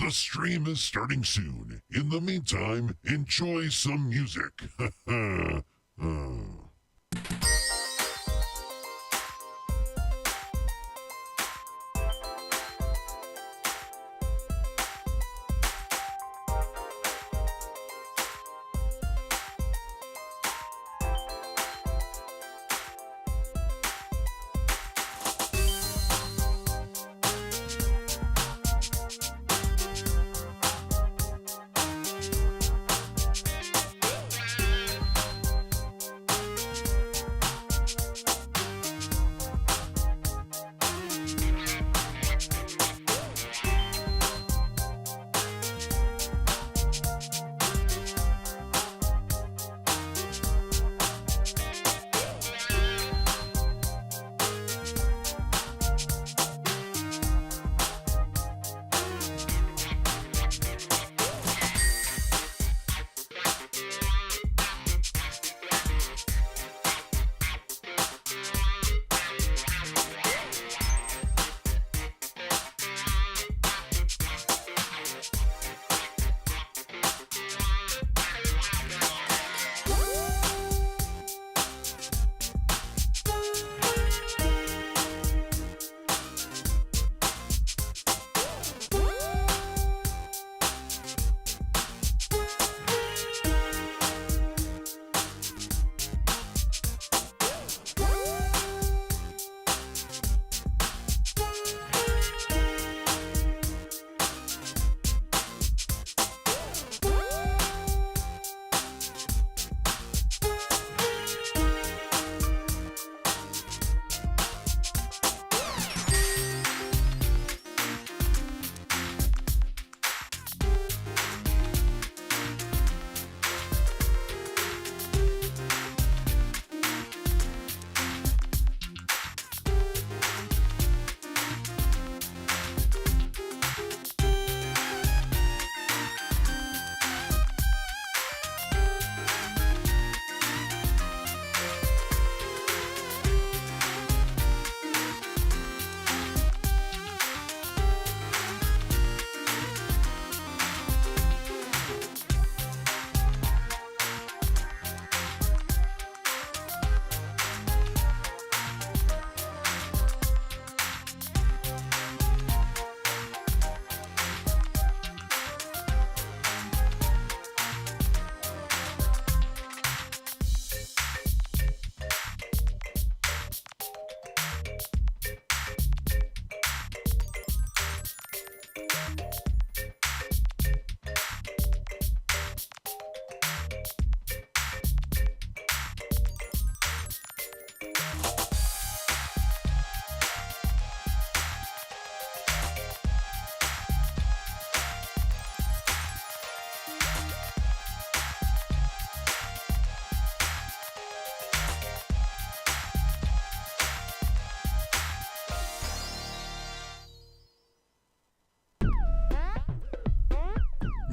The stream is starting soon. In the meantime, enjoy some music.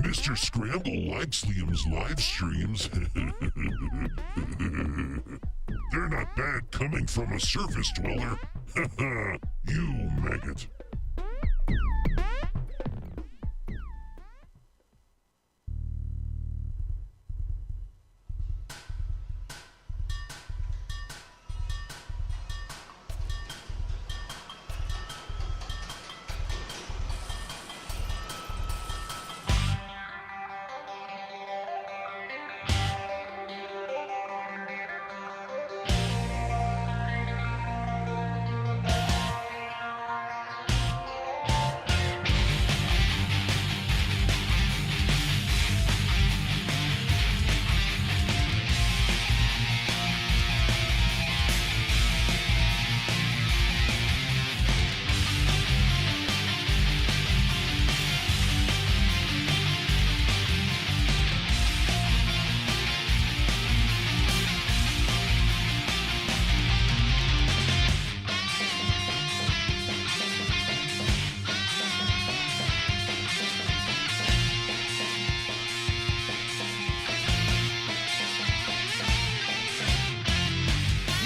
Mr. Scramble likes Liam's live streams. They're not bad coming from a surface dweller. You maggot.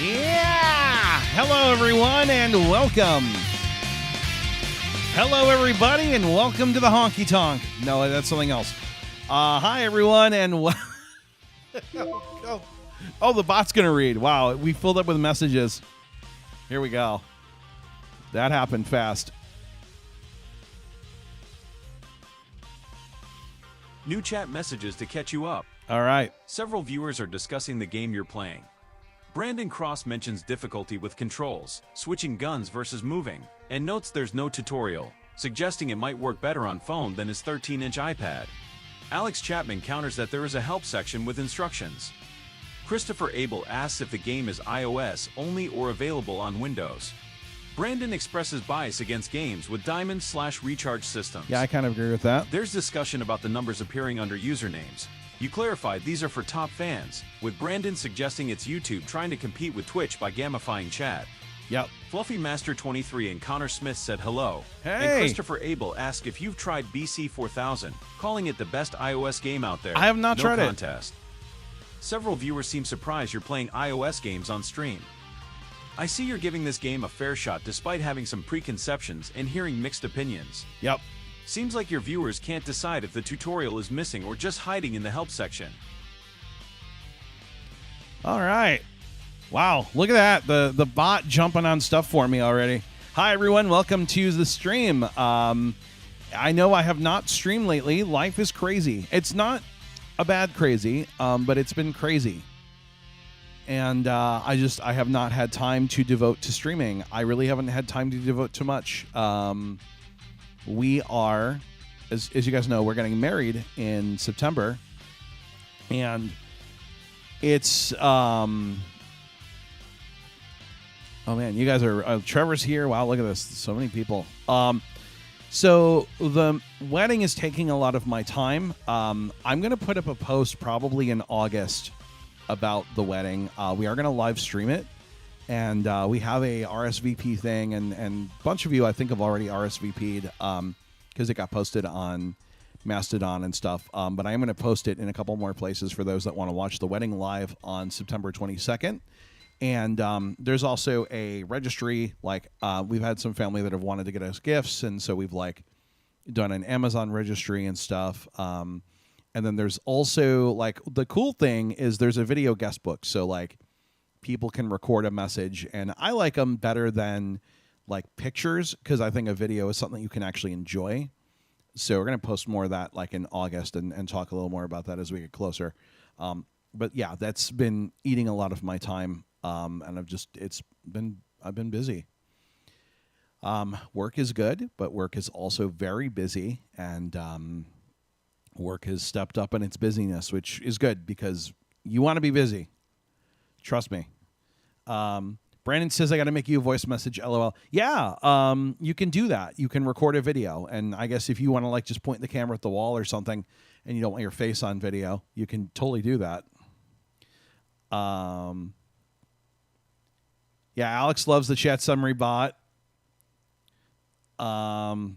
Yeah! Hello, everyone, and welcome Hello, everybody, and welcome to the Honky Tonk. No, that's something else. Hi, everyone, and oh, the bot's going to read. Wow, we filled up with messages. Here we go. That happened fast. New chat messages to catch you up. All right. Several viewers are discussing the game you're playing. Brandon Cross mentions difficulty with controls, switching guns versus moving, and notes there's no tutorial, suggesting it might work better on phone than his 13-inch iPad. Alex Chapman counters that there is a help section with instructions. Christopher Abel asks if the game is iOS only or available on Windows. Brandon expresses bias against games with diamond/recharge systems. Yeah, I kind of agree with that. There's discussion about the numbers appearing under usernames. You clarified these are for top fans, with Brandon suggesting it's YouTube trying to compete with Twitch by gamifying chat. Yep. Fluffy Master 23 and Connor Smith said hello. Hey. And Christopher Abel asked if you've tried BC 4000, calling it the best iOS game out there. I have not tried it. No contest. Several viewers seem surprised you're playing iOS games on stream. I see you're giving this game a fair shot despite having some preconceptions and hearing mixed opinions. Yep. Seems like your viewers can't decide if the tutorial is missing or just hiding in the help section. All right. Wow, look at that. The bot jumping on stuff for me already. Hi, everyone. Welcome to the stream. I know I have not streamed lately. Life is crazy. It's not a bad crazy, but it's been crazy. And I have not had time to devote to streaming. I really haven't had time to devote to much. We are, as you guys know, we're getting married in September. And it's, oh man, you guys are, Trevor's here. Wow, look at this. So many people. So the wedding is taking a lot of my time. I'm going to put up a post probably in August about the wedding. We are going to live stream it. And we have a RSVP thing, and a bunch of you, I think, have already RSVP'd because it got posted on Mastodon and stuff. But I am going to post it in a couple more places for those that want to watch the wedding live on September 22nd. And there's also a registry. Like we've had some family that have wanted to get us gifts, and so we've like done an Amazon registry and stuff. And then there's also like the cool thing is there's a video guest book. So like people can record a message, and I like them better than like pictures because I think a video is something you can actually enjoy. So we're going to post more of that like in August and talk a little more about that as we get closer. But yeah, that's been eating a lot of my time. And I've been busy. Work is good, but work is also very busy, and work has stepped up in its busyness, which is good because you want to be busy. Trust me. Brandon says I got to make you a voice message, LOL. Yeah, you can do that. You can record a video, and I guess if you want to like just point the camera at the wall or something, and you don't want your face on video, you can totally do that. Yeah, Alex loves the chat summary bot. The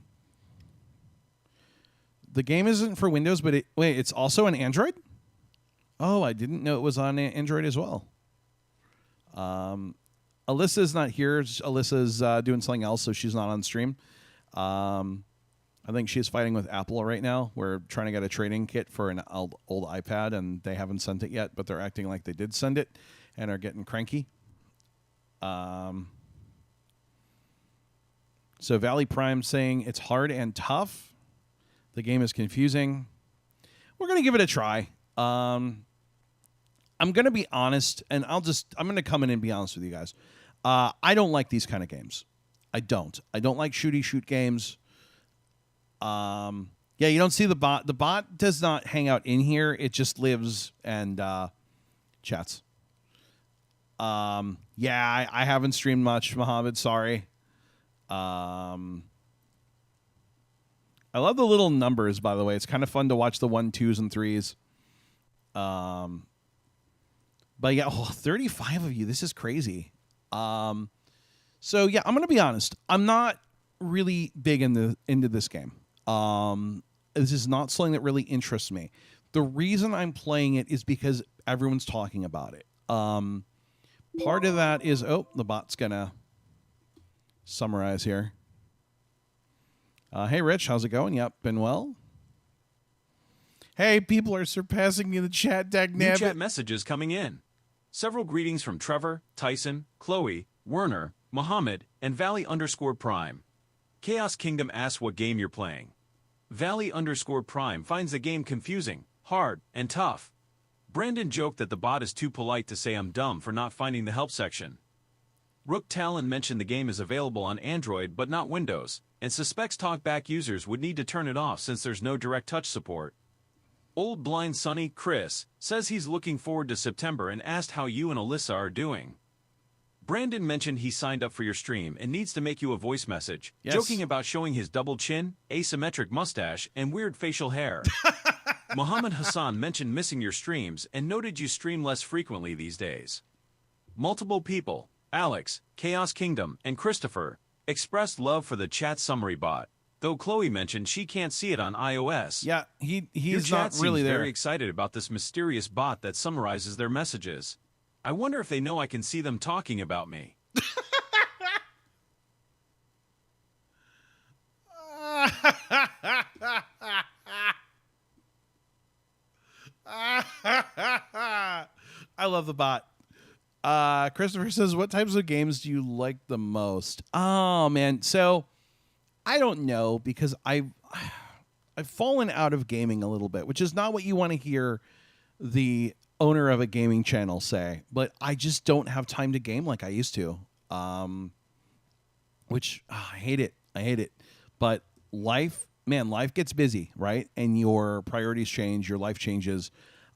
game isn't for Windows, but it's also on Android? Oh, I didn't know it was on Android as well. Alyssa's not here. Alyssa's doing something else, so she's not on stream. I think she's fighting with Apple right now. We're trying to get a training kit for an old iPad, and they haven't sent it yet, but they're acting like they did send it and are getting cranky. So Valley Prime saying it's hard and tough. The game is confusing. We're going to give it a try. I'm going to be honest, and I'm going to come in and be honest with you guys. I don't like these kind of games. I don't like shooty shoot games. Yeah, you don't see the bot. The bot does not hang out in here. It just lives and chats. Yeah, I haven't streamed much, Mohammed. Sorry. I love the little numbers, by the way. It's kind of fun to watch the 1, 2s, and 3s. But yeah, 35 of you. This is crazy. So yeah, I'm gonna be honest. I'm not really big into this game. This is not something that really interests me. The reason I'm playing it is because everyone's talking about it. Part of that is, the bot's gonna summarize here. Hey, Rich, how's it going? Yep, been well. Hey, people are surpassing me in the chat, New dagnabbit. chat messages coming in. Several greetings from Trevor, Tyson, Chloe, Werner, Mohammed, and Valley_Prime. Chaos Kingdom asks what game you're playing. Valley_Prime finds the game confusing, hard, and tough. Brandon joked that the bot is too polite to say I'm dumb for not finding the help section. Rook Talon mentioned the game is available on Android but not Windows, and suspects TalkBack users would need to turn it off since there's no direct touch support. Old Blind Sonny, Chris, says he's looking forward to September and asked how you and Alyssa are doing. Brandon mentioned he signed up for your stream and needs to make you a voice message, yes. joking about showing his double chin, asymmetric mustache, and weird facial hair. Mohammed Hassan mentioned missing your streams and noted you stream less frequently these days. Multiple people, Alex, Chaos Kingdom, and Christopher, expressed love for the chat summary bot, though Chloe mentioned she can't see it on iOS. Yeah, he's your chat not really seems there. very excited about this mysterious bot that summarizes their messages. I wonder if they know I can see them talking about me. I love the bot. Christopher says, what types of games do you like the most? Oh, man. So, I don't know, because I've fallen out of gaming a little bit, which is not what you want to hear the owner of a gaming channel say, but I just don't have time to game like I used to. Which I hate it. But life gets busy, right? And your priorities change, your life changes.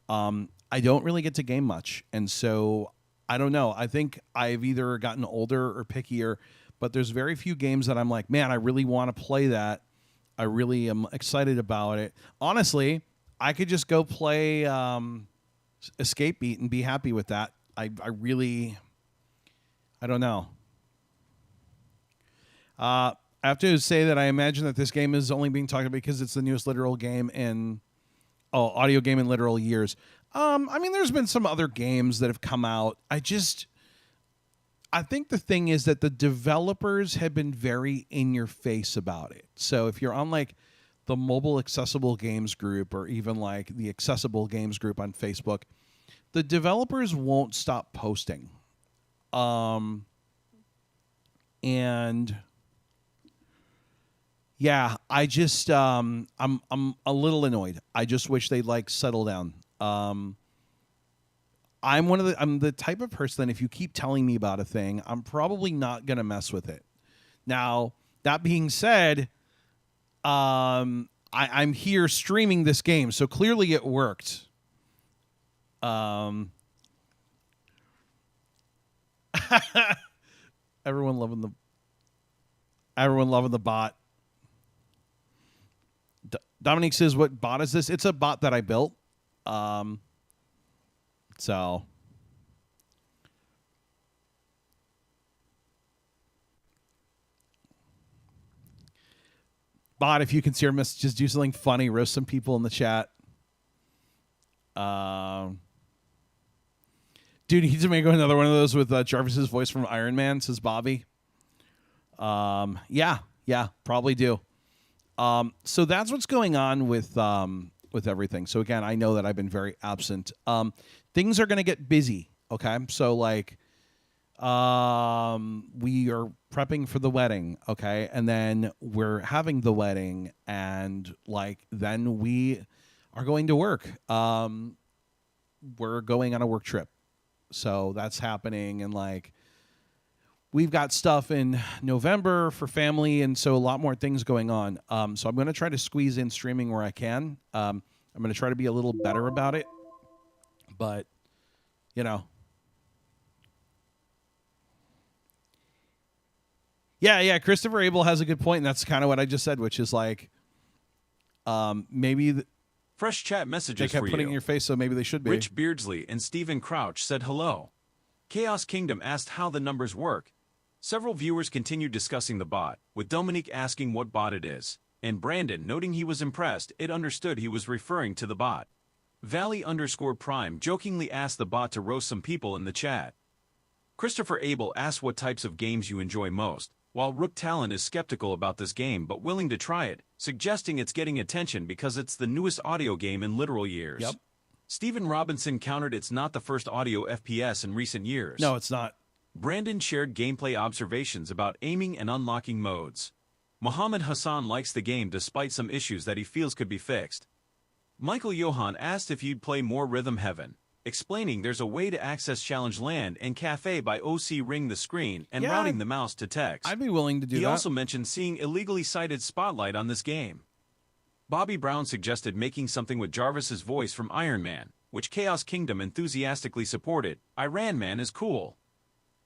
I don't really get to game much. And so I don't know. I think I've either gotten older or pickier, but there's very few games that I'm like, man, I really want to play that. I really am excited about it. Honestly, I could just go play Escape Beat and be happy with that. I don't know. I have to say that I imagine that this game is only being talked about because it's the newest literal game in audio game in literal years. I mean, there's been some other games that have come out. I think the thing is that the developers have been very in your face about it. So if you're on like the mobile accessible games group or even like the accessible games group on Facebook, the developers won't stop posting. And yeah, I just I'm a little annoyed. I just wish they'd like settle down. I'm the type of person that if you keep telling me about a thing, I'm probably not gonna mess with it. Now, that being said, I'm here streaming this game, so clearly it worked. Everyone loving the bot. Dominique says, "What bot is this?" It's a bot that I built. So bot, if you can see our messages, do something funny, roast some people in the chat. Dude, he needs to make another one of those with Jarvis's voice from Iron Man, says Bobby. Yeah, probably do. So that's what's going on with everything. So again, I know that I've been very absent. Things are going to get busy. Okay. So like, we are prepping for the wedding. Okay. And then we're having the wedding and like, then we are going to work. We're going on a work trip. So that's happening. And like, we've got stuff in November for family, and so a lot more things going on. So I'm going to try to squeeze in streaming where I can. I'm going to try to be a little better about it. But, you know. Yeah, Christopher Abel has a good point, and that's kind of what I just said, which is like, maybe... Fresh chat messages they kept for putting you. In your face, so maybe they should be. Rich Beardsley and Stephen Crouch said hello. Chaos Kingdom asked how the numbers work. Several viewers continued discussing the bot, with Dominique asking what bot it is, and Brandon noting he was impressed it understood he was referring to the bot. Valley_Prime jokingly asked the bot to roast some people in the chat. Christopher Abel asked what types of games you enjoy most, while Rook Talon is skeptical about this game but willing to try it, suggesting it's getting attention because it's the newest audio game in literal years. Yep. Stephen Robinson countered it's not the first audio FPS in recent years. No, it's not. Brandon shared gameplay observations about aiming and unlocking modes. Mohammed Hassan likes the game despite some issues that he feels could be fixed. Michael Johan asked if you'd play more Rhythm Heaven, explaining there's a way to access Challenge Land and Cafe by OC Ring the Screen and Yeah, routing the mouse to text. I'd be willing to do He that. also mentioned seeing illegally cited Spotlight on this game. Bobby Brown suggested making something with Jarvis's voice from Iron Man, which Chaos Kingdom enthusiastically supported. Iron Man is cool.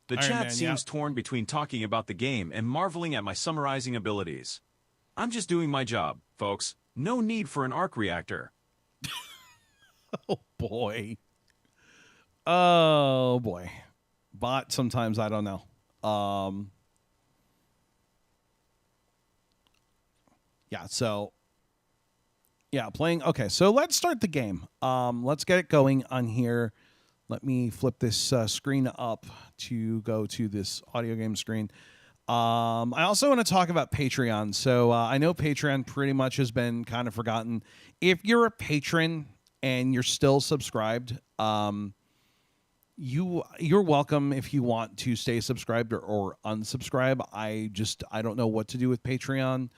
The Iron chat Man, seems torn between talking about the game and marveling at my summarizing abilities. I'm just doing my job, folks. No need for an arc reactor. Oh, boy. Oh, boy. Bot, sometimes I don't know. Yeah, so... Yeah, playing... Okay, so let's start the game. Let's get it going on here. Let me flip this screen up to go to this audio game screen. I also want to talk about Patreon. So I know Patreon pretty much has been kind of forgotten. If you're a patron and you're still subscribed, you're welcome if you want to stay subscribed or unsubscribe. I don't know what to do with Patreon.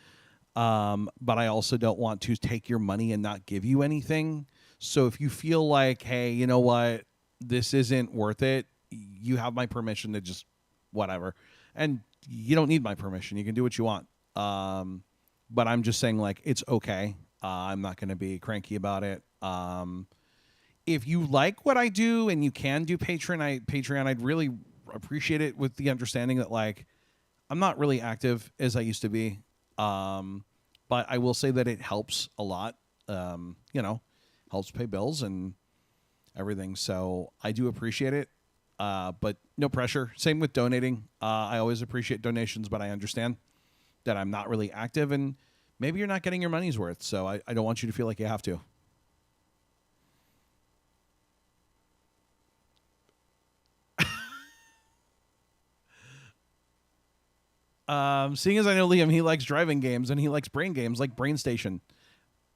But I also don't want to take your money and not give you anything. So if you feel like, hey, you know what, this isn't worth it, you have my permission to just whatever. And you don't need my permission. You can do what you want. But I'm just saying, like, it's okay. I'm not going to be cranky about it. If you like what I do and you can do Patreon, I'd really appreciate it, with the understanding that, like, I'm not really active as I used to be. But I will say that it helps a lot, helps pay bills and everything. So I do appreciate it, but no pressure. Same with donating. I always appreciate donations, but I understand that I'm not really active and maybe you're not getting your money's worth. So I don't want you to feel like you have to. Seeing as I know Liam, he likes driving games and he likes brain games like Brain Station.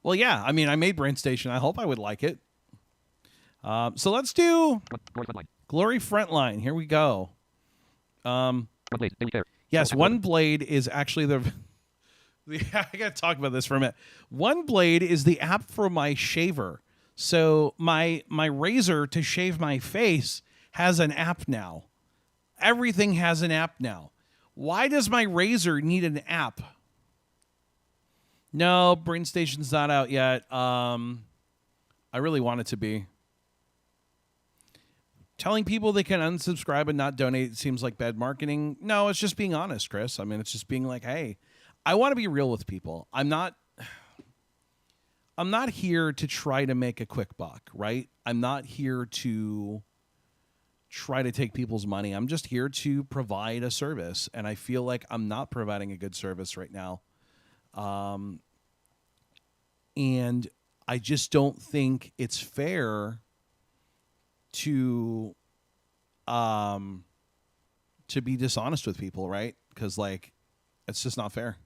Well, yeah, I mean, I made Brain Station. I hope I would like it. So let's do Glorry Frontline. Here we go. Yes, One Blade is actually the I got to talk about this for a minute. One Blade is the app for my shaver. So my razor to shave my face has an app now. Everything has an app now. Why does my razor need an app? No, Brain Station's not out yet. I really want it to be. Telling people they can unsubscribe and not donate seems like bad marketing. No, it's just being honest, Chris. I mean, it's just being like, hey, I want to be real with people. I'm not here to try to make a quick buck, right? I'm not here to try to take people's money. I'm just here to provide a service, and I feel like I'm not providing a good service right now. And I just don't think it's fair to be dishonest with people, right? Because, like, it's just not fair.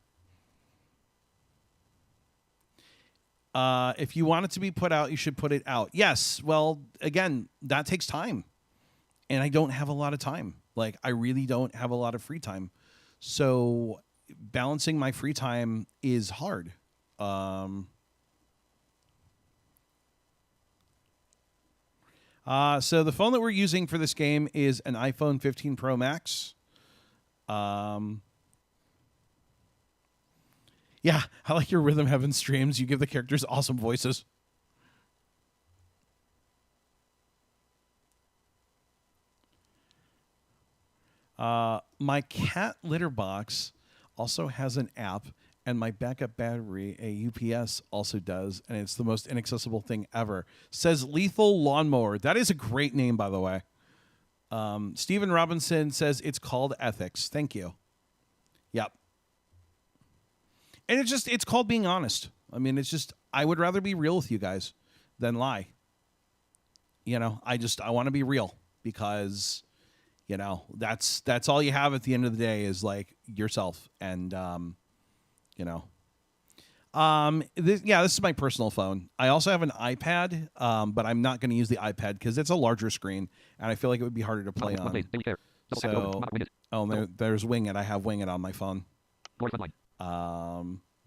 If you want it to be put out, you should put it out. Yes, well, again, that takes time. And I don't have a lot of time. Like, I really don't have a lot of free time. So balancing my free time is hard. So the phone that we're using for this game is an iPhone 15 Pro Max. Yeah, I like your Rhythm Heaven streams. You give the characters awesome voices. My cat litter box also has an app, and my backup battery, a UPS, also does, and it's the most inaccessible thing ever. Says Lethal Lawnmower. That is a great name, by the way. Stephen Robinson says it's called ethics. Thank you. Yep. And it's called being honest. I mean, it's just, I would rather be real with you guys than lie. You know, I want to be real because You know, that's all you have at the end of the day is like yourself. And, you know, this is my personal phone. I also have an iPad, but I'm not going to use the iPad because it's a larger screen and I feel like it would be harder to play on. So, there's Wing It. I have Wing It on my phone.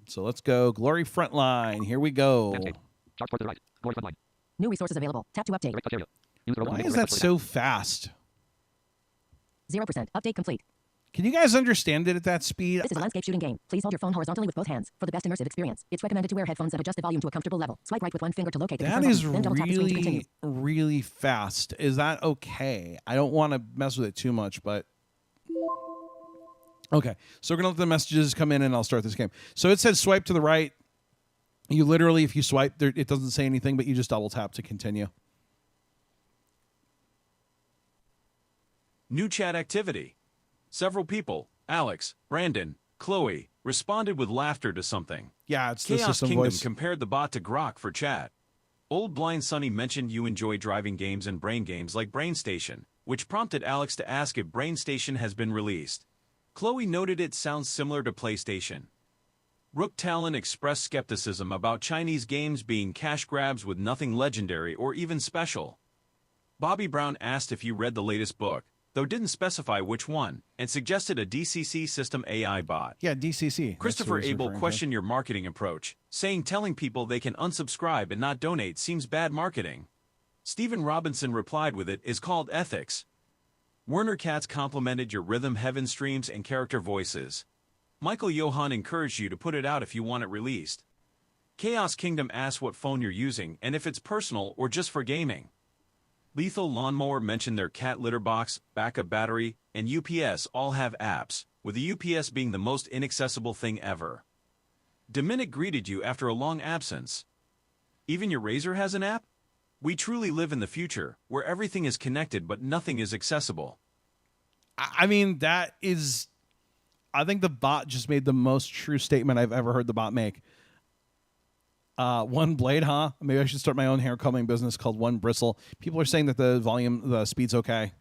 So let's go. Glorry Frontline. Here we go. New resources available. Tap to update. Why is that so fast? 0%. Update complete. Can you guys understand it at that speed? This is a landscape shooting game. Please hold your phone horizontally with both hands for the best immersive experience. It's recommended to wear headphones that adjust the volume to a comfortable level. Swipe right with one finger to locate the That confirm is button, then double tap the screen to continue. really fast. Is that okay? I don't want to mess with it too much, but... Okay, so we're going to let the messages come in and I'll start this game. So it says swipe to the right. You literally, if you swipe, it doesn't say anything, but you just double tap to continue. New chat activity. Several people, Alex, Brandon, Chloe, responded with laughter to something. Yeah, it's the Chaos system Kingdom voice. compared the bot to Grok for chat. Old Blind Sunny mentioned you enjoy driving games and brain games like Brain Station, which prompted Alex to ask if Brain Station has been released. Chloe noted it sounds similar to PlayStation. Rook Talon expressed skepticism about Chinese games being cash grabs with nothing legendary or even special. Bobby Brown asked if you read the latest book, though didn't specify which one, and suggested a DCC system AI bot. Yeah, DCC. Christopher Abel questioned your marketing approach, saying telling people they can unsubscribe and not donate seems bad marketing. Stephen Robinson replied with it is called ethics. Werner Katz complimented your Rhythm Heaven streams and character voices. Michael Johan encouraged you to put it out if you want it released. Chaos Kingdom asked what phone you're using and if it's personal or just for gaming. Lethal Lawnmower mentioned their cat litter box, backup battery, and UPS all have apps, with the UPS being the most inaccessible thing ever. Dominic greeted you after a long absence. Even your razor has an app? We truly live in the future, where everything is connected but nothing is accessible. I mean, that is... I think the bot just made the most true statement I've ever heard the bot make. One blade, huh? Maybe I should start my own hair combing business called One Bristle. People are saying that the speed's okay.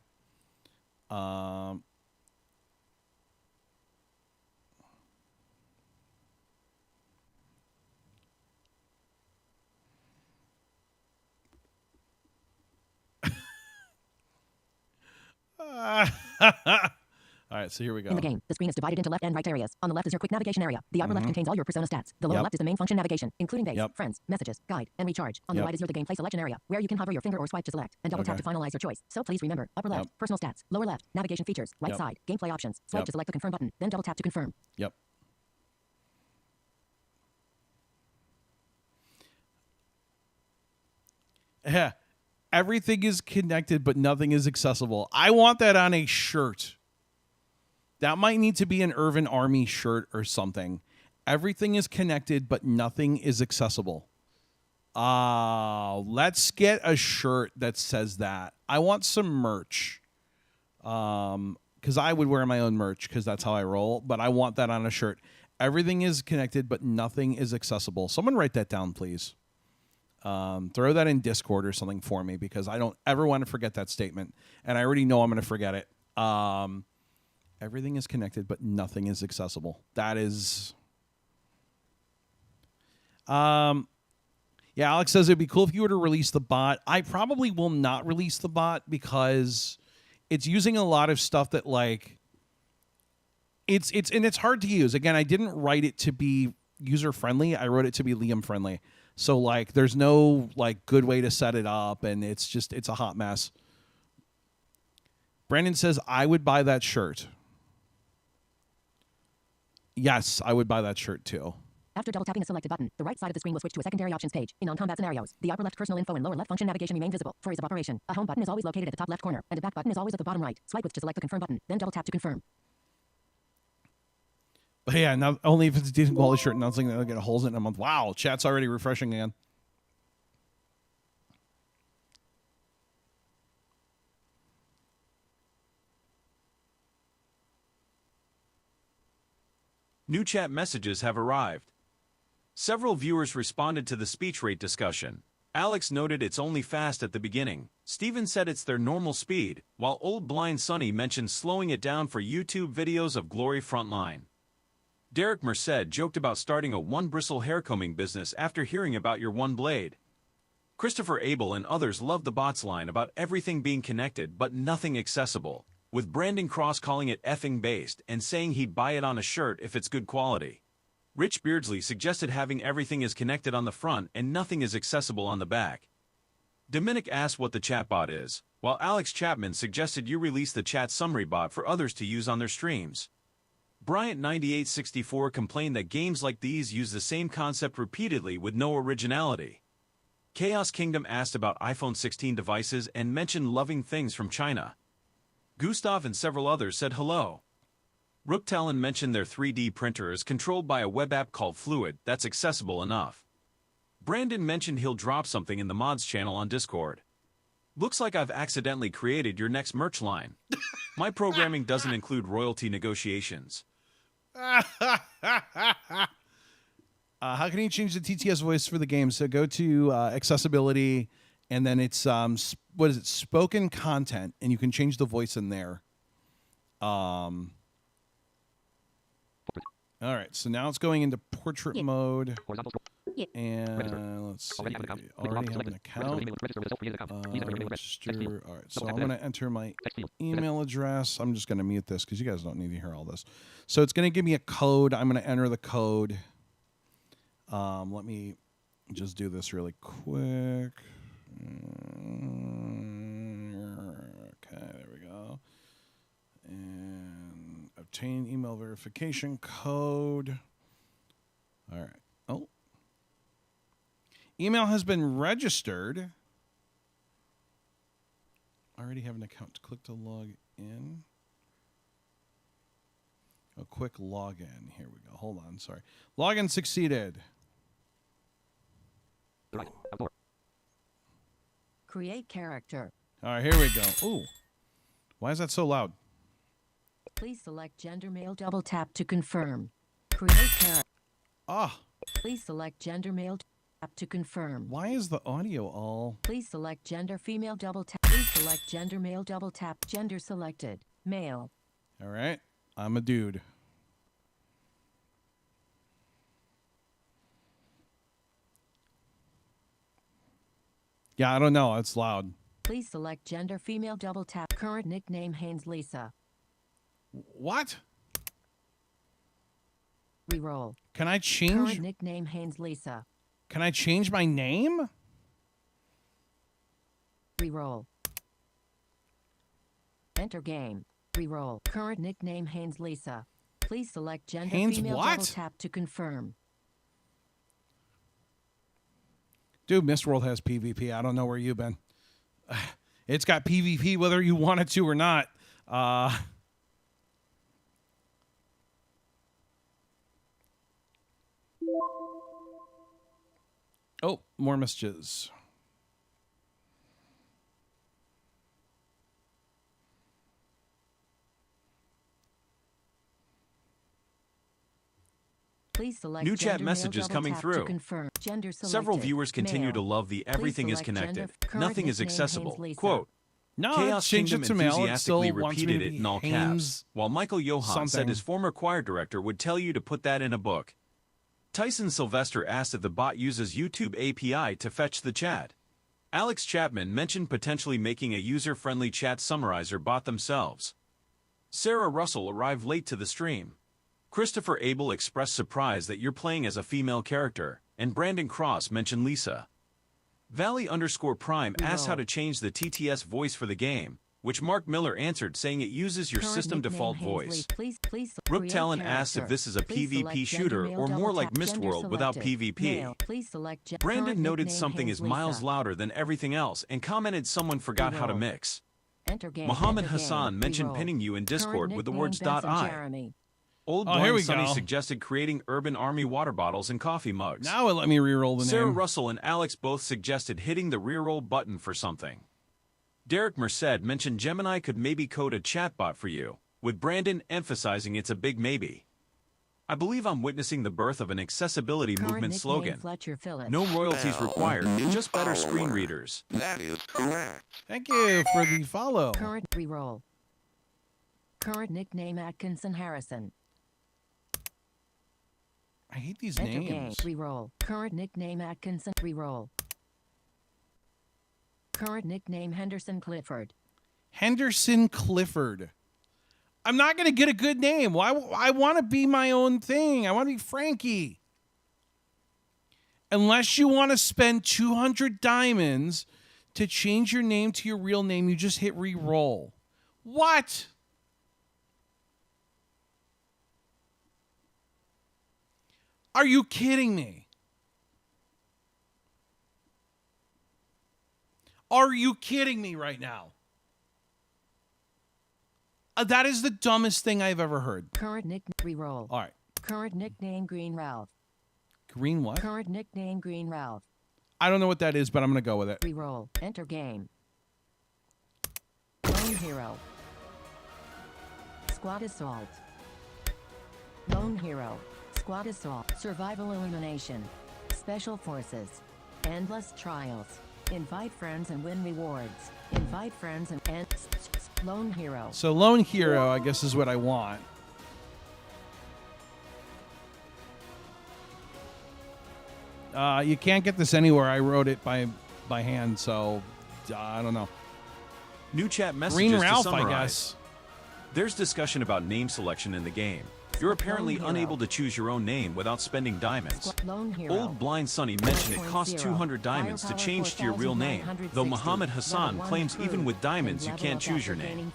All right, so here we go. In the game, the screen is divided into left and right areas. On the left is your quick navigation area. The upper left contains all your persona stats. The lower left is the main function navigation, including base, friends, messages, guide, and recharge. On the right is your the gameplay selection area, where you can hover your finger or swipe to select, and double tap to finalize your choice. So please remember, upper left, personal stats, lower left, navigation features, right side, gameplay options. Swipe to select the confirm button, then double tap to confirm. Yep. Yeah. Everything is connected, but nothing is accessible. I want that on a shirt. That might need to be an Irvin Army shirt or something. Everything is connected, but nothing is accessible. Let's get a shirt that says that. I want some merch. Because I would wear my own merch because that's how I roll. But I want that on a shirt. Everything is connected, but nothing is accessible. Someone write that down, please. Throw that in Discord or something for me because I don't ever want to forget that statement. And I already know I'm going to forget it. Everything is connected, but nothing is accessible. That is... Yeah, Alex says it'd be cool if you were to release the bot. I probably will not release the bot because it's using a lot of stuff that, like... It's hard to use. Again, I didn't write it to be user-friendly. I wrote it to be Liam-friendly. So, like, there's no, like, good way to set it up, and it's a hot mess. Brandon says, I would buy that shirt. Yes, I would buy that shirt, too. After double tapping a selected button, the right side of the screen will switch to a secondary options page. In non-combat scenarios, the upper left personal info and lower left function navigation remain visible. For ease of operation, a home button is always located at the top left corner, and a back button is always at the bottom right. Swipe with to select the confirm button, then double tap to confirm. But yeah, now only if it's a decent quality shirt, not something that'll get holes in it in a month. Wow, chat's already refreshing again. New chat messages have arrived. Several viewers responded to the speech rate discussion. Alex noted it's only fast at the beginning. Steven said it's their normal speed, while Old Blind Sonny mentioned slowing it down for YouTube videos of Glorry Frontline. Derek Merced joked about starting a one-bristle haircombing business after hearing about your one blade. Christopher Abel and others loved the bots line about everything being connected but nothing accessible, with Brandon Cross calling it effing based and saying he'd buy it on a shirt if it's good quality. Rich Beardsley suggested having everything is connected on the front and nothing is accessible on the back. Dominic asked what the chatbot is, while Alex Chapman suggested you release the chat summary bot for others to use on their streams. Bryant9864 complained that games like these use the same concept repeatedly with no originality. Chaos Kingdom asked about iPhone 16 devices and mentioned loving things from China. Gustav and several others said hello. Rook Talon mentioned their 3D printer is controlled by a web app called Fluid that's accessible enough. Brandon mentioned he'll drop something in the mods channel on Discord. Looks like I've accidentally created your next merch line. My programming doesn't include royalty negotiations. How can you change the TTS voice for the game? So go to accessibility, and then it's what is it? Spoken content, and you can change the voice in there. All right, so now it's going into portrait mode, and let's see. Already have an account. Register. All right, so I'm going to enter my email address. I'm just going to mute this because you guys don't need to hear all this. So it's going to give me a code. I'm going to enter the code. Let me just do this really quick. Okay, there we go. And obtain email verification code. All right. Oh. Email has been registered. I already have an account. Click to log in. A quick login. Here we go. Hold on. Sorry. Login succeeded. Create character. All right, here we go. Ooh. Why is that so loud? Please select gender male, double tap to confirm. Create character. Ah. Please select gender male, tap to confirm. Why is the audio all... Please select gender female, double tap. Please select gender male, double tap. Gender selected. Male. All right. I'm a dude. Yeah, I don't know. It's loud. Please select gender female, double tap. Current nickname Haynes Lisa. What? Reroll. Can I change? Current nickname Haynes Lisa. Can I change my name? Reroll. Enter game. Reroll. Current nickname Haynes Lisa. Please select gender Haynes female, what? double tap to confirm. Dude, Mistworld has PvP. I don't know where you've been. It's got PvP whether you want it to or not. Oh, more messages. Please select New chat gender male, messages double coming tap through. To confirm. Gender Several selected. viewers continue Male. to love the everything is select connected, gender, current nothing is nickname accessible. Haynes Lisa. Quote, No, Chaos change Kingdom it to male. It still enthusiastically wants me repeated to it be in all caps, Haynes while Michael Johann said something. his former choir director would tell you to put that in a book. Tyson Sylvester asked if the bot uses YouTube API to fetch the chat. Alex Chapman mentioned potentially making a user-friendly chat summarizer bot themselves. Sarah Russell arrived late to the stream. Christopher Abel expressed surprise that you're playing as a female character, and Brandon Cross mentioned Lisa. Valley_Prime asked how to change the TTS voice for the game, which Mark Miller answered saying it uses your Current system nickname default Haynes voice. Lee. Please Rook create Talon asked if character. this is a Please select PvP gender shooter male, or double more like tap. Gender Mistworld without selected. PvP. Male. Please select Brandon current noted nickname something Haynes is miles Lisa. louder than everything else and commented someone forgot how to Reroll. mix. Enter game. Muhammad Enter Hassan game. mentioned Reroll. pinning you in Discord Current with the nickname words Benson .I. Jeremy. Old Oh, here Blind we Sonny go. suggested creating Urban Army water bottles and coffee mugs. Now it let me reroll the Sarah name. Russell and Alex both suggested hitting the reroll button for something. Derek Merced mentioned Gemini could maybe code a chatbot for you, with Brandon emphasizing it's a big maybe. I believe I'm witnessing the birth of an accessibility Current movement nickname slogan. Fletcher Phillips. No royalties required, just better screen readers. That is correct. Thank you for the follow. Current reroll. Current nickname Atkinson Harrison. I hate these Enter game. names. Reroll. Current nickname Atkinson. Reroll. Current nickname Henderson Clifford. Henderson Clifford. I'm not going to get a good name. Why? I want to be my own thing. I want to be Frankie. Unless you want to spend 200 diamonds to change your name to your real name, you just hit re-roll. What? Are you kidding me? Are you kidding me right now? That is the dumbest thing I've ever heard. Current nickname reroll. All right. Current nickname Green Ralph. Green what? Current nickname Green Ralph. I don't know what that is, but I'm going to go with it. Reroll. Enter game. Lone Hero. Squad Assault. Lone Hero. Squad Assault. Survival Elimination. Special Forces. Endless Trials. Invite friends and win rewards. Invite friends and Lone Hero. So Lone Hero, I guess, is what I want. You can't get this anywhere. I wrote it by hand, so I don't know. New chat messages Green to Ralph, I summarize. guess. There's discussion about name selection in the game. You're apparently unable to choose your own name without spending diamonds. Lone Hero. Old Blind Sonny mentioned it costs 200 diamonds to change to your real name, though Muhammad Hassan claims even with diamonds you can't choose your name.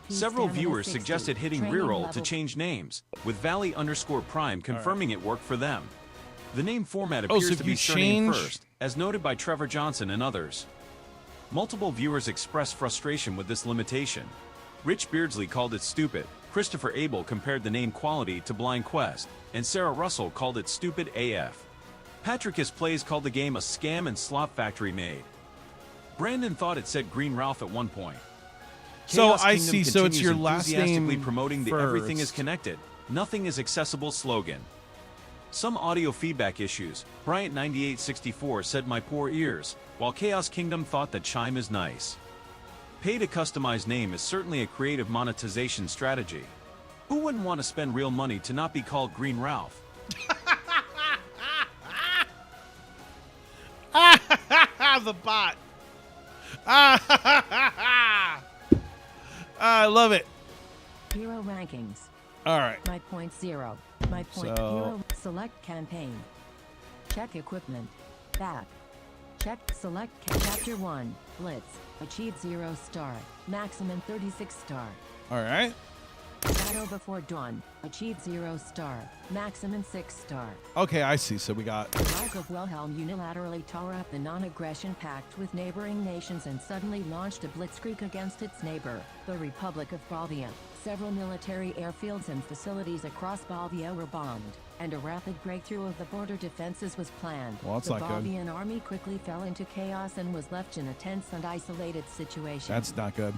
Several viewers suggested hitting reroll to change names, with Valley_Prime confirming it worked for them. The name format appears so to if be you surname change- first, as noted by Trevor Johnson and others. Multiple viewers expressed frustration with this limitation. Rich Beardsley called it stupid, Christopher Abel compared the name quality to Blind Quest, and Sarah Russell called it stupid AF. Patrickus Plays called the game a scam and slop factory made. Brandon thought it said Green Ralph at one point. So Chaos I Kingdom see, so it's continues your last enthusiastically name promoting the everything is first. connected, nothing is accessible slogan. Some audio feedback issues. Bryant9864 said my poor ears, while Chaos Kingdom thought that chime is nice. Pay to customize name is certainly a creative monetization strategy. Who wouldn't want to spend real money to not be called Green Ralph? The bot. I love it. Hero rankings. All right. My point 0. My point So- hero. Select campaign. Check equipment. Back. Check. Select chapter 1. Blitz. Achieve 0 star. Maximum 36 star. All right. Shadow Before Dawn. Achieve 0 star. Maximum 6 star. Okay, I see. So we got... The Reich of Wilhelm unilaterally tore up the non-aggression pact with neighboring nations and suddenly launched a blitzkrieg against its neighbor, the Republic of Balvia. Several military airfields and facilities across Balvia were bombed, and a rapid breakthrough of the border defenses was planned. Well, that's the not good. Balvian army quickly fell into chaos and was left in a tense and isolated situation. That's not good.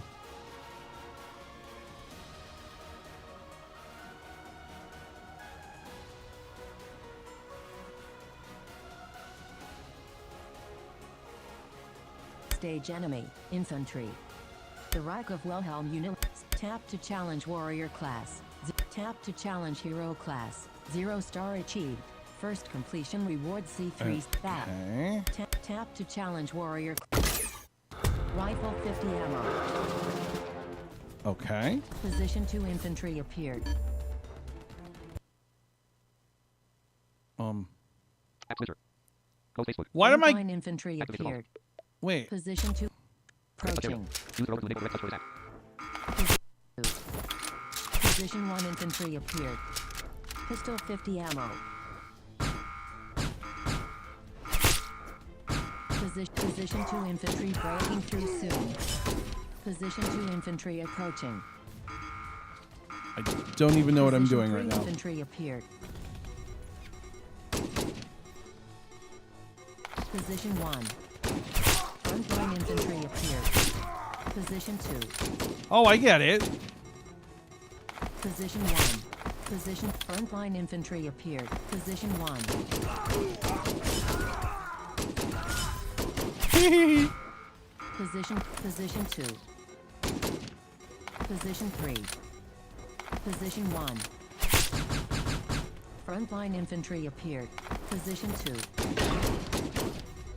Stage enemy, infantry. The Reich of Wilhelm tap to challenge warrior class. Tap to challenge hero class. 0 star achieved. First completion reward C3 back. Okay. Tap to challenge warrior. Rifle 50 ammo. Okay. Position 2 infantry appeared. Why am I... Frontline infantry appeared. Wait. Position 2. Approaching. Position 1 infantry appeared. Pistol 50 ammo. Position 2 infantry breaking through soon. Position 2 infantry approaching. I don't even know what I'm Position doing 3 right now. Infantry appeared. Position 1. Frontline infantry appeared. Position 2. Oh, I get it. Position 1. Position Frontline infantry appeared. Position 1. Position 2. Position 3. Position 1. Frontline infantry appeared. Position 2.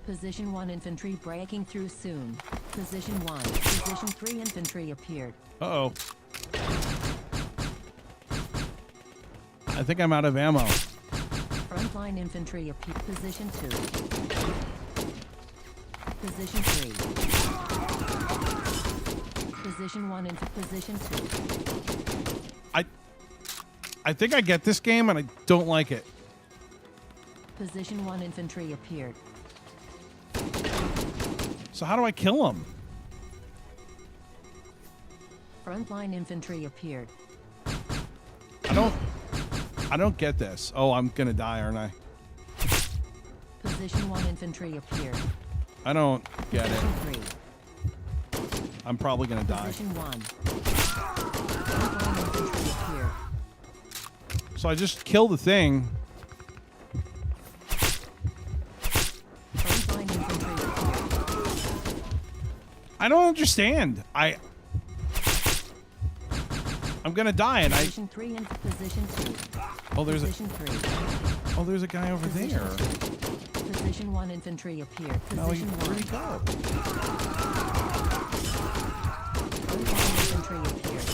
Position 1 infantry breaking through soon. Position 1. Position 3 infantry appeared. Uh-oh. I think I'm out of ammo. Frontline infantry appeared. Position 2. Position 3. Position 1 into position 2. I think I get this game and I don't like it. Position 1 infantry appeared. So how do I kill him? Frontline infantry appeared. I don't get this. Oh, I'm gonna die, aren't I? Position 1 infantry appeared. I don't get it. Position 3. I'm probably gonna die. Position 1. Frontline infantry appeared. So I just kill the thing. Frontline infantry appeared. I don't understand. I'm gonna die, and Position 3 and position 2. oh, there's Position 3. a guy over Position there. 2. Position 1 infantry appeared. No, Position 1. where'd he go? Frontline infantry appeared.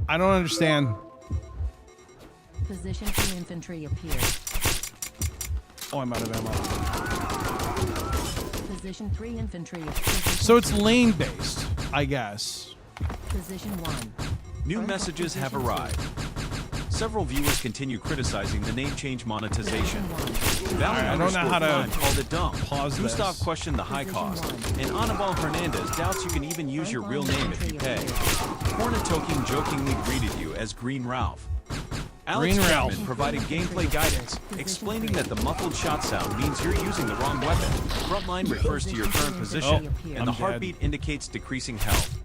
I don't understand. Position 2 infantry appeared. Oh, I'm out of ammo. Position 3 infantry appeared. So it's lane based, I guess. Position 1. New Front messages have position 2. arrived. Several viewers continue criticizing the name change monetization. Position 1. Valley I don't know how to _ called it dumb. pause Gustav this. questioned the high Position cost. 1. And Anibal Hernandez doubts you can even use your real name if you pay. Hornetoking jokingly greeted you as Green Ralph. Alex Green Chapman Ralph. provided gameplay guidance, explaining that the muffled shot sound means you're using the wrong weapon. Frontline refers to your current position, Oh, and I'm the dead. heartbeat indicates decreasing health.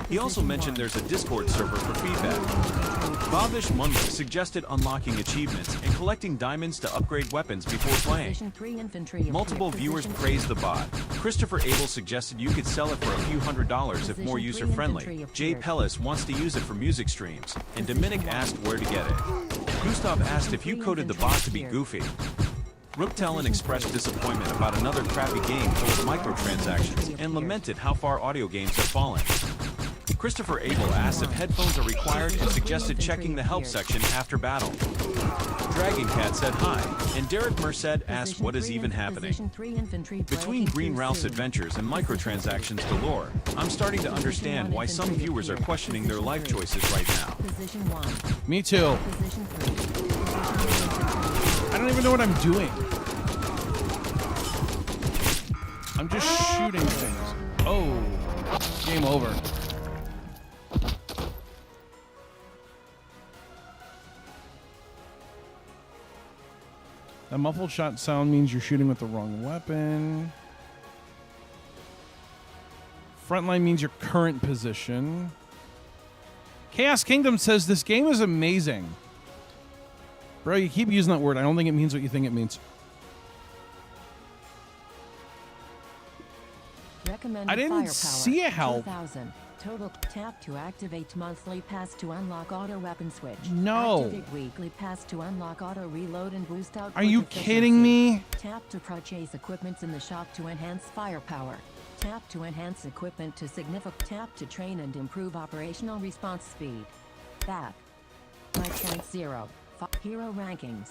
He also mentioned there's a Discord server for feedback. Babish Munduk suggested unlocking achievements and collecting diamonds to upgrade weapons before playing. Position 3 infantry appeared. Multiple viewers Position praised the bot. Christopher Abel suggested you could sell it for a few $100s if more Position 3 user-friendly. infantry Jay appeared. Pellis wants to use it for music streams, and Dominic asked where to get it. Gustav asked if you coded the bot to be goofy. Rooktalon expressed disappointment about another crappy game full of microtransactions and lamented how far audio games have fallen. Christopher Abel asked if headphones are required and suggested checking the help section after battle. Dragon Cat said hi, and Derek Merced asked what is even happening. Between Green Ralph's adventures and microtransactions galore, I'm starting to understand why some viewers are questioning their life choices right now. Position 1. Me too. Position 3. I don't even know what I'm doing. I'm just shooting things. Oh, game over. The muffled shot sound means you're shooting with the wrong weapon. Frontline means your current position. Chaos Kingdom says this game is amazing. Bro, you keep using that word. I don't think it means what you think it means. Recommended I didn't firepower, see a help. 2000. Total tap to activate monthly pass to unlock auto weapon switch. No. Activate weekly pass to unlock auto reload and boost out. Are you kidding me? Tap to purchase equipments in the shop to enhance firepower. Tap to enhance equipment to significant. Tap to train and improve operational response speed. Back. 5.0. Hero rankings.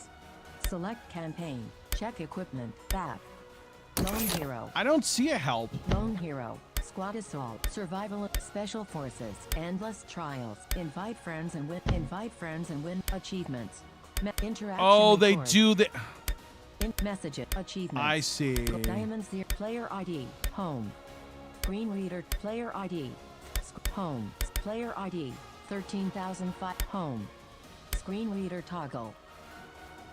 Select campaign. Check equipment. Back. Lone hero. I don't see a help. Lone hero. Squad assault. Survival. Special forces. Endless trials. Invite friends and win. Invite friends and win. Achievements. Interaction. Oh, they record. do the. Messages. Achievements. I see. Diamonds. Player ID. Home. Screen reader. Player ID. Home. Player ID. 13,005. Home. Screen reader toggle.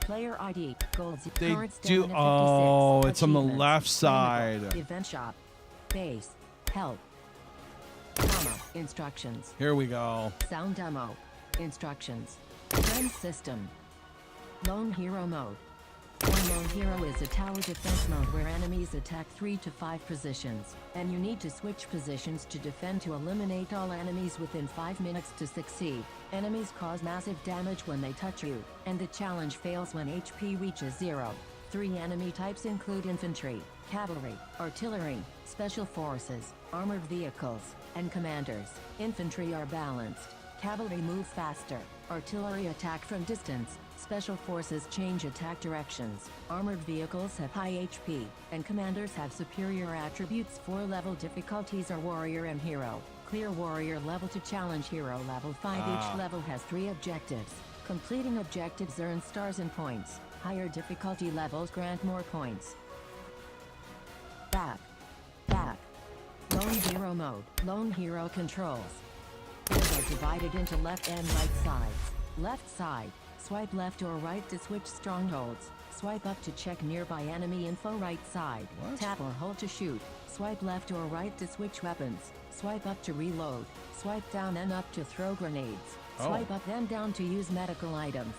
Player ID. Gold. They Current do. stamina 56. Oh, it's on the Achievements. left Clinical. side. Event shop. Base. Help. Comma. Instructions. Here we go. Sound demo. Instructions. Friend system. Lone hero mode. One lone hero is a tower defense mode where enemies attack 3 to 5 positions, and you need to switch positions to defend to eliminate all enemies within 5 minutes to succeed. Enemies cause massive damage when they touch you, and the challenge fails when HP reaches 0. 3 enemy types include infantry, cavalry, artillery, special forces, armored vehicles, and commanders. Infantry are balanced. Cavalry move faster. Artillery attack from distance. Special forces change attack directions. Armored vehicles have high HP, and commanders have superior attributes. 4 level difficulties are warrior and hero. Clear warrior level to challenge hero level 5. Each level has 3 objectives. Completing objectives earns stars and points. Higher difficulty levels grant more points. Back. Lone hero mode. Lone hero controls. Fields are divided into left and right sides. Left side. Swipe left or right to switch strongholds. Swipe up to check nearby enemy info. Right side. What? Tap or hold to shoot. Swipe left or right to switch weapons. Swipe up to reload. Swipe down and up to throw grenades. Swipe up and down to use medical items.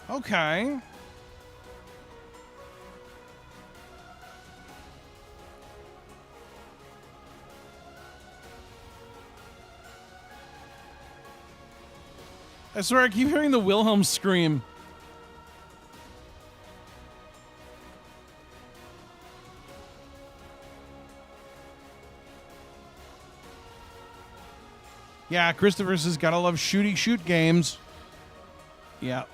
Okay. I swear I keep hearing the Wilhelm scream. Yeah, Christopher says gotta love shooty shoot games. Yeah.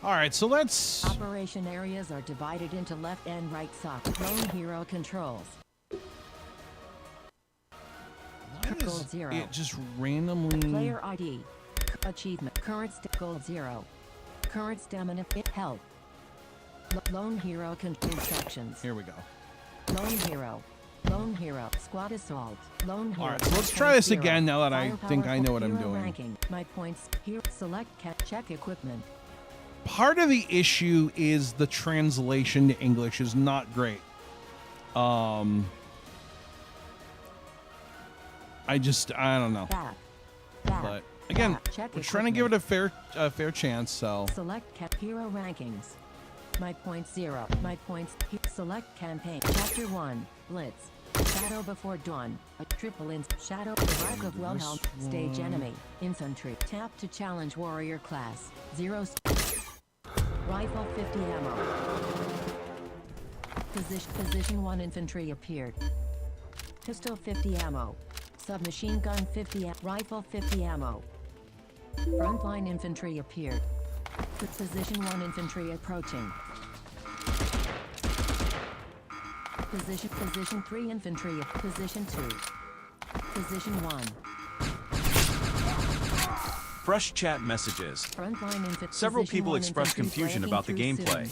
All right, so let's... Operation areas are divided into left and right sockets. Lone hero controls. Why Gold is 0. it just randomly... Player ID. Achievement. Current gold 0. Current stamina. Health. Lone hero instructions. Here we go. Lone hero. Lone hero. Squad assault. Lone hero. All right, so let's try this 0. again now that I Firepower think I know what I'm hero doing. Ranking. My points. Here. Select check equipment. Part of the issue is the translation to English is not great. I don't know. Back. But again, Check we're trying to give it a fair chance, so. Select hero rankings. My points 0. My points. Select campaign. Chapter 1. Blitz. Shadow before dawn. A triple in shadow. The Mark of Wilhelm. Stage enemy. Infantry. Tap to challenge warrior class. 0. Rifle 50 ammo. Position 1 infantry appeared. Pistol 50 ammo. Submachine gun 50 rifle 50 ammo. Frontline infantry appeared. Position 1 infantry approaching. Position 3 infantry. Position 2. Position 1. Fresh chat messages. Frontline infantry. Several people expressed confusion about the gameplay.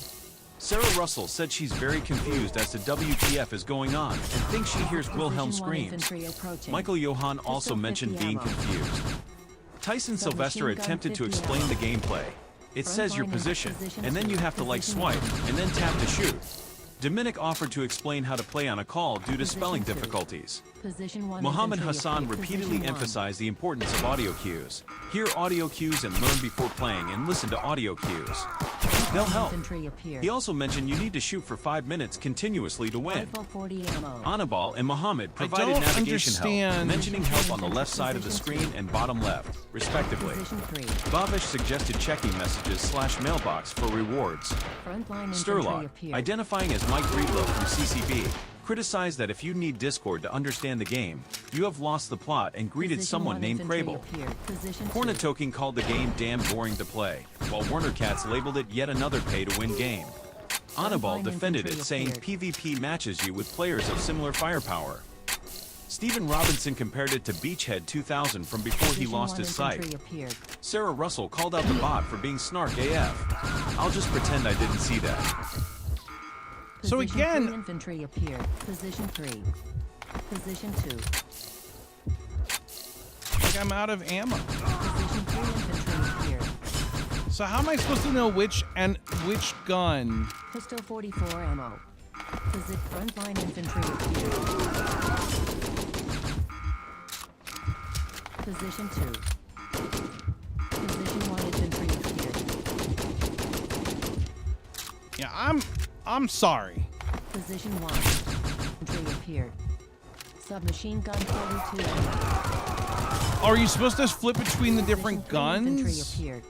Sarah Russell said she's very confused as to WTF is going on and thinks she hears Wilhelm screams. Michael Johann also mentioned being confused. Tyson Sylvester attempted to explain the gameplay. It says your position, and then you have to swipe, and then tap to shoot. Dominic offered to explain how to play on a call due to spelling difficulties. Mohammed Hassan repeatedly emphasized the importance of audio cues. Hear audio cues and learn before playing and listen to audio cues. They'll help. He also mentioned you need to shoot for 5 minutes continuously to win. Anibal and Mohammed provided navigation help, mentioning help on the left side of the screen and bottom left, respectively. Babish suggested checking messages /mailbox for rewards. Sturlock, identifying as Mike Breedlove from CCB, criticized that if you need Discord to understand the game, you have lost the plot and greeted someone named Crable. Cornatoking called the game damn boring to play, while Werner Katz labeled it yet another pay-to-win game. Anibal defended it, saying PvP matches you with players of similar firepower. Stephen Robinson compared it to Beachhead 2000 from before he lost his sight. Sarah Russell called out the bot for being snark AF. I'll just pretend I didn't see that. So Position again, 3 infantry appeared. Position 3. Position 2. like I'm out of ammo. Position 3 infantry appeared. So how am I supposed to know which gun? Pistol 44 ammo. Frontline infantry appeared. Position 2. Position 1 infantry appeared. Yeah, I'm sorry. Position 1. Infantry appeared. Submachine gun 42 ammo. Are you supposed to flip between the different Position 3 infantry guns? appeared.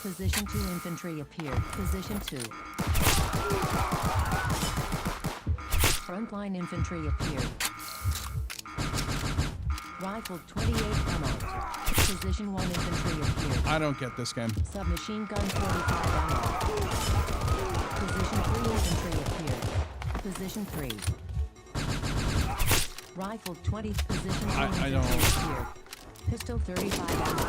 Position 2 infantry appeared. Position 2. Frontline infantry appeared. Rifle 28 ammo. Position 1 infantry appeared. I don't get this game. Submachine gun 45 ammo. Position 3 infantry appeared. Position 3. Rifle 20. Position 2 I infantry don't- appeared. Pistol 35 ammo.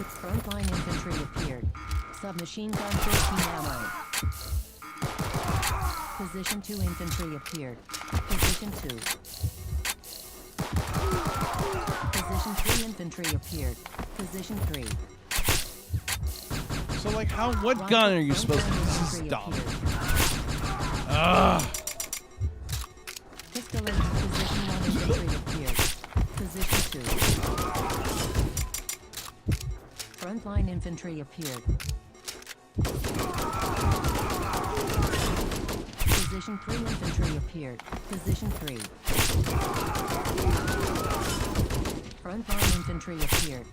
Frontline infantry appeared. Submachine gun 13 ammo. Position 2 infantry appeared. Position 2. Position 3 infantry appeared. Position 3. So like what gun are you supposed to? This is dumb. Ugh. Pistol in position 1 infantry appeared. Position 2. Frontline infantry appeared. Position 3 infantry appeared. Position 3. Frontline infantry appeared.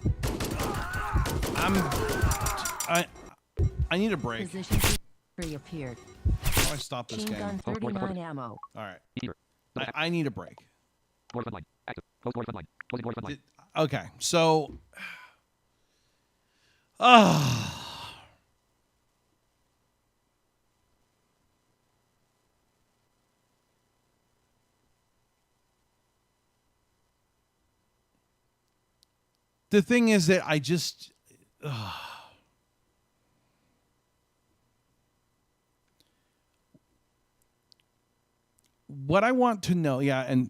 I need a break. Position 3 infantry appeared. How do I stop this Machine gun game? 39 ammo. All right. I need a break. Okay, so the thing is that I just what I want to know, yeah, and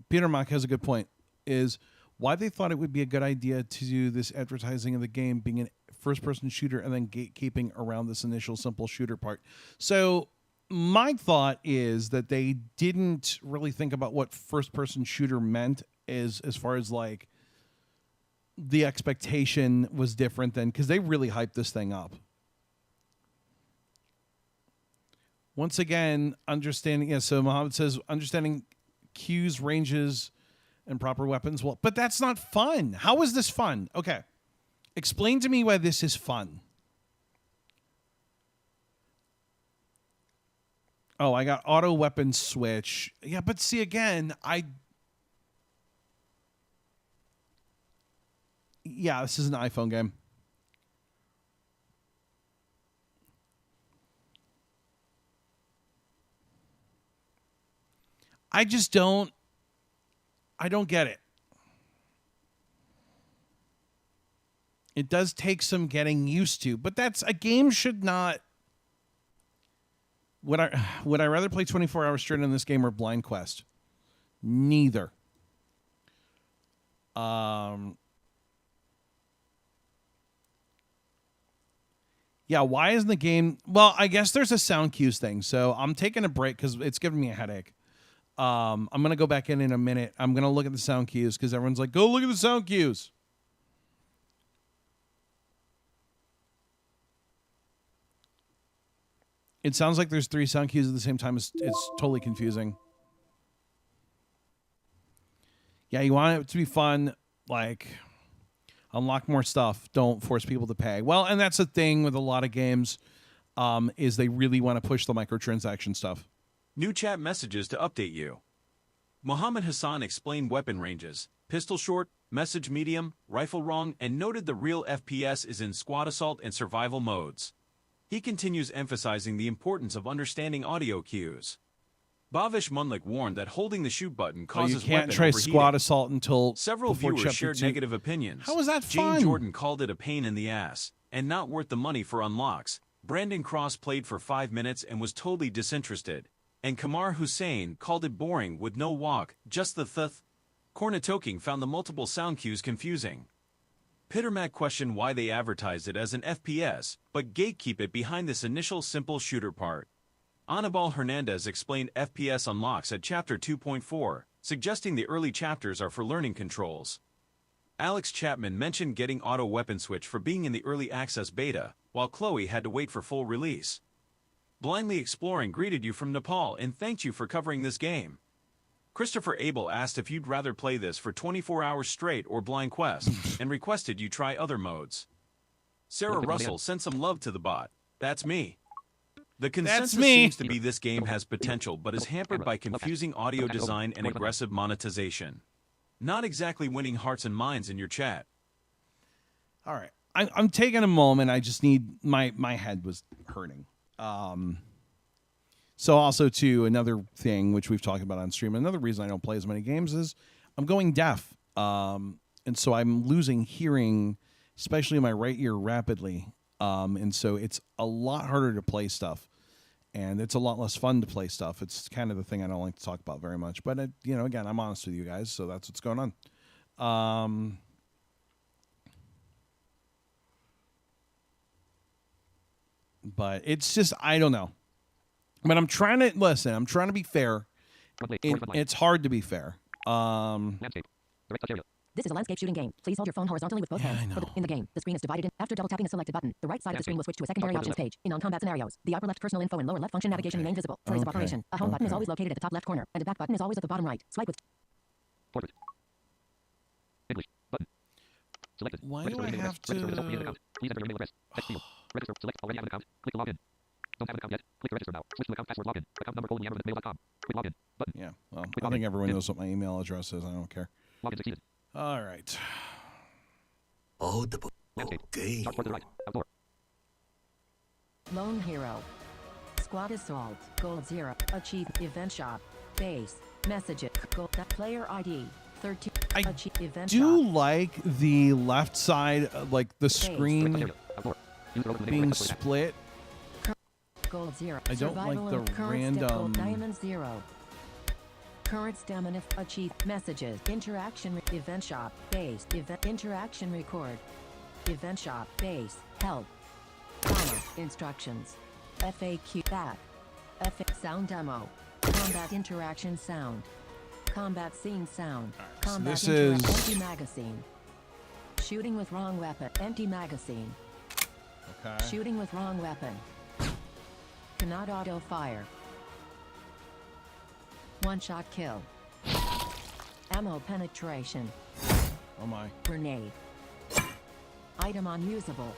Peter Mock has a good point, is why they thought it would be a good idea to do this advertising of the game being a first-person shooter and then gatekeeping around this initial simple shooter part. So my thought is that they didn't really think about what first-person shooter meant as far as like the expectation was different than, because they really hyped this thing up. Once again, understanding, yeah, so Mohammed says understanding cues, ranges, and proper weapons. Well, but that's not fun. How is this fun? Okay. Explain to me why this is fun. Oh, I got auto weapon switch. Yeah, but see, again, yeah, this is an iPhone game. I don't get it. It does take some getting used to, but that's a game should not. Would I rather play 24 hours straight in this game or Blind Quest? Neither. Yeah, why isn't the game... Well, I guess there's a sound cues thing, so I'm taking a break because it's giving me a headache. I'm going to go back in a minute. I'm going to look at the sound cues because everyone's like, go look at the sound cues. It sounds like there's 3 sound cues at the same time. It's totally confusing. Yeah, you want it to be fun, like... Unlock more stuff. Don't force people to pay. Well, and that's the thing with a lot of games, is they really want to push the microtransaction stuff. New chat messages to update you. Mohammed Hassan explained weapon ranges, pistol short, message medium, rifle long, and noted the real FPS is in squad assault and survival modes. He continues emphasizing the importance of understanding audio cues. Bavish Munlik warned that holding the shoot button causes you can't weapon try overheating. squad assault until Several before viewers chapter shared 2. negative opinions. How is that Jane fun? Jordan called it a pain in the ass. and not worth the money for unlocks. Brandon Cross played for 5 minutes and was totally disinterested. And Kamar Hussein called it boring with no walk, just the th. Cornatoking found the multiple sound cues confusing. Pittermack questioned why they advertised it as an FPS, but gatekeep it behind this initial simple shooter part. Anibal Hernandez explained FPS unlocks at Chapter 2.4, suggesting the early chapters are for learning controls. Alex Chapman mentioned getting auto weapon switch for being in the early access beta, while Chloe had to wait for full release. Blindly Exploring greeted you from Nepal and thanked you for covering this game. Christopher Abel asked if you'd rather play this for 24 hours straight or Blind Quest, and requested you try other modes. Sarah Russell sent some love to the bot. That's me. The consensus seems to be this game has potential but is hampered by confusing audio design and aggressive monetization. Not exactly winning hearts and minds in your chat. All right. I'm taking a moment. I just need my head was hurting. So also too, another thing which we've talked about on stream, another reason I don't play as many games is I'm going deaf. And so I'm losing hearing, especially in my right ear rapidly. And so it's a lot harder to play stuff. And it's a lot less fun to play stuff. It's kind of the thing I don't like to talk about very much. But, again, I'm honest with you guys, so that's what's going on. But it's just, I don't know. But I'm trying to be fair. It's hard to be fair. This is a landscape shooting game. Please hold your phone horizontally with both hands. In the game, the screen is divided in. After double tapping a selected button, the right side of the screen will switch to a secondary options page. In non-combat scenarios, the upper left personal info and lower left function navigation remain visible. Phrase of operation. A home button is always located at the top left corner, and a back button is always at the bottom right. Swipe with... Portrait. English. Button. Selected. Why Register do I email have address. Register to... without email account. Please enter your email address. Text field. Register. Select. Already have an account. Click to log in. Don't have an account yet. Click to register now. Switch to account password login. Account number @mail.com. Click login. Button. Yeah, well, I think everyone knows what my email address is. I don't care. Login succeeded. All right. Landscape. Start toward the right. Outdoor. Lone Hero. Squad Assault. Gold 0. Achieve. Event Shop. Base. Messages. Gold. Player ID. 13. I Achieve. Event do Shop. like the left side, like the screen Outdoor. User open the being split. Gold 0. I don't like Survival the of current random- Gold Diamond 0. Current stamina. Achieve. Messages. Interaction. Event Shop. Base. Event. Interaction record. Event Shop. Base. Help. Comma. Instructions. FAQ. Back. Sound demo. Combat interaction sound. Combat scene sound. so Combat this is- empty magazine. Shooting with wrong weapon. Empty magazine. Okay. Shooting with wrong weapon. Cannot auto fire. One-shot kill. Ammo penetration. Oh my. Grenade. Item unusable.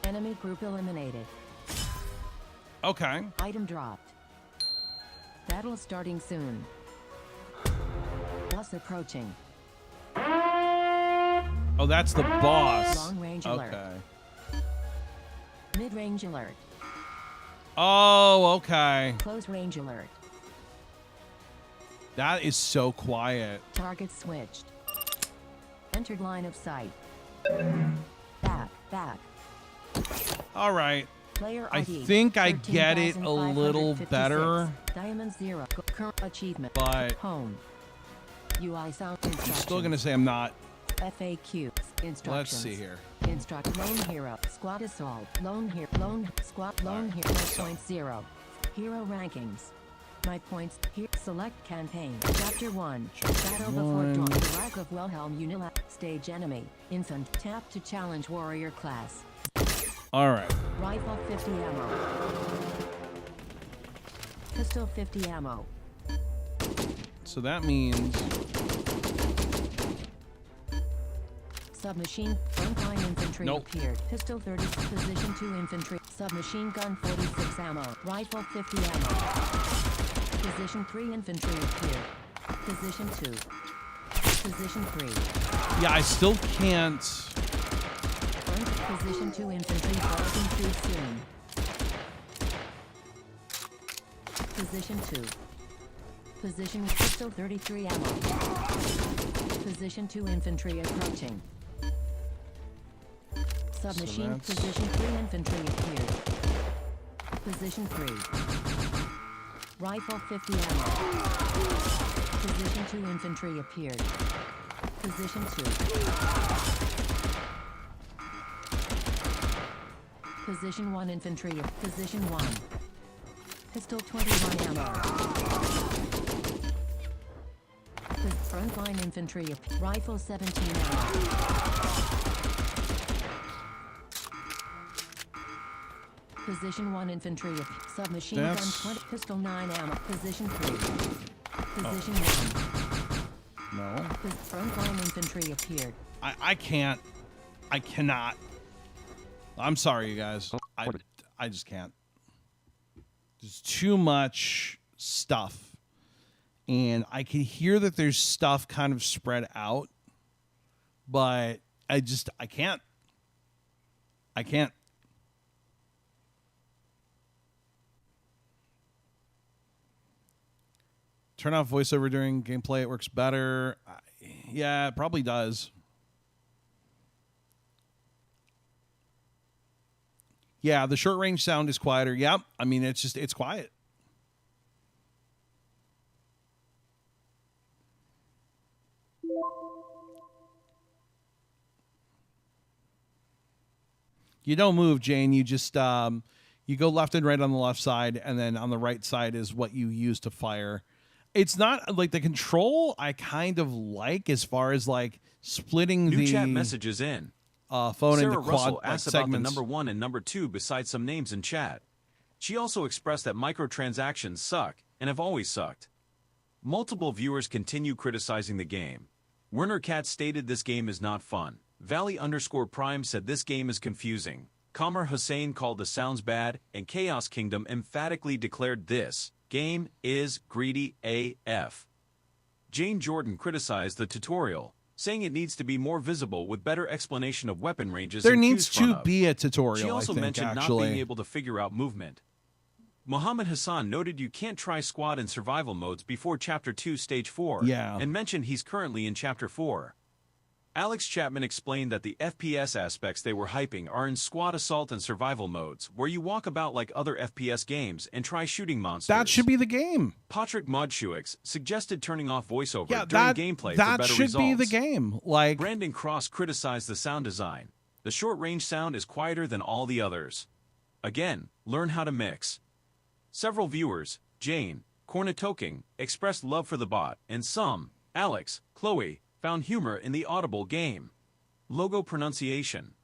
Enemy group eliminated. Okay. Item dropped. Battle starting soon. Boss approaching. Oh, that's the boss. Long range alert. Okay. Mid-range alert. Oh, okay. Close range alert. That is so quiet. Target switched. Entered line of sight. Back. All right. Player I ID. think I get it a little 13,556. better. Diamond 0. Current achievement. But- Home. UI sound I'm instructions. still going to say I'm not. FAQ. Instructions. Let's see here. Instruct. Lone Hero. Squad Assault. Lone Hero. Lone Squad. Lone Hero. My points 0. Hero rankings. My points. Here. Select campaign. Chapter 1. Battle before dawn. The Rock of Wilhelm Unila. Stage enemy. Infant. Tap to challenge warrior class. All right. Rifle 50 ammo. Pistol 50 ammo. So that means Submachine. Frontline infantry Nope. appeared. Pistol 30. Position 2 infantry. Submachine gun 46 ammo. Rifle 50 ammo. Position 3 infantry appeared. Position 2. Position 3. yeah, I still can't. Front. Position 2 infantry closing too soon. Position 2. Position pistol 33 ammo. Position 2 infantry approaching. Submachine that's- position 3 infantry appeared. Position 3. Rifle 50 ammo. Position 2 infantry appeared. Position 2. Position 1 infantry. Position 1. Pistol 21 ammo. Frontline infantry. Rifle 17 ammo. Position 1 infantry. Submachine gun 20. Pistol 9 ammo. Position 3. Position 1. No. Frontline infantry appeared. I can't. I cannot. I'm sorry, you guys. I just can't. There's too much stuff. And I can hear that there's stuff kind of spread out. But I can't. I can't. Turn off voiceover during gameplay. It works better. Yeah, it probably does. Yeah, the short range sound is quieter. Yep. I mean, it's quiet. You don't move, Jane. You just you go left and right on the left side, and then on the right side is what you use to fire. It's not like the control I kind of like as far as like splitting New the chat messages in. phone Sarah into quad Russell like, asked about the segments. number 1 and number 2 besides some names in chat. She also expressed that microtransactions suck and have always sucked. Multiple viewers continue criticizing the game. Werner Cat stated this game is not fun. Valley_Prime said this game is confusing. Kamar Hussein called the sounds bad, and Chaos Kingdom emphatically declared this game is greedy AF. Jane Jordan criticized the tutorial, saying it needs to be more visible with better explanation of weapon ranges. There and needs cues front to up. be a tutorial. She also I think, mentioned actually. not being able to figure out movement. Mohammed Hassan noted you can't try squad and survival modes before Chapter 2 Stage 4, Yeah. and mentioned he's currently in Chapter 4. Alex Chapman explained that the FPS aspects they were hyping are in squad assault and survival modes, where you walk about like other FPS games and try shooting monsters. That should be the game. Patrick Modshuix suggested turning off voiceover Yeah, during that gameplay for that better should results. be the game. Like Brandon Cross criticized the sound design. The short-range sound is quieter than all the others. Again, learn how to mix. Several viewers, Jane, Cornetoking, expressed love for the bot, and some, Alex, Chloe, found humor in the audible game. Logo pronunciation.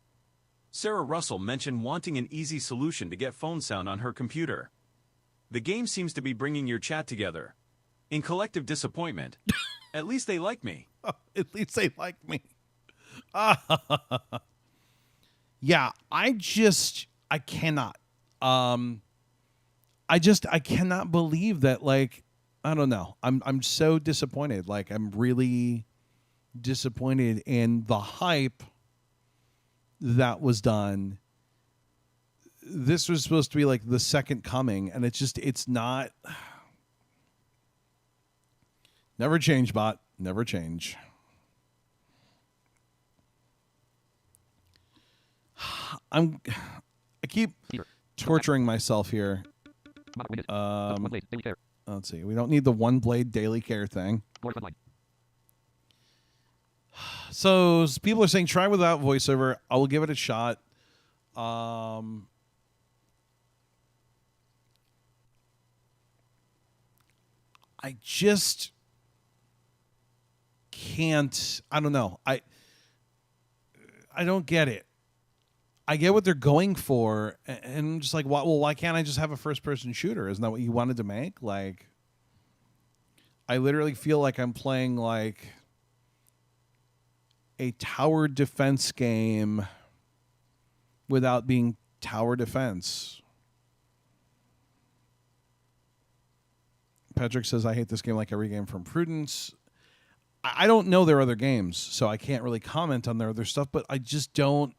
Sarah Russell mentioned wanting an easy solution to get phone sound on her computer. The game seems to be bringing your chat together. In collective disappointment, at least they like me. at least they like me. Yeah, I cannot. I cannot believe that. Like, I don't know. I'm so disappointed. Like, I'm really disappointed in the hype that was done. This was supposed to be like the second coming, and it's not. Never change, bot. Never change. I keep torturing myself here. Let's see. We don't need the one blade daily care thing. So people are saying try without voiceover. I will give it a shot. I just can't. I don't know. I don't get it. I get what they're going for, and I'm just like, why can't I just have a first-person shooter? Isn't that what you wanted to make? Like, I literally feel like I'm playing like a tower defense game without being tower defense. Patrick says, I hate this game like every game from Prudence. I don't know their other games, so I can't really comment on their other stuff, but I just don't.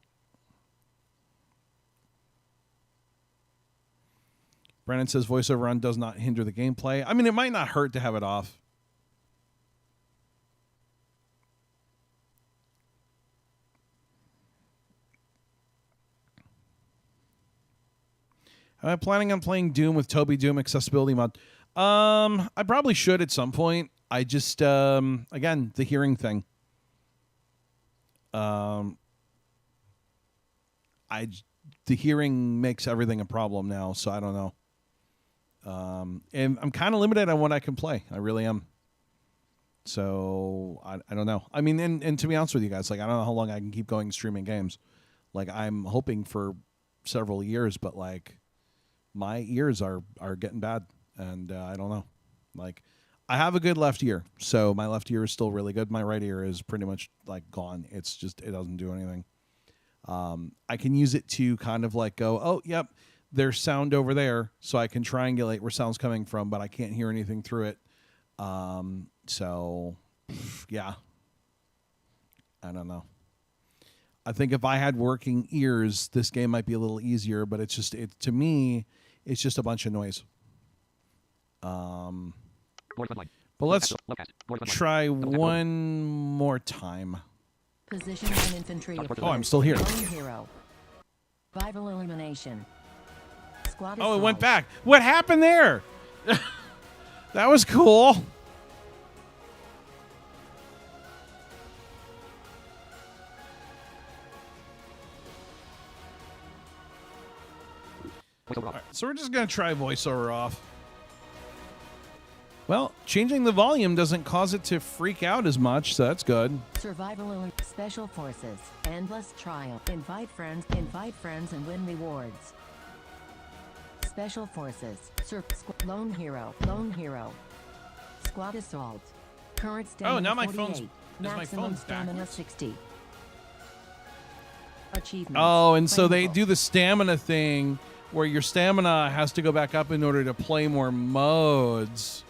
Brandon says voiceover on does not hinder the gameplay. I mean, it might not hurt to have it off. Am I planning on playing Doom with Toby Doom accessibility mod? I probably should at some point. I just again, the hearing thing. The hearing makes everything a problem now, so I don't know. And I'm kind of limited on what I can play. I really am. So I don't know. I mean, and to be honest with you guys, like, I don't know how long I can keep going streaming games. Like, I'm hoping for several years, but like, my ears are getting bad, and I don't know. Like, I have a good left ear, so my left ear is still really good. My right ear is pretty much like gone. It's just, it doesn't do anything. I can use it to kind of like go, oh, yep, there's sound over there, so I can triangulate where sound's coming from, but I can't hear anything through it. So, yeah. I don't know. I think if I had working ears, this game might be a little easier, but it's just, to me, it's just a bunch of noise. But let's try one more time. Position on infantry. Oh, I'm still here. Lone hero. Rival elimination. Squad Oh, it went assault. back. What happened there? That was cool. All right, so we're just going to try voiceover off. Well, changing the volume doesn't cause it to freak out as much, so that's good. Survival Special Forces. Endless trial. Invite friends and win rewards. Special Forces. Lone hero. Squad assault. Current stamina. Oh, now my 48. phone's- is my Maximum phone's stamina backwards? 60. Achievements. Oh, and so they Painful. do the stamina thing where your stamina has to go back up in order to play more modes.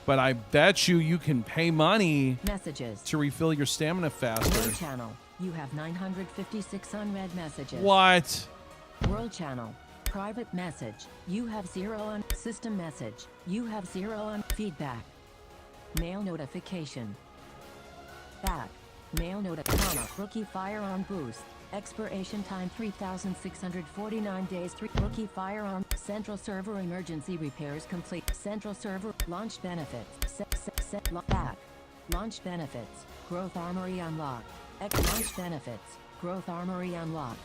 But I bet you can pay money Messages. to refill your stamina faster. World channel. You have 956 unread messages. What? World channel. Private message. You have 0 on system message. You have 0 on feedback. Mail notification. Back. Mail notification. Rookie firearm boost. Expiration time 3,649 days. Rookie firearm. Central server emergency repairs complete. Central server launch benefits. Back. Launch benefits. Growth armory unlocked. Launch benefits. Growth armory unlocked.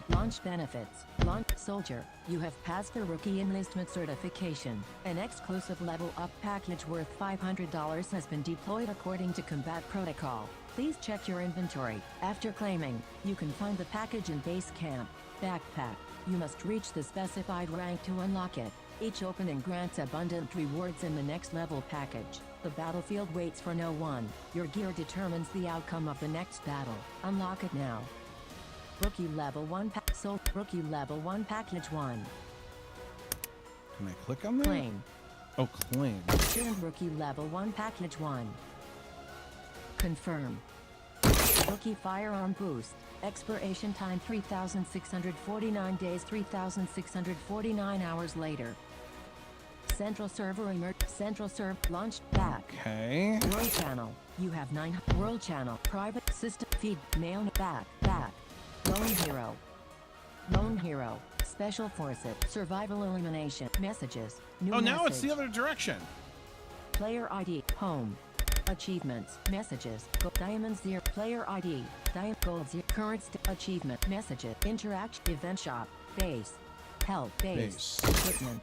Launch benefits. Launch soldier. You have passed the rookie enlistment certification. An exclusive level up package worth $500 has been deployed according to combat protocol. Please check your inventory. After claiming, you can find the package in base camp. Backpack. You must reach the specified rank to unlock it. Each opening grants abundant rewards in the next level package. The battlefield waits for no one. Your gear determines the outcome of the next battle. Unlock it now. Rookie level 1 Rookie level 1 package 1. Can I click on that? Claim. Oh, claim. Earned rookie level 1 package 1. Confirm. Rookie firearm boost. Expiration time 3,649 days 3,649 hours later. Central server launch back. Okay. World channel. You have 9 world channel. Private system feed. Mail back. Lone hero. Special forces. Survival elimination. Messages. New Oh, now it's message. the other direction. Player ID. Home. Achievements. Messages. Diamond 0. Player ID. Gold 0. Current achievement. Messages. Interact. Event shop. Base. Help. Base. Equipment.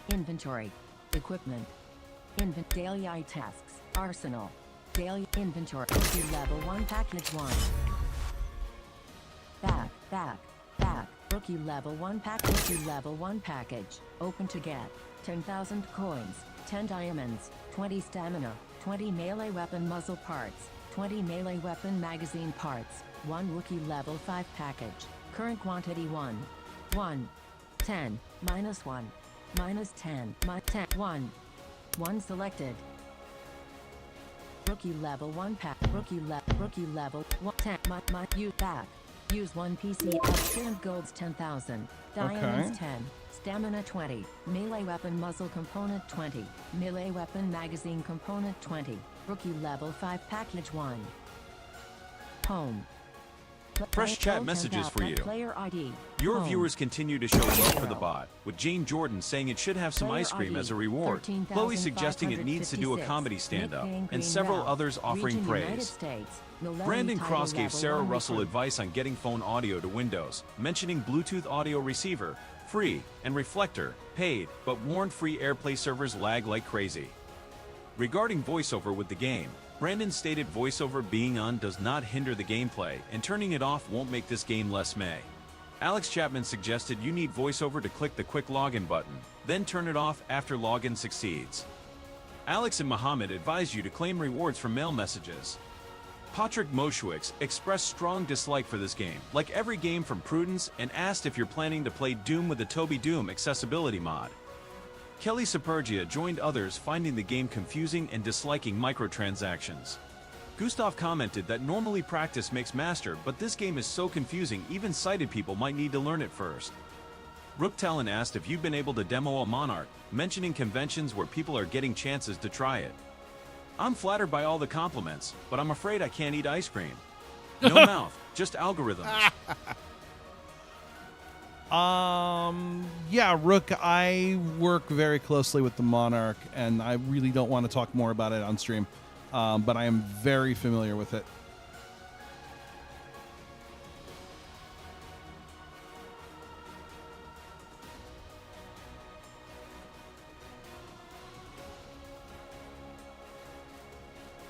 Inventory. Equipment. Daily eye tasks. Arsenal. Daily inventory. Rookie level 1 package 1. Back. Rookie level 1 package. Open to get 10,000 coins, 10 diamonds, 20 stamina, 20 melee weapon muzzle parts, 20 melee weapon magazine parts, 1 rookie level 5 package. Current quantity 1. 10, minus 1, minus 10, 10, 1. 1 selected. Rookie level 1 pack. Rookie level 1 10. You back. Use 1 PC up golds 10,000. Diamonds 10. Stamina 20. Melee weapon muzzle component 20. Melee weapon magazine component 20. Rookie level 5 package 1. Home. Fresh chat messages for you. Player ID. Your Home. viewers continue to show love for the bot, with Jane Jordan saying it should have some Player ice cream ID, as a reward, Chloe suggesting it needs to do a 13,556. comedy stand-up, Nickname and Green several Bell. others offering Region United praise. States. Millennium Brandon title Cross gave level Sarah 1 Russell recruit. advice on getting phone audio to Windows, mentioning Bluetooth audio receiver, free, and Reflector, paid, but warned free AirPlay servers lag like crazy. Regarding voiceover with the game, Brandon stated voiceover being on does not hinder the gameplay, and turning it off won't make this game less meh. Alex Chapman suggested you need voiceover to click the quick login button, then turn it off after login succeeds. Alex and Mohammed advised you to claim rewards from mail messages. Patrick Moshwix expressed strong dislike for this game, like every game from Prudence, and asked if you're planning to play Doom with the Toby Doom accessibility mod. Kelly Supergia joined others finding the game confusing and disliking microtransactions. Gustav commented that normally practice makes master, but this game is so confusing even sighted people might need to learn it first. Rook Talon asked if you've been able to demo a Monarch, mentioning conventions where people are getting chances to try it. I'm flattered by all the compliments, but I'm afraid I can't eat ice cream. No mouth, just algorithms. Yeah, Rook, I work very closely with the Monarch, and I really don't want to talk more about it on stream, but I am very familiar with it.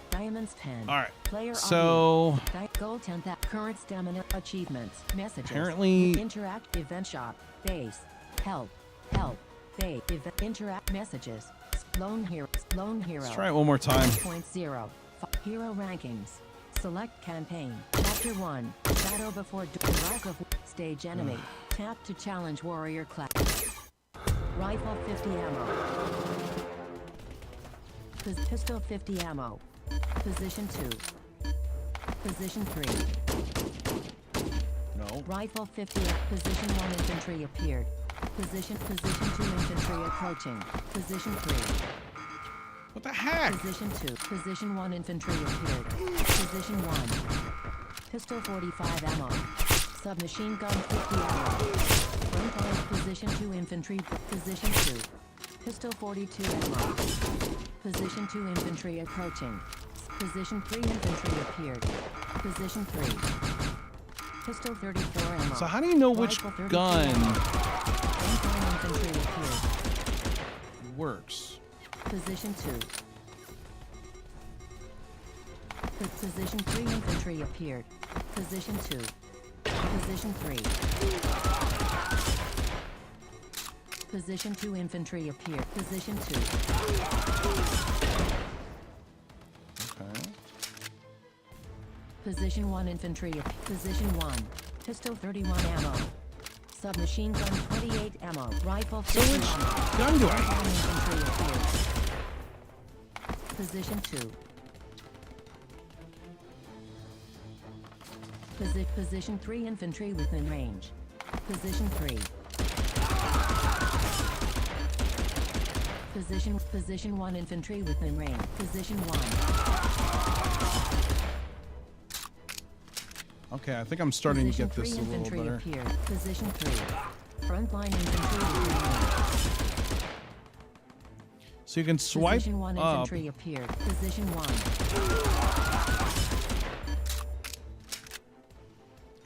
Diamonds 10. All right. Player So ID. Gold 10. Current stamina achievements. Messages. apparently, Interact. Event shop. Base. Help. Help. Base. Event. Interact. Messages. Lone hero. Lone hero. let's try it one more time. 1.0. Hero rankings. Select campaign. Chapter 1. Battle before Rise of Stage enemy. Tap to challenge warrior class. Rifle 50 ammo. Pistol 50 ammo. Position 2. Position 3. No. Rifle 50. Position 1 infantry appeared. Position 2 infantry approaching. Position 3. What the heck? Position 2. Position 1 infantry appeared. Position 1. Pistol 45 ammo. Submachine gun 50 ammo. Frontline position 2 infantry. Position 2. Pistol 42 ammo. Position 2 infantry approaching. Position 3 infantry appeared. Position 3. Pistol 34 ammo. So how do you know which Rifle 32 gun ammo. Frontline infantry appeared. works? Position 2. Position 3 infantry appeared. Position 2. Position 3. Position 2 infantry appeared. Position 2. Okay. Position 1 infantry. Position 1. Pistol 31 ammo. Submachine gun 28 ammo. Rifle 50 So which ammo. gun do I Frontline infantry appeared. Position 2. Position 3 infantry within range. Position 3. Position 1 infantry within range. Position 1. Okay, I think I'm starting to Position get this 3 a little infantry better. appeared. Position 3. Frontline infantry within range. So you can swipe Position 1 up. infantry appeared. Position 1.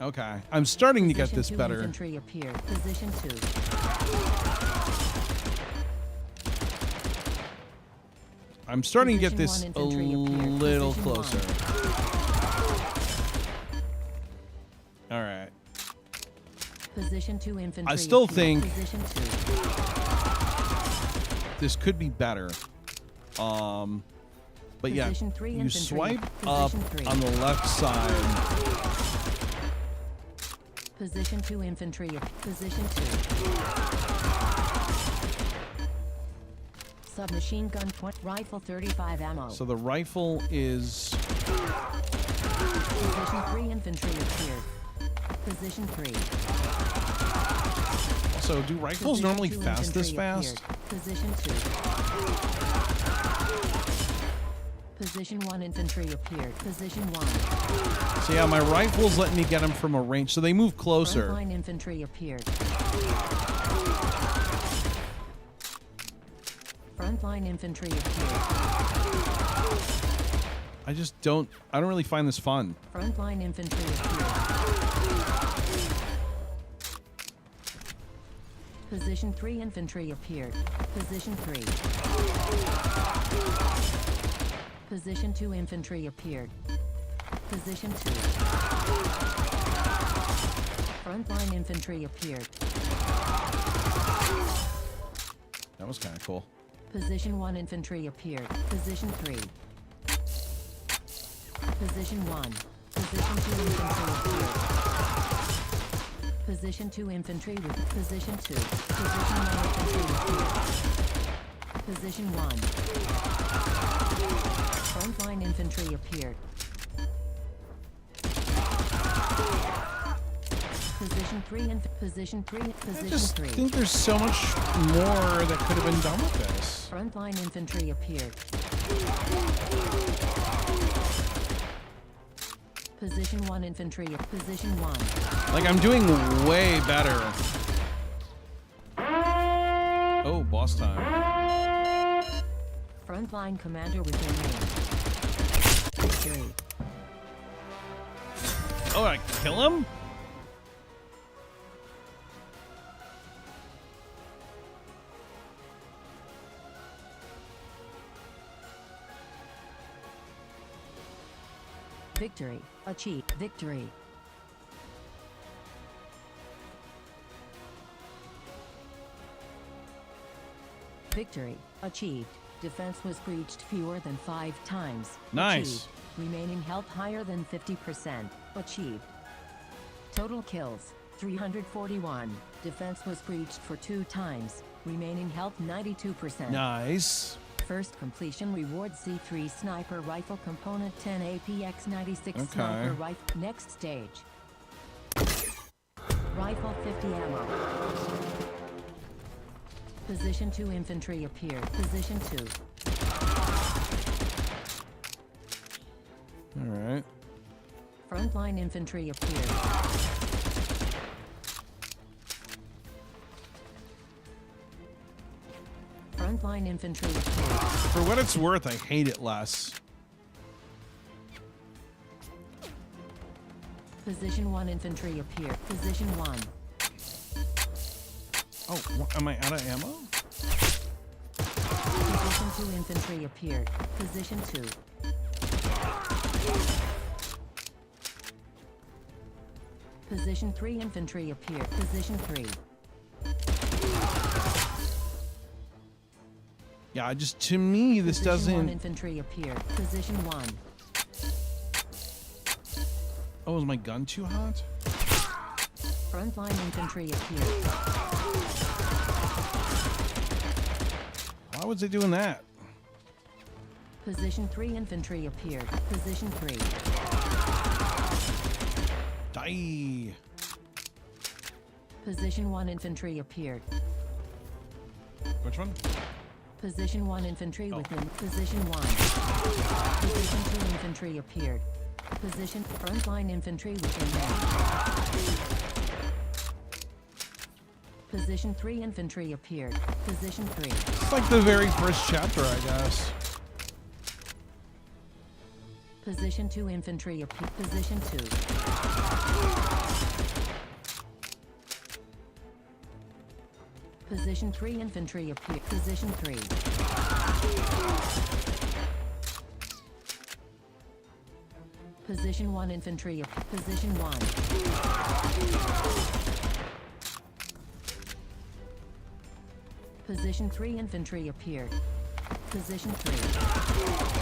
Okay, I'm starting to get Position this 2 better. infantry appeared. Position 2. I'm starting to get Position this 1 a infantry appeared. little Position 1. closer. All right. Position 2 infantry. I still appeared. think Position 2. this could be better. But yeah, Position 3 you infantry. swipe up Position 3. on the left side. Position 2 infantry. Position 2. Submachine gun point. Rifle 35 ammo. So the rifle is Position 3 infantry appeared. Position 3. so. Do rifles Position normally 2 fast this infantry fast? appeared. Position 2. Position 1 infantry appeared. Position 1. So yeah, my rifle's letting me get them from a range, so they move closer. Frontline infantry appeared. Frontline infantry appeared. I don't really find this fun. Frontline infantry appeared. Position 3 infantry appeared. Position 3. Position 2 infantry appeared. Position 2. Frontline infantry appeared. That was kind of cool. Position 1 infantry appeared. Position 3. Position 1. Position 2 infantry appeared. Position 2 infantry with position 2. Position 1 infantry appeared. Position 1. Frontline infantry appeared. Position 3 and position 3. I Position just 3. think there's so much more that could have been done with this. Frontline infantry appeared. Position 1 infantry. Position 1. Like, I'm doing way better. Oh, boss time. Frontline commander within range. Victory. Oh, I kill him? Victory. Achieve. Victory. Victory. Achieved. Defense was breached fewer than 5 times. Nice. Achieved. Remaining health higher than 50%. Achieved. Total kills. 341. Defense was breached for 2 times. Remaining health 92%. Nice. First completion reward C3 sniper rifle component 10 APX 96 Okay. sniper rifle. Next stage. Rifle 50 ammo. Position 2 infantry appeared. Position 2. All right. Frontline infantry appeared. Frontline infantry appeared. For what it's worth, I hate it less. Position 1 infantry appeared. Position 1. Oh, am I out of ammo? Position 2 infantry appeared. Position 2. Position 3 infantry appeared. Position 3. Yeah, to me, this Position 1 doesn't... infantry appeared. Position 1. Oh, is my gun too hot? Frontline infantry appeared. Why was it doing that? Position 3 infantry appeared. Position 3. Die. Position 1 infantry appeared. Which one? Position 1 infantry Oh. within. Position 1. Position 2 infantry appeared. Position frontline infantry within range. Position 3 infantry appeared. Position 3. It's like the very first chapter, I guess. Position 2 infantry appeared. Position 2. Position 3 infantry appeared. Position 3. Position 1 infantry appeared. Position 1. Position 3 infantry appeared. Position 3.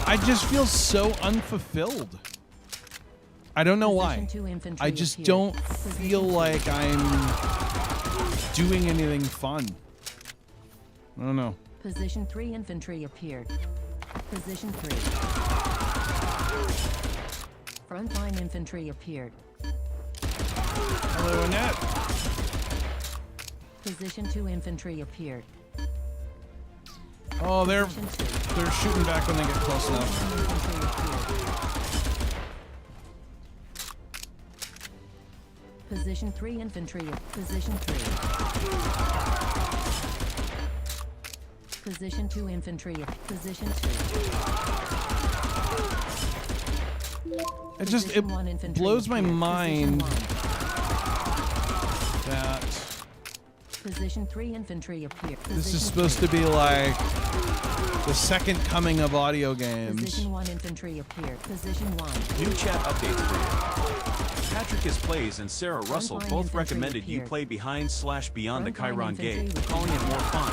I just feel so unfulfilled. I don't know why. Position 2 infantry I just appeared. don't Position feel 2. like I'm doing anything fun. I don't know. Position 3 infantry appeared. Position 3. Frontline infantry appeared. Hello, Annette. Position 2 infantry appeared. Oh, they're shooting back when they get close enough. Position 3 infantry. Position 3. Position 2 infantry. Position 2. It blows my mind that Position 3 infantry appear. this is supposed to be like the second coming of audio games. Position 1 infantry appear. Position 1. New chat updates for you. Patrickus Plays and Sarah Russell both recommended you play behind/beyond the Chiron Gate, calling it more fun.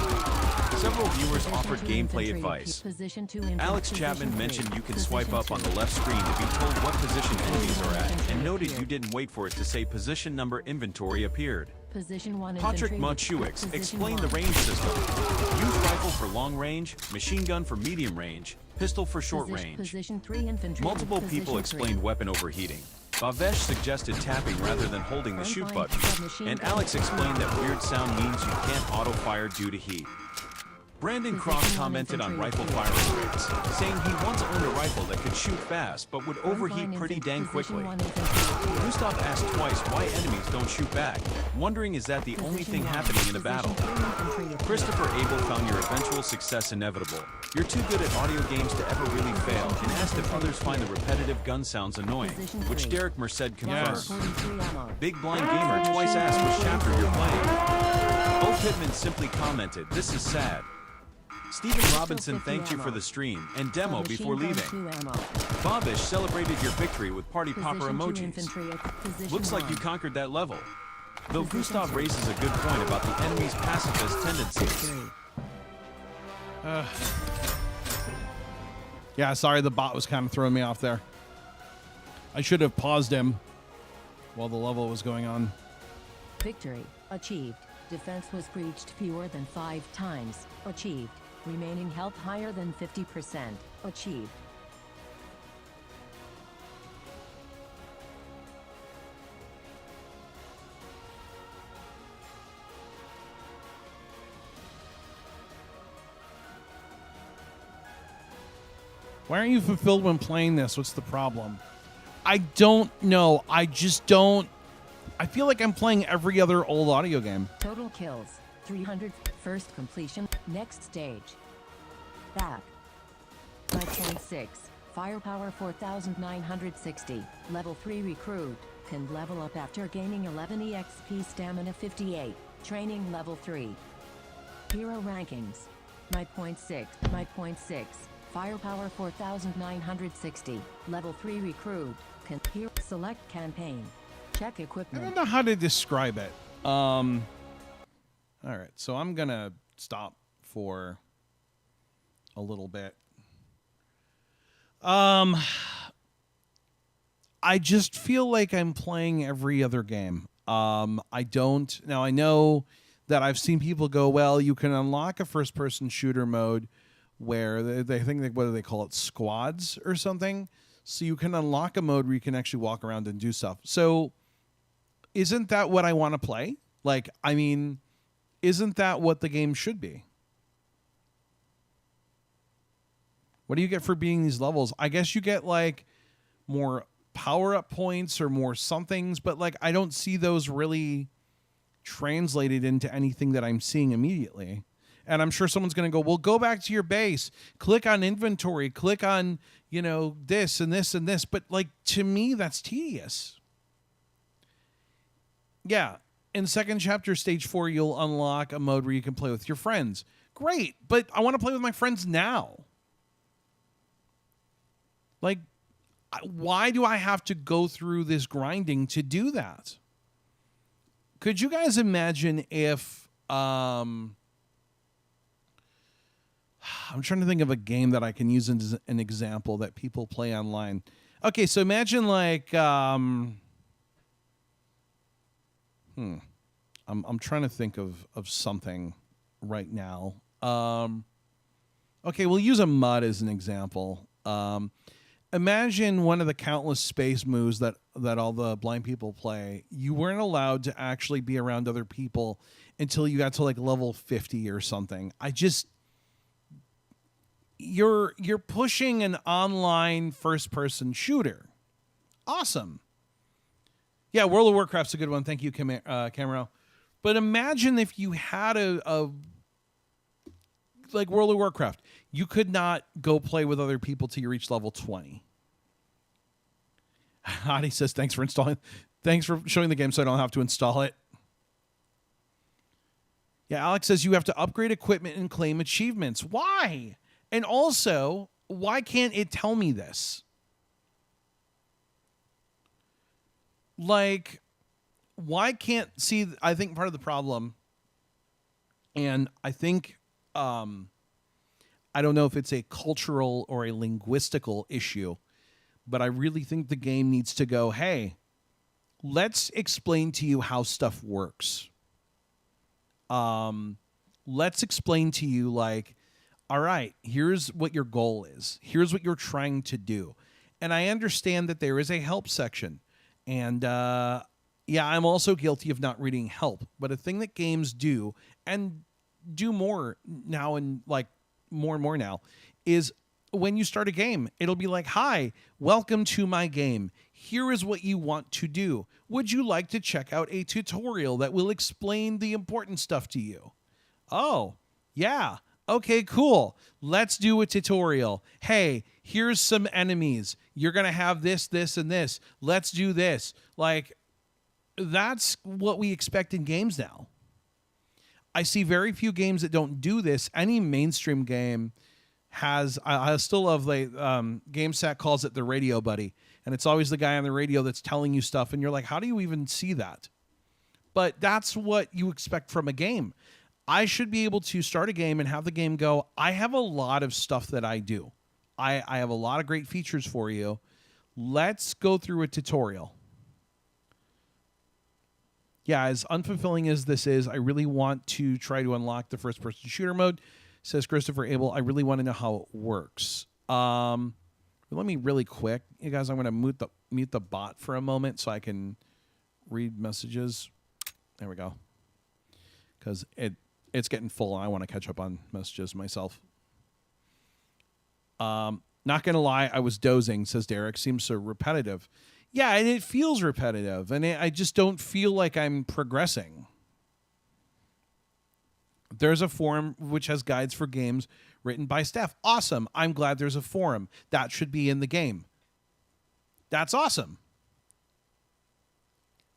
Several viewers offered gameplay advice. Alex Chapman mentioned you can swipe up on the left screen to be told what position enemies are at, and noted you didn't wait for it to say position number inventory appeared. Position 1 Patrick Mochuix explained the range system. Use rifle for long range, machine gun for medium range, pistol for short range. Position 3 infantry. Multiple people explained weapon overheating. Bavesh suggested tapping rather than holding the shoot button, and Alex explained that weird sound means you can't auto-fire due to heat. Brandon Cross commented on rifle firing rates, saying he once owned a rifle that could shoot fast but would overheat pretty dang quickly. Gustav asked twice why enemies don't shoot back, wondering is that the only thing happening in a battle. Christopher Abel found your eventual success inevitable. You're too good at audio games to ever really fail, and asked if others find the repetitive gun sounds annoying, which Derek Merced confirmed. Big Blind Gamer twice asked which chapter you're playing. Bo Pittman simply commented, "This is sad." Stephen Robinson thanked you for the stream and demo before leaving. Babish celebrated your victory with party popper emojis. Looks like you conquered that level. Though Gustav raises a good point about the enemy's pacifist tendencies. Yeah, sorry, the bot was kind of throwing me off there. I should have paused him while the level was going on. Victory achieved. Defense was breached fewer than 5 times. Achieved. Remaining health higher than 50%. Achieved. Why aren't you fulfilled when playing this? What's the problem? I don't know. I just don't. I feel like I'm playing every other old audio game. Total kills 300. First completion. Next stage. Back. 5.6. Firepower 4,960. Level 3 recruit. Can level up after gaining 11 EXP. Stamina 58. Training level 3. Hero rankings. My point 6. Firepower 4,960. Level 3 recruit. Can hero select campaign. Check I equipment. don't know how to describe it. All right, so I'm gonna stop for a little bit. I just feel like I'm playing every other game. I don't. Now, I know that I've seen people go, well, you can unlock a first-person shooter mode where they think, what do they call it, squads or something? So you can unlock a mode where you can actually walk around and do stuff. So isn't that what I want to play? Like, I mean, isn't that what the game should be? What do you get for beating these levels? I guess you get, like, more power-up points or more somethings, but, like, I don't see those really translated into anything that I'm seeing immediately. And I'm sure someone's going to go, well, go back to your base, click on inventory, click on, you know, this and this and this. But, like, to me, that's tedious. Yeah. In second chapter, stage 4, you'll unlock a mode where you can play with your friends. Great. But I want to play with my friends now. Like, why do I have to go through this grinding to do that? Could you guys imagine if... I'm trying to think of a game that I can use as an example that people play online. Okay, so imagine like I'm trying to think of something right now. Okay, we'll use a mud as an example. Imagine one of the countless space moves that all the blind people play. You weren't allowed to actually be around other people until you got to like level 50 or something. you're pushing an online first-person shooter. Awesome. Yeah, World of Warcraft's a good one. Thank you, Camero. But imagine if you had a like World of Warcraft, you could not go play with other people till you reach level 20. Hadi says, thanks for showing the game so I don't have to install it. Yeah, Alex says you have to upgrade equipment and claim achievements. Why? And also, why can't it tell me this? Like, why can't see? I think part of the problem, and I think, I don't know if it's a cultural or a linguistical issue, but I really think the game needs to go, hey, let's explain to you how stuff works. Let's explain to you, like, all right, here's what your goal is. Here's what you're trying to do. And I understand that there is a help section. And, yeah, I'm also guilty of not reading help. But a thing that games do, and do more now and, like, more and more now, is when you start a game, it'll be like, hi, welcome to my game. Here is what you want to do. Would you like to check out a tutorial that will explain the important stuff to you? Oh, yeah. Okay, cool. Let's do a tutorial. Hey, here's some enemies. You're going to have this, this, and this. Let's do this. Like, that's what we expect in games now. I see very few games that don't do this. Any mainstream game has, I still love, like, GameSat calls it the radio buddy. And it's always the guy on the radio that's telling you stuff. And you're like, how do you even see that? But that's what you expect from a game. I should be able to start a game and have the game go, I have a lot of stuff that I do. I have a lot of great features for you. Let's go through a tutorial. Yeah, as unfulfilling as this is, I really want to try to unlock the first-person shooter mode. Says Christopher Abel, I really want to know how it works. Let me really quick. You guys, I'm going to mute the bot for a moment so I can read messages. There we go. Because it's getting full and I want to catch up on messages myself. Not going to lie, I was dozing, says Derek. Seems so repetitive. Yeah, and it feels repetitive. And I just don't feel like I'm progressing. There's a forum which has guides for games written by staff. Awesome. I'm glad there's a forum. That should be in the game. That's awesome.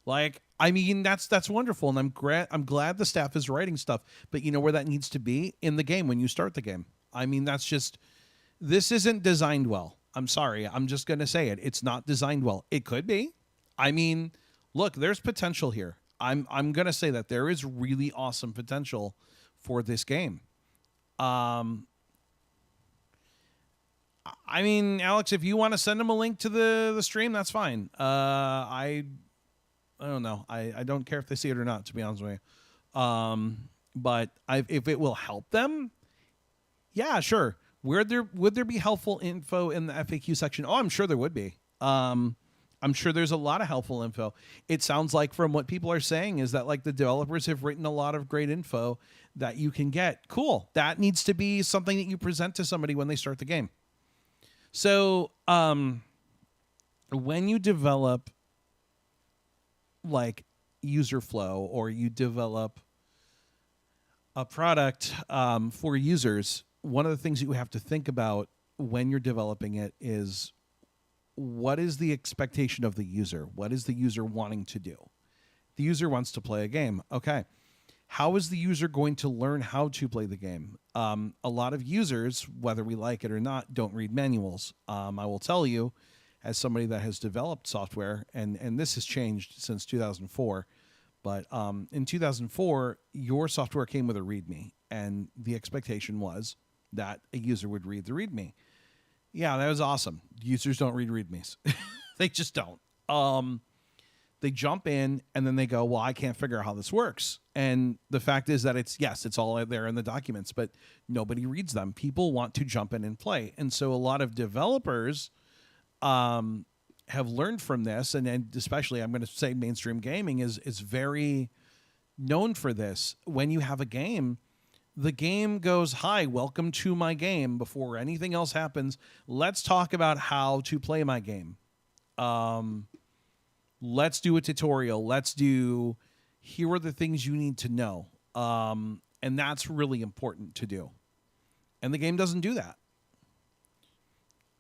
Like, I mean, that's wonderful, and I'm glad the staff is writing stuff. But you know where that needs to be? In the game when you start the game. I mean, this isn't designed well. I'm sorry. I'm just going to say it. It's not designed well. It could be. I mean, look, there's potential here. I'm going to say that there is really awesome potential for this game. I mean, Alex, if you want to send him a link to the stream, that's fine. I don't know. I don't care if they see it or not, to be honest with you. But if it will help them, yeah, sure. Would there be helpful info in the FAQ section? Oh, I'm sure there would be. I'm sure there's a lot of helpful info. It sounds like from what people are saying is that, like, the developers have written a lot of great info that you can get. Cool. That needs to be something that you present to somebody when they start the game. So, when you develop, like, user flow, or you develop a product for users, one of the things that you have to think about when you're developing it is, what is the expectation of the user? What is the user wanting to do? The user wants to play a game. Okay. How is the user going to learn how to play the game? A lot of users, whether we like it or not, don't read manuals. I will tell you, as somebody that has developed software, and this has changed since 2004, but in 2004, your software came with a README, and the expectation was that a user would read the README. Yeah, that was awesome. Users don't read READMEs. They just don't. They jump in and then they go, well, I can't figure out how this works. And the fact is that it's all out there in the documents, but nobody reads them. People want to jump in and play. And so a lot of developers have learned from this, and especially I'm going to say mainstream gaming is very known for this. When you have a game, the game goes, hi, welcome to my game. Before anything else happens, let's talk about how to play my game. Let's do a tutorial. Here are the things you need to know. And that's really important to do. And the game doesn't do that.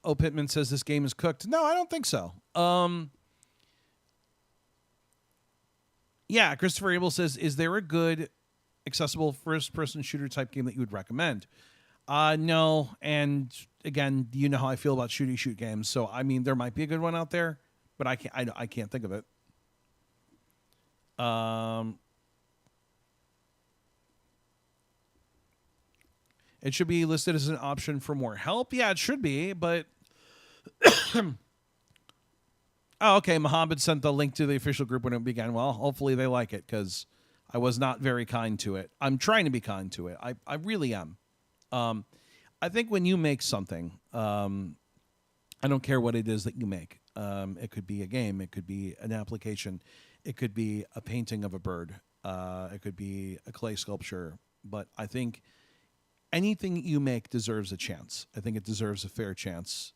Oh, Pittman says this game is cooked. No, I don't think so. Yeah, Christopher Abel says, is there a good, accessible first-person shooter type game that you would recommend? No, and again, you know how I feel about shooty shoot games. So, I mean, there might be a good one out there, but I can't think of it. It should be listed as an option for more help. Yeah, it should be, but... Oh, okay. Mohammed sent the link to the official group when it began. Well, hopefully they like it, because I was not very kind to it. I'm trying to be kind to it. I really am. I think when you make something, I don't care what it is that you make. It could be a game. It could be an application. It could be a painting of a bird. It could be a clay sculpture. But I think anything you make deserves a chance. I think it deserves a fair chance.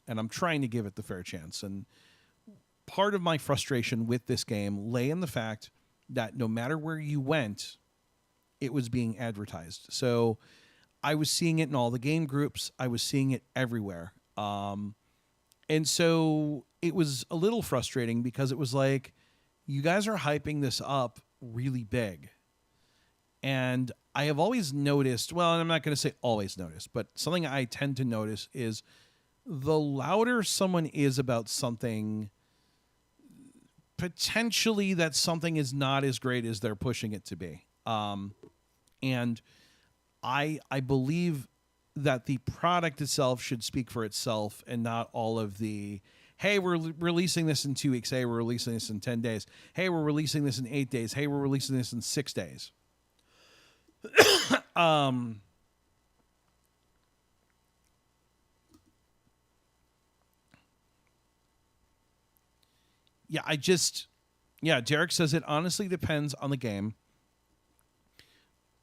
And I'm trying to give it the fair chance. And part of my frustration with this game lay in the fact that no matter where you went, it was being advertised. So I was seeing it in all the game groups. I was seeing it everywhere. And so it was a little frustrating, because it was like, you guys are hyping this up really big. And I have always noticed, well, and I'm not going to say always noticed, but something I tend to notice is the louder someone is about something, potentially that something is not as great as they're pushing it to be. And I believe that the product itself should speak for itself, and not all of the, hey, we're releasing this in 2 weeks. Hey, we're releasing this in 10 days. Hey, we're releasing this in 8 days. Hey, we're releasing this in 6 days. Derek says it honestly depends on the game.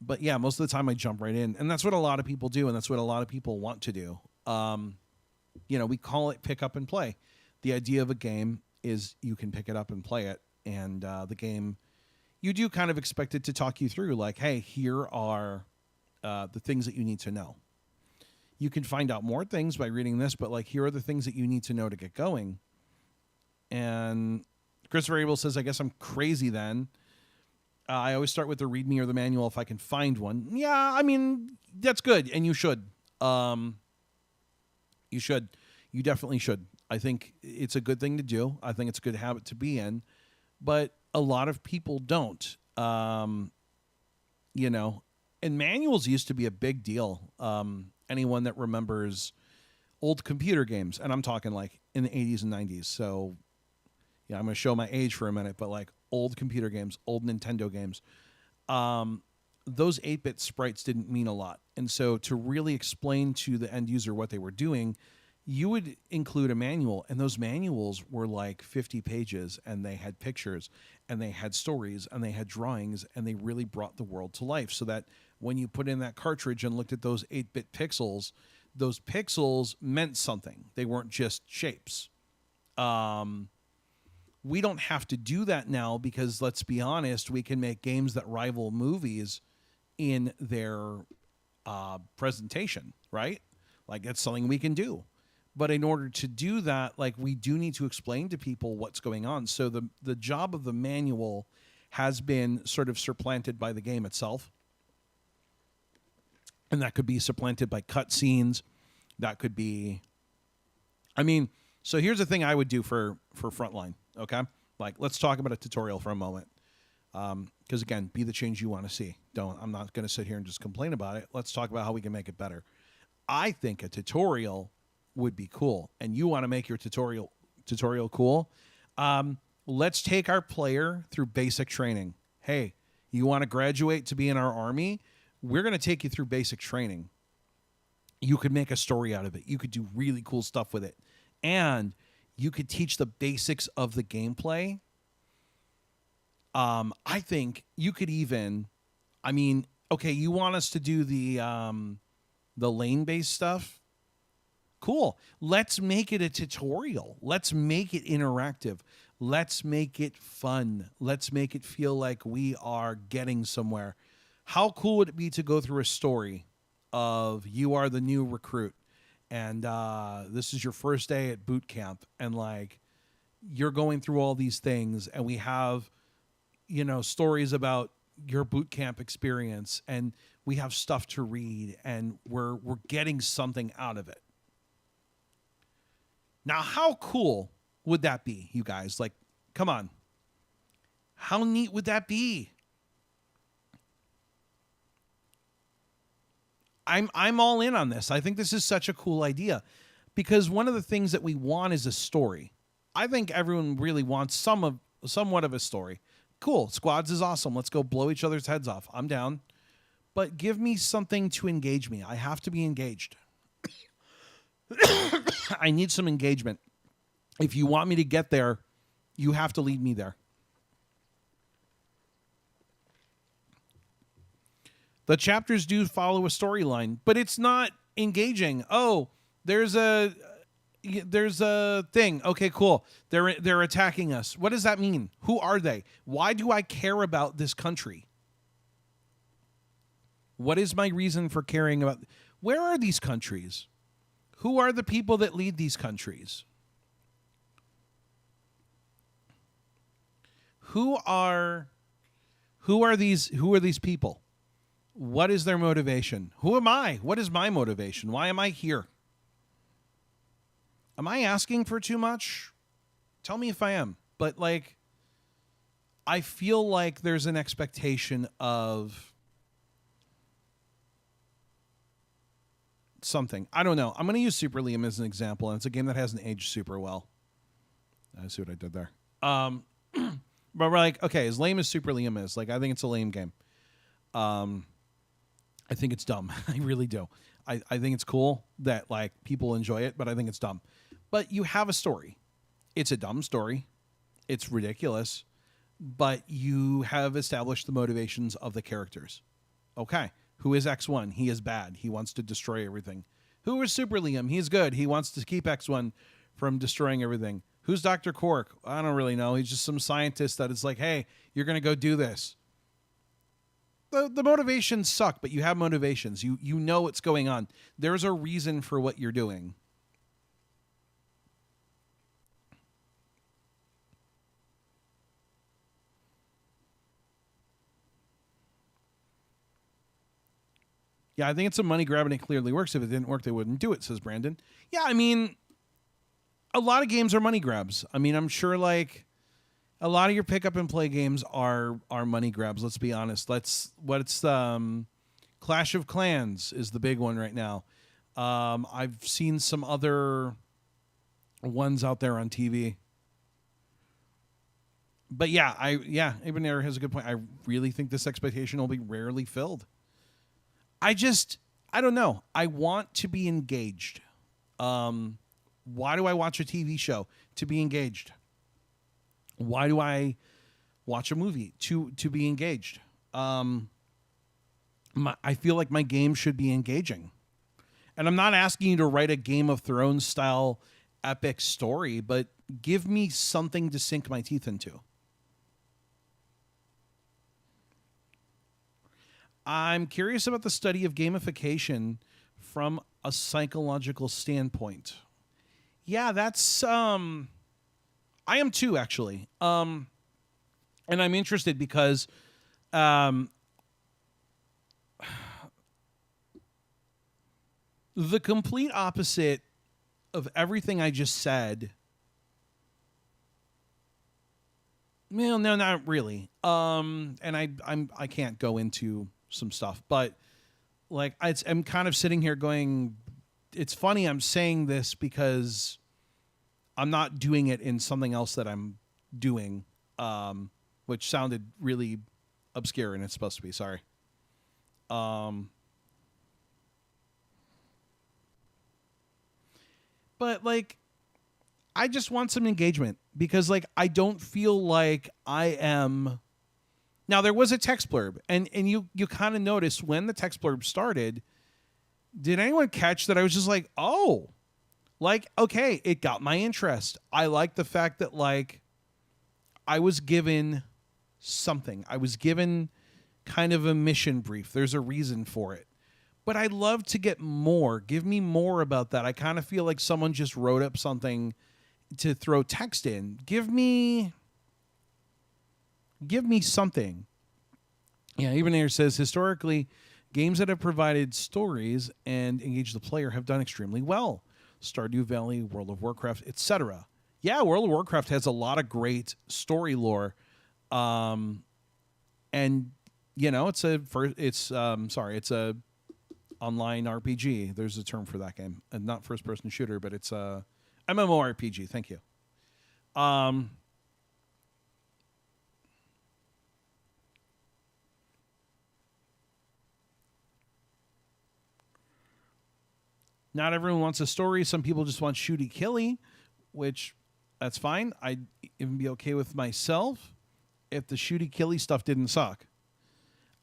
But yeah, most of the time I jump right in. And that's what a lot of people do, and that's what a lot of people want to do. We call it pick up and play. The idea of a game is you can pick it up and play it. And the game, you do kind of expect it to talk you through, like, hey, here are the things that you need to know. You can find out more things by reading this, but like, here are the things that you need to know to get going. And Christopher Abel says, I guess I'm crazy then. I always start with the README or the manual if I can find one. Yeah, I mean, that's good, and you should. You should. You definitely should. I think it's a good thing to do. I think it's a good habit to be in. But a lot of people don't. And manuals used to be a big deal. Anyone that remembers old computer games, and I'm talking like in the 80s and 90s. So, yeah, I'm going to show my age for a minute, but like old computer games, old Nintendo games, those 8-bit sprites didn't mean a lot. And so to really explain to the end user what they were doing, you would include a manual, and those manuals were like 50 pages, and they had pictures, and they had stories, and they had drawings, and they really brought the world to life, so that when you put in that cartridge and looked at those 8-bit pixels, those pixels meant something. They weren't just shapes. We don't have to do that now, because let's be honest, we can make games that rival movies in their presentation, right? Like, that's something we can do. But in order to do that, like, we do need to explain to people what's going on. So the job of the manual has been sort of supplanted by the game itself. And that could be supplanted by cutscenes. That could be, so here's the thing I would do for Frontline, okay? Like, let's talk about a tutorial for a moment. Because, again, be the change you want to see. I'm not going to sit here and just complain about it. Let's talk about how we can make it better. I think a tutorial would be cool. And you want to make your tutorial cool? Let's take our player through basic training. Hey, you want to graduate to be in our army? We're going to take you through basic training. You could make a story out of it. You could do really cool stuff with it. And you could teach the basics of the gameplay. I think you could even, Okay, you want us to do the lane-based stuff? Cool. Let's make it a tutorial. Let's make it interactive. Let's make it fun. Let's make it feel like we are getting somewhere. How cool would it be to go through a story of you are the new recruit and this is your first day at boot camp and like you're going through all these things and we have, you know, stories about your boot camp experience and we have stuff to read and we're getting something out of it. Now, how cool would that be, you guys? Like, come on. How neat would that be? I'm all in on this. I think this is such a cool idea because one of the things that we want is a story. I think everyone really wants somewhat of a story. Cool. Squads is awesome. Let's go blow each other's heads off. I'm down. But give me something to engage me. I have to be engaged. I need some engagement. If you want me to get there, you have to lead me there. The chapters do follow a storyline, but it's not engaging. Oh, there's a thing. Okay, cool. They're attacking us. What does that mean? Who are they? Why do I care about this country? What is my reason for caring about? Where are these countries? Who are the people that lead these countries? Who are these people? What is their motivation? Who am I? What is my motivation? Why am I here? Am I asking for too much? Tell me if I am. But like, I feel like there's an expectation of something. I don't know. I'm going to use Super Liam as an example, and it's a game that hasn't aged super well. I see what I did there. But we're like, okay, as lame as Super Liam is, like, I think it's a lame game. I think it's dumb. I really do. I think it's cool that, like, people enjoy it, but I think it's dumb. But you have a story. It's a dumb story. It's ridiculous. But you have established the motivations of the characters. Okay. Who is X1? He is bad. He wants to destroy everything. Who is Super Liam? He's good. He wants to keep X1 from destroying everything. Who's Dr. Quark? I don't really know. He's just some scientist that is like, hey, you're going to go do this. The motivations suck, but you have motivations. You know what's going on. There's a reason for what you're doing. Yeah, I think it's a money grab and it clearly works. If it didn't work, they wouldn't do it, says Brandon. Yeah, I mean, a lot of games are money grabs. I mean, I'm sure like a lot of your pick up and play games are money grabs. Let's be honest. Clash of Clans is the big one right now. I've seen some other ones out there on TV. But yeah, Ibn has a good point. I really think this expectation will be rarely filled. I don't know. I want to be engaged. Why do I watch a TV show? To be engaged. Why do I watch a movie? To be engaged. I feel like my game should be engaging. And I'm not asking you to write a Game of Thrones style epic story, but give me something to sink my teeth into. I'm curious about the study of gamification from a psychological standpoint. Yeah, that's I am too, actually. And I'm interested because the complete opposite of everything I just said. Well, no, not really. And I can't go into some stuff, but like I'm kind of sitting here going, it's funny I'm saying this because I'm not doing it in something else that I'm doing, which sounded really obscure and it's supposed to be. Sorry. But like, I just want some engagement because like I don't feel like I am. Now there was a text blurb, and you kind of noticed when the text blurb started. Did anyone catch that? I was just like, oh, like, okay, it got my interest. I like the fact that, like, I was given something. I was given kind of a mission brief. There's a reason for it. But I'd love to get more. Give me more about that. I kind of feel like someone just wrote up something to throw text in. Give me something. Yeah, even here says, historically, games that have provided stories and engaged the player have done extremely well. Stardew Valley, World of Warcraft, etc. Yeah, World of Warcraft has a lot of great story lore. And you know, it's a online RPG. There's a term for that game. And not first person shooter, but it's a MMORPG. Thank you. Not everyone wants a story. Some people just want shooty killy, which that's fine. I'd even be okay with myself if the shooty killy stuff didn't suck.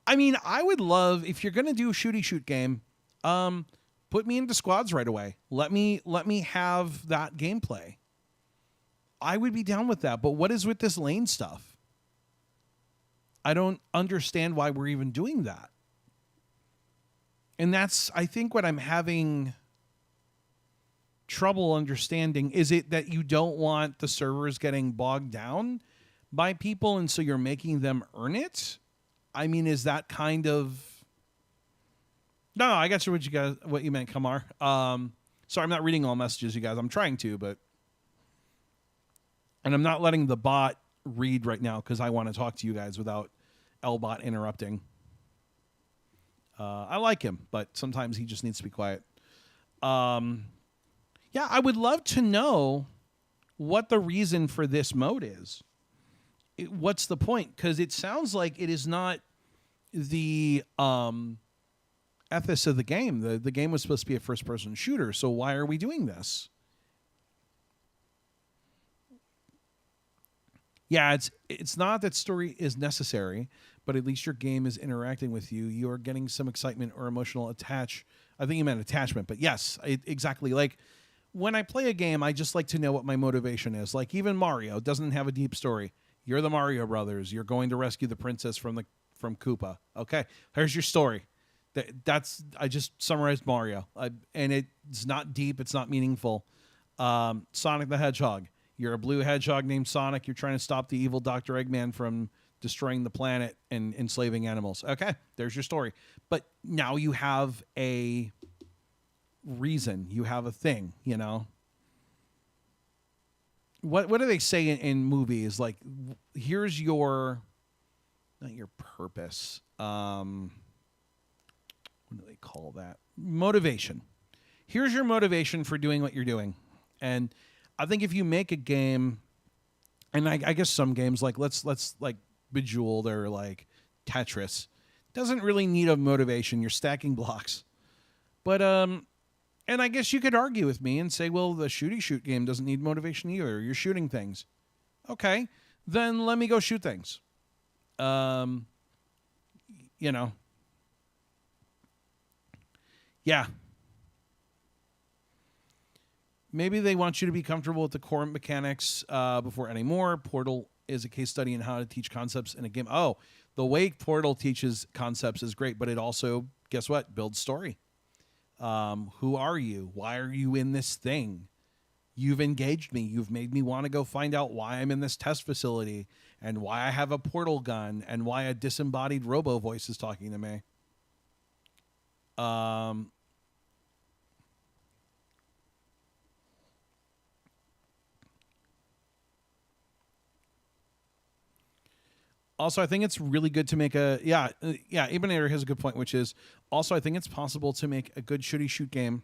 I mean, I would love, if you're going to do a shooty shoot game, put me into squads right away. Let me have that gameplay. I would be down with that. But what is with this lane stuff? I don't understand why we're even doing that. And that's, I think, what I'm having trouble understanding. Is it that you don't want the servers getting bogged down by people and so you're making them earn it? I mean, is that kind of... No, I got you what you meant, Kamar. Sorry, I'm not reading all messages, you guys. I'm trying to, but... And I'm not letting the bot read right now because I want to talk to you guys without Lbot interrupting. I like him, but sometimes he just needs to be quiet. Yeah, I would love to know what the reason for this mode is. What's the point? Because it sounds like it is not the ethos of the game. The game was supposed to be a first-person shooter, so why are we doing this? Yeah, it's not that story is necessary, but at least your game is interacting with you. You are getting some excitement or emotional attach. I think you meant attachment, but yes, exactly. Like, when I play a game, I just like to know what my motivation is. Like, even Mario doesn't have a deep story. You're the Mario Brothers. You're going to rescue the princess from Koopa. Okay, here's your story. I just summarized Mario, and it's not deep. It's not meaningful. Sonic the Hedgehog. You're a blue hedgehog named Sonic. You're trying to stop the evil Dr. Eggman from destroying the planet and enslaving animals. Okay, there's your story. But now you have a reason. You have a thing, you know? What do they say in movies? Like, here's your... Not your purpose. What do they call that? Motivation. Here's your motivation for doing what you're doing. And I think if you make a game, and I guess some games, like let's like Bejeweled or like Tetris, doesn't really need a motivation. You're stacking blocks. But and I guess you could argue with me and say, well, the shooty shoot game doesn't need motivation either. You're shooting things. Okay, then let me go shoot things. You know. Yeah. Maybe they want you to be comfortable with the core mechanics before any more. Portal is a case study in how to teach concepts in a game. Oh, the way Portal teaches concepts is great, but it also, guess what, builds story. Who are you? Why are you in this thing? You've engaged me. You've made me want to go find out why I'm in this test facility and why I have a portal gun and why a disembodied robo voice is talking to me. Also, I think it's really good to make a... Yeah, Ibanator has a good point, which is... Also, I think it's possible to make a good shooty shoot game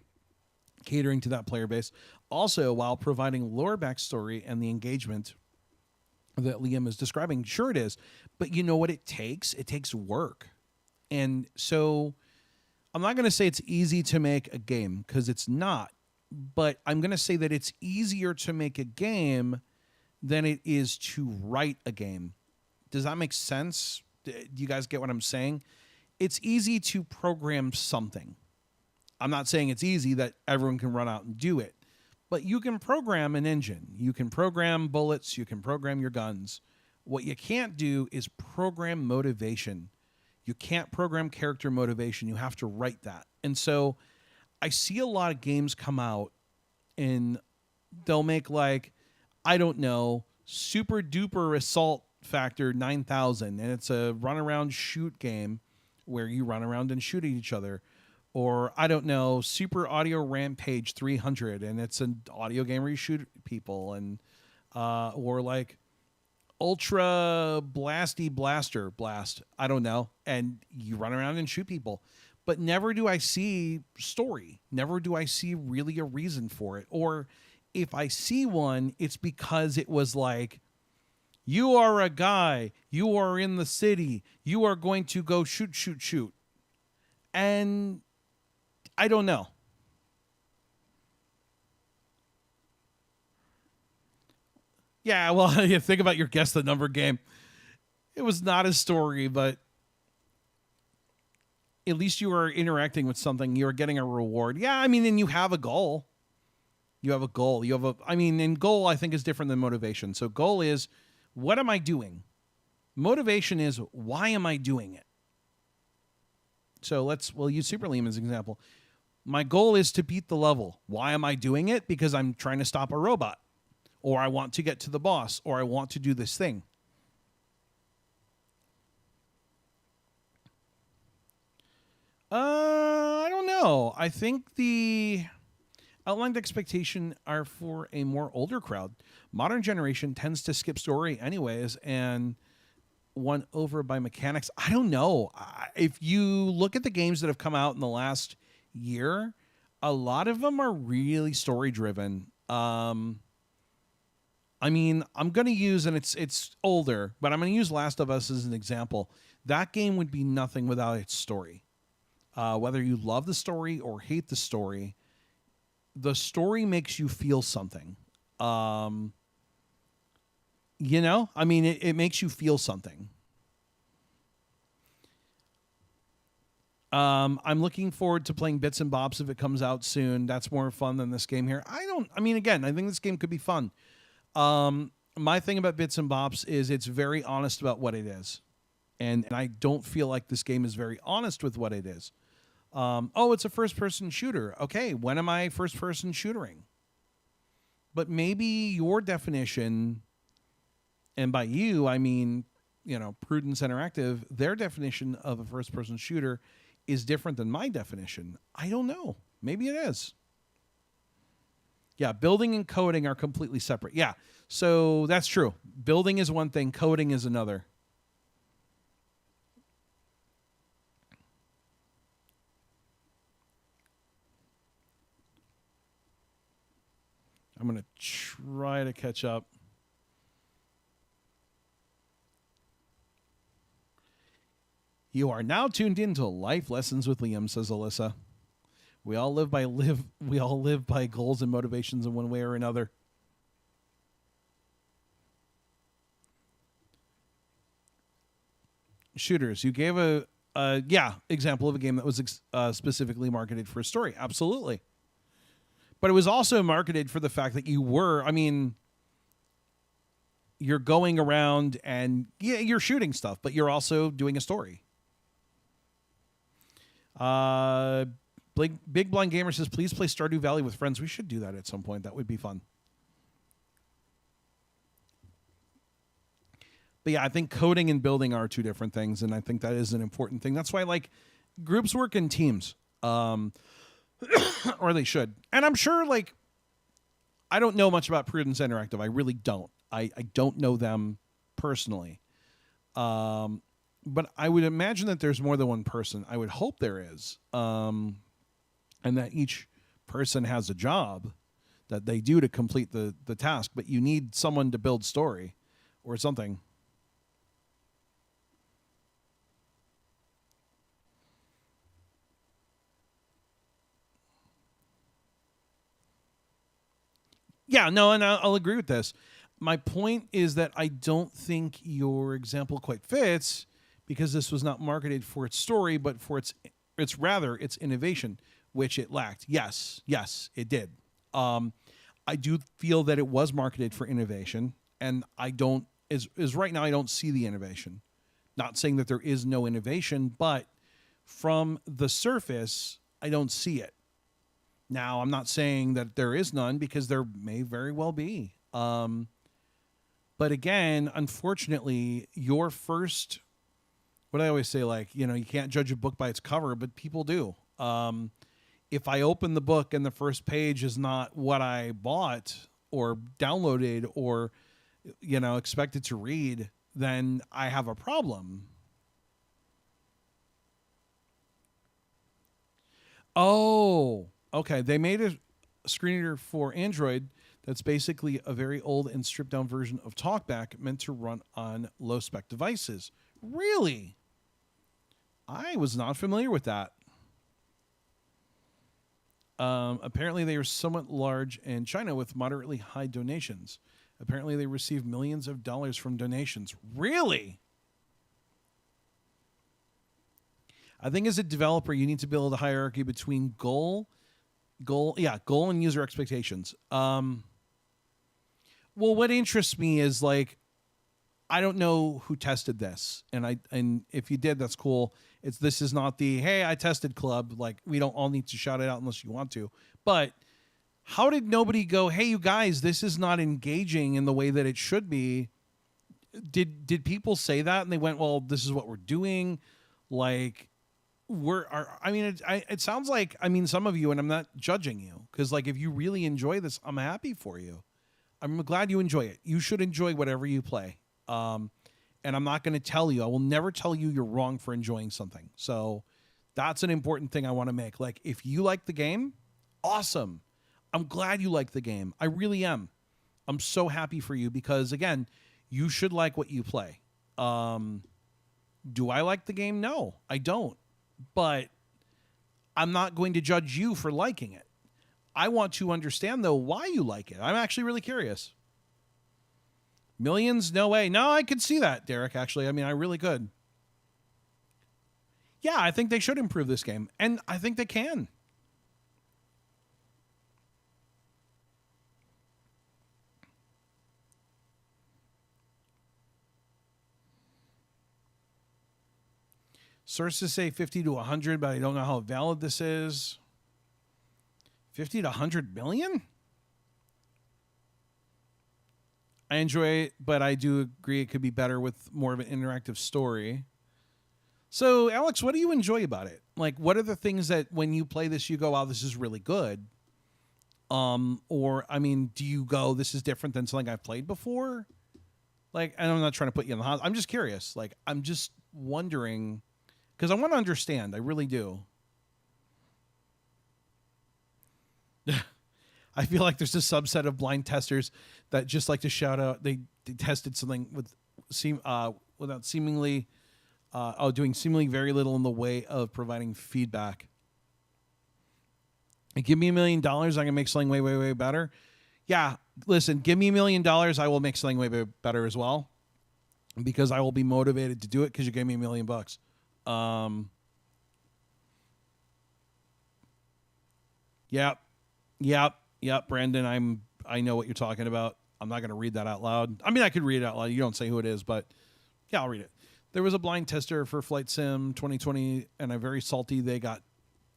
catering to that player base. Also, while providing lore backstory and the engagement that Liam is describing. Sure it is. But you know what it takes? It takes work. And so I'm not going to say it's easy to make a game, because it's not. But I'm going to say that it's easier to make a game than it is to write a game. Does that make sense? Do you guys get what I'm saying? It's easy to program something. I'm not saying it's easy that everyone can run out and do it, but you can program an engine. You can program bullets. You can program your guns. What you can't do is program motivation. You can't program character motivation. You have to write that. And so I see a lot of games come out and they'll make like, I don't know, super duper assault factor 9000, and it's a run around shoot game where you run around and shoot at each other. Or I don't know, super audio rampage 300, and it's an audio game where you shoot people. And or like ultra blasty blaster blast, I don't know, and you run around and shoot people. But never do I see story. Never do I see really a reason for it. Or if I see one, it's because it was like, you are a guy, you are in the city, you are going to go shoot, shoot, shoot. And I don't know. Yeah, well, you think about your guess the number game. It was not a story, but at least you are interacting with something. You are getting a reward. Yeah, I mean, and you have a goal. You have a goal. And goal I think is different than motivation. So goal is, what am I doing? Motivation is, why am I doing it? So we'll use Super Liam as an example. My goal is to beat the level. Why am I doing it? Because I'm trying to stop a robot, or I want to get to the boss, or I want to do this thing. I don't know. I think the outlined expectation are for a more older crowd. Modern generation tends to skip story anyways and won over by mechanics. I don't know. If you look at the games that have come out in the last year, a lot of them are really story driven. I mean, I'm going to use, and it's older, but I'm going to use Last of Us as an example. That game would be nothing without its story. Whether you love the story or hate the story makes you feel something. It makes you feel something. I'm looking forward to playing Bits and Bobs if it comes out soon. That's more fun than this game here. I think this game could be fun. My thing about Bits and Bobs is it's very honest about what it is. And I don't feel like this game is very honest with what it is. It's a first-person shooter. Okay, when am I first-person shootering? But maybe your definition, and by you, I mean, Prudence Interactive, their definition of a first-person shooter is different than my definition. I don't know. Maybe it is. Yeah, building and coding are completely separate. Yeah, so that's true. Building is one thing, coding is another. I'm going to try to catch up. You are now tuned into Life Lessons with Liam, says Alyssa. We all live by goals and motivations in one way or another. Shooters. You gave a example of a game that was specifically marketed for a story. Absolutely. But it was also marketed for the fact that you're going around and you're shooting stuff, but you're also doing a story. Big Blind Gamer says, please play Stardew Valley with friends. We should do that at some point. That would be fun. But yeah, I think coding and building are two different things, and I think that is an important thing. That's why groups work in teams. Or they should. And I'm sure, I don't know much about Prudence Interactive. I really don't. I don't know them personally. But I would imagine that there's more than one person. I would hope there is. And that each person has a job that they do to complete the task. But you need someone to build story or something. Yeah, no, and I'll agree with this. My point is that I don't think your example quite fits because this was not marketed for its story, but for its rather its innovation, which it lacked. Yes, it did. I do feel that it was marketed for innovation, and I don't is right now I don't see the innovation. Not saying that there is no innovation, but from the surface, I don't see it. Now, I'm not saying that there is none, because there may very well be. But again, unfortunately, your first, what I always say, like, you can't judge a book by its cover, but people do. If I open the book and the first page is not what I bought or downloaded or, expected to read, then I have a problem. Oh, okay. They made a screen reader for Android that's basically a very old and stripped down version of TalkBack meant to run on low spec devices. Really? I was not familiar with that. Apparently they are somewhat large in China with moderately high donations. Apparently they receive millions of dollars from donations. Really? I think as a developer, you need to build a hierarchy between goal and user expectations. Well, what interests me is, like, I don't know who tested this, and if you did, that's cool. This is not the hey, I tested club. Like, we don't all need to shout it out unless you want to. But how did nobody go, hey, you guys, this is not engaging in the way that it should be? Did people say that and they went, well, this is what we're doing? Like, it sounds like, some of you, and I'm not judging you, because, like, if you really enjoy this, I'm happy for you. I'm glad you enjoy it. You should enjoy whatever you play. And I'm not going to tell you. I will never tell you you're wrong for enjoying something. So that's an important thing I want to make. Like, if you like the game, awesome. I'm glad you like the game. I really am. I'm so happy for you because, again, you should like what you play. Do I like the game? No, I don't. But I'm not going to judge you for liking it. I want to understand, though, why you like it. I'm actually really curious. Millions? No way. No, I could see that, Derek, actually. I really could. Yeah, I think they should improve this game. And I think they can. Sources say 50 to 100, but I don't know how valid this is. 50 to 100 million? I enjoy it, but I do agree it could be better with more of an interactive story. So, Alex, what do you enjoy about it? Like, what are the things that when you play this, you go, wow, this is really good? Or, do you go, this is different than something I've played before? Like, and I'm not trying to put you in the hot. I'm just curious. Like, I'm just wondering, because I want to understand. I really do. I feel like there's a subset of blind testers that just like to shout out they tested something without seemingly doing seemingly very little in the way of providing feedback. And give me $1 million, I can make something way, way, way better. Yeah, listen, give me $1 million, I will make something way, way better as well, because I will be motivated to do it because you gave me $1 million. Yep, Brandon, I know what you're talking about. I'm not going to read that out loud. I could read it out loud. You don't say who it is, but yeah, I'll read it. There was a blind tester for Flight Sim 2020, and I'm very salty they got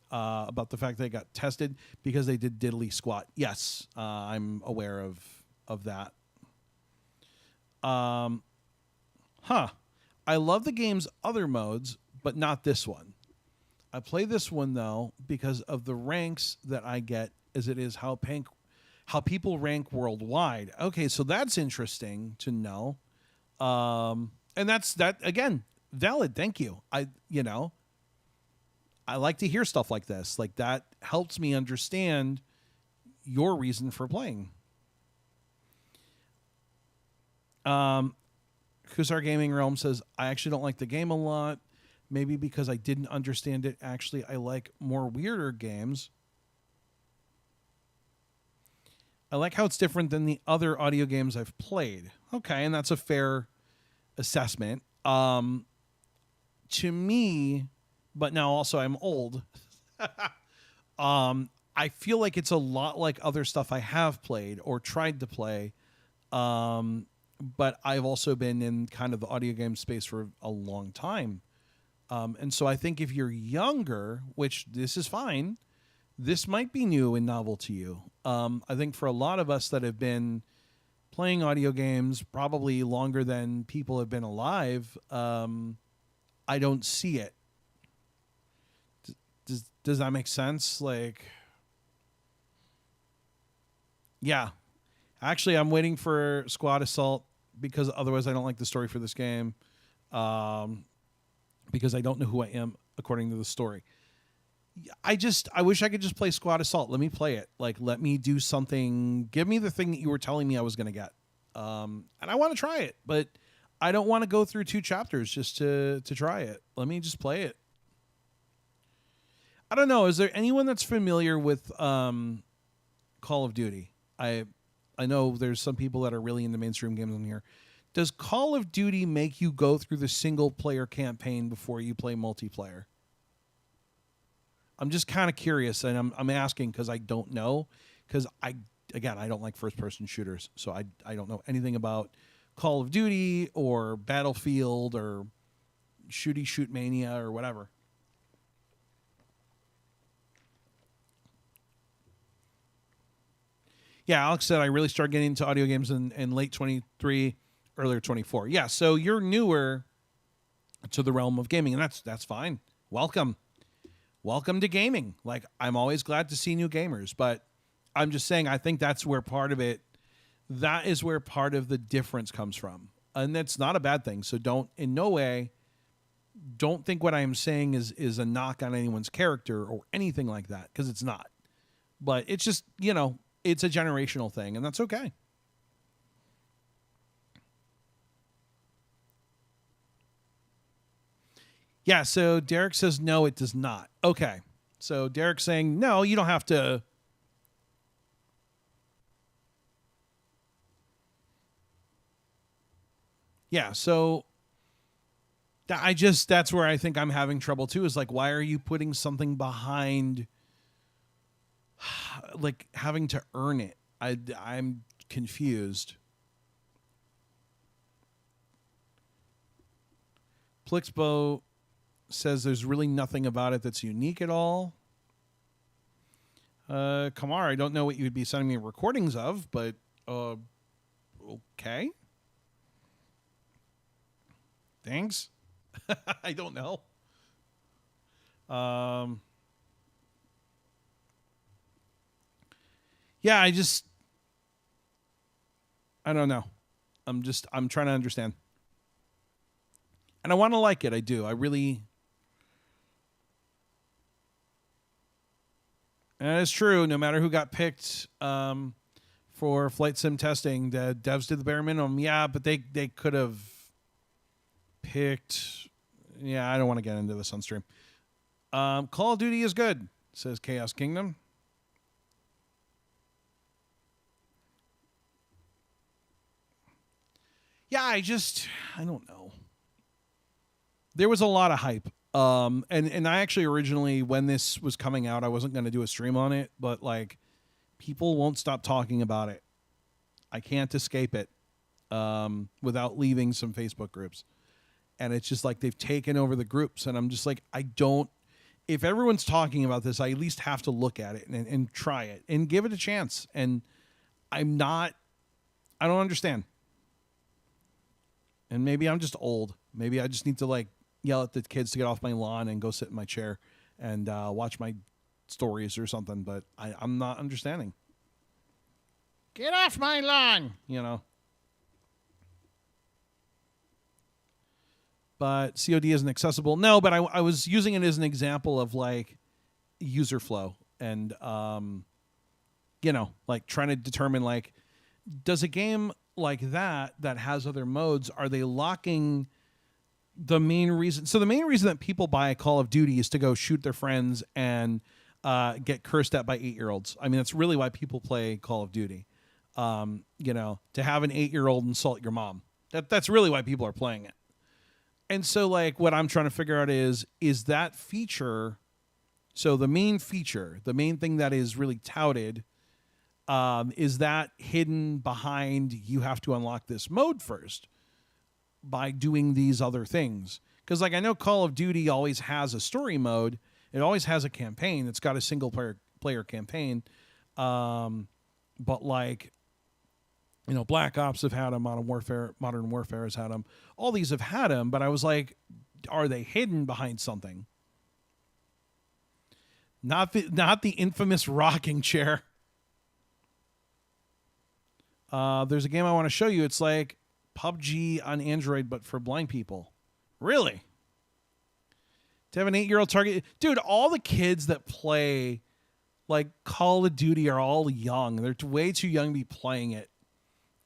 about the fact they got tested because they did diddly squat. Yes, I'm aware of that. I love the game's other modes, but not this one. I play this one, though, because of the ranks that I get, as it is how people rank worldwide. Okay, so that's interesting to know. And that's again, valid. Thank you. I like to hear stuff like this. Like, that helps me understand your reason for playing. Kusar Gaming Realm says, I actually don't like the game a lot. Maybe because I didn't understand it. Actually, I like more weirder games. I like how it's different than the other audio games I've played. Okay, and that's a fair assessment. to me, but now also I'm old. I feel like it's a lot like other stuff I have played or tried to play. But I've also been in kind of the audio game space for a long time. And so I think if you're younger, which this is fine, this might be new and novel to you. I think for a lot of us that have been playing audio games probably longer than people have been alive, I don't see it. Does that make sense? Like, yeah. Actually, I'm waiting for Squad Assault because otherwise I don't like the story for this game. Because I don't know who I am according to the story. I wish I could just play Squad Assault. Let me play it. Like, let me do something. Give me the thing that you were telling me I was going to get. And I want to try it, but I don't want to go through 2 chapters just to try it. Let me just play it. I don't know. Is there anyone that's familiar with Call of Duty? I know there's some people that are really into mainstream games on here. Does Call of Duty make you go through the single-player campaign before you play multiplayer? I'm just kind of curious, and I'm asking because I don't know. Because I don't like first-person shooters, so I don't know anything about Call of Duty or Battlefield or Shoot Mania or whatever. Yeah, Alex said I really started getting into audio games in late 23, earlier 24. Yeah, so you're newer to the realm of gaming, and that's fine. Welcome to gaming. Like, I'm always glad to see new gamers, but I'm just saying I think that's where part of it, that is where part of the difference comes from. And that's not a bad thing. So don't think what I am saying is a knock on anyone's character or anything like that, because it's not. But it's just, it's a generational thing, and that's okay. Yeah, so Derek says, no, it does not. Okay. So Derek's saying, no, you don't have to. Yeah, so that's where I think I'm having trouble too, is like, why are you putting something behind, like, having to earn it? I'm confused. Plixbo says there's really nothing about it that's unique at all. Kamar, I don't know what you'd be sending me recordings of, but okay. Thanks. I don't know. Yeah, I don't know. I'm trying to understand. And I want to like it. I do. I really. And it's true. No matter who got picked for flight sim testing, the devs did the bare minimum. Yeah, but they could have picked. Yeah, I don't want to get into this on stream. Call of Duty is good, says Chaos Kingdom. Yeah, I don't know. There was a lot of hype. And I actually originally, when this was coming out, I wasn't going to do a stream on it, but like, people won't stop talking about it. I can't escape it without leaving some Facebook groups. And it's just like they've taken over the groups, and I'm just like, if everyone's talking about this, I at least have to look at it and try it and give it a chance. And I don't understand. And maybe I'm just old. Maybe I just need to like yell at the kids to get off my lawn and go sit in my chair and watch my stories or something. But I'm not understanding. Get off my lawn, But COD isn't accessible. No, but I was using it as an example of like user flow and, like trying to determine like, does a game like that has other modes, are they locking the main reason? So the main reason that people buy a Call of Duty is to go shoot their friends and get cursed at by 8-year-olds. I mean, that's really why people play Call of Duty. To have an 8-year-old insult your mom. That's really why people are playing it. And so, like, what I'm trying to figure out is that feature, so the main feature, the main thing that is really touted, is that hidden behind you have to unlock this mode first by doing these other things? Because, like, I know Call of Duty always has a story mode. It always has a campaign. It's got a single player campaign. But, like, you know, Black Ops have had them, Modern Warfare has had them. All these have had them, but I was like, are they hidden behind something? Not the infamous rocking chair. There's a game I want to show you. It's like PUBG on Android, but for blind people. Really? To have an 8-year-old target, dude. All the kids that play like Call of Duty are all young. They're way too young to be playing it.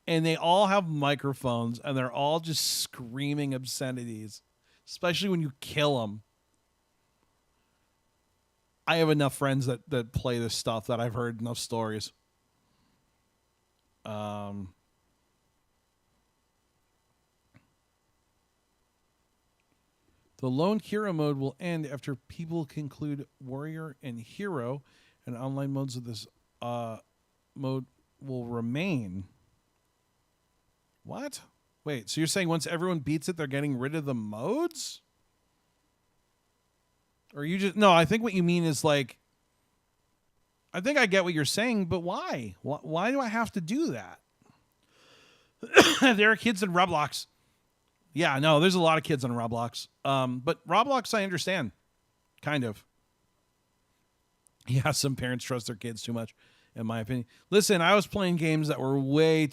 And they all have microphones, and they're all just screaming obscenities, especially when you kill them. I have enough friends that play this stuff that I've heard enough stories. The lone hero mode will end after people conclude warrior and hero, and online modes of this mode will remain. What? Wait, so you're saying once everyone beats it, they're getting rid of the modes? Or you just... No, I think what you mean is like... I think I get what you're saying, but why? Why do I have to do that? There are kids in Roblox. Yeah, no, there's a lot of kids on Roblox. But Roblox, I understand. Kind of. Yeah, some parents trust their kids too much, in my opinion. Listen, I was playing games that were way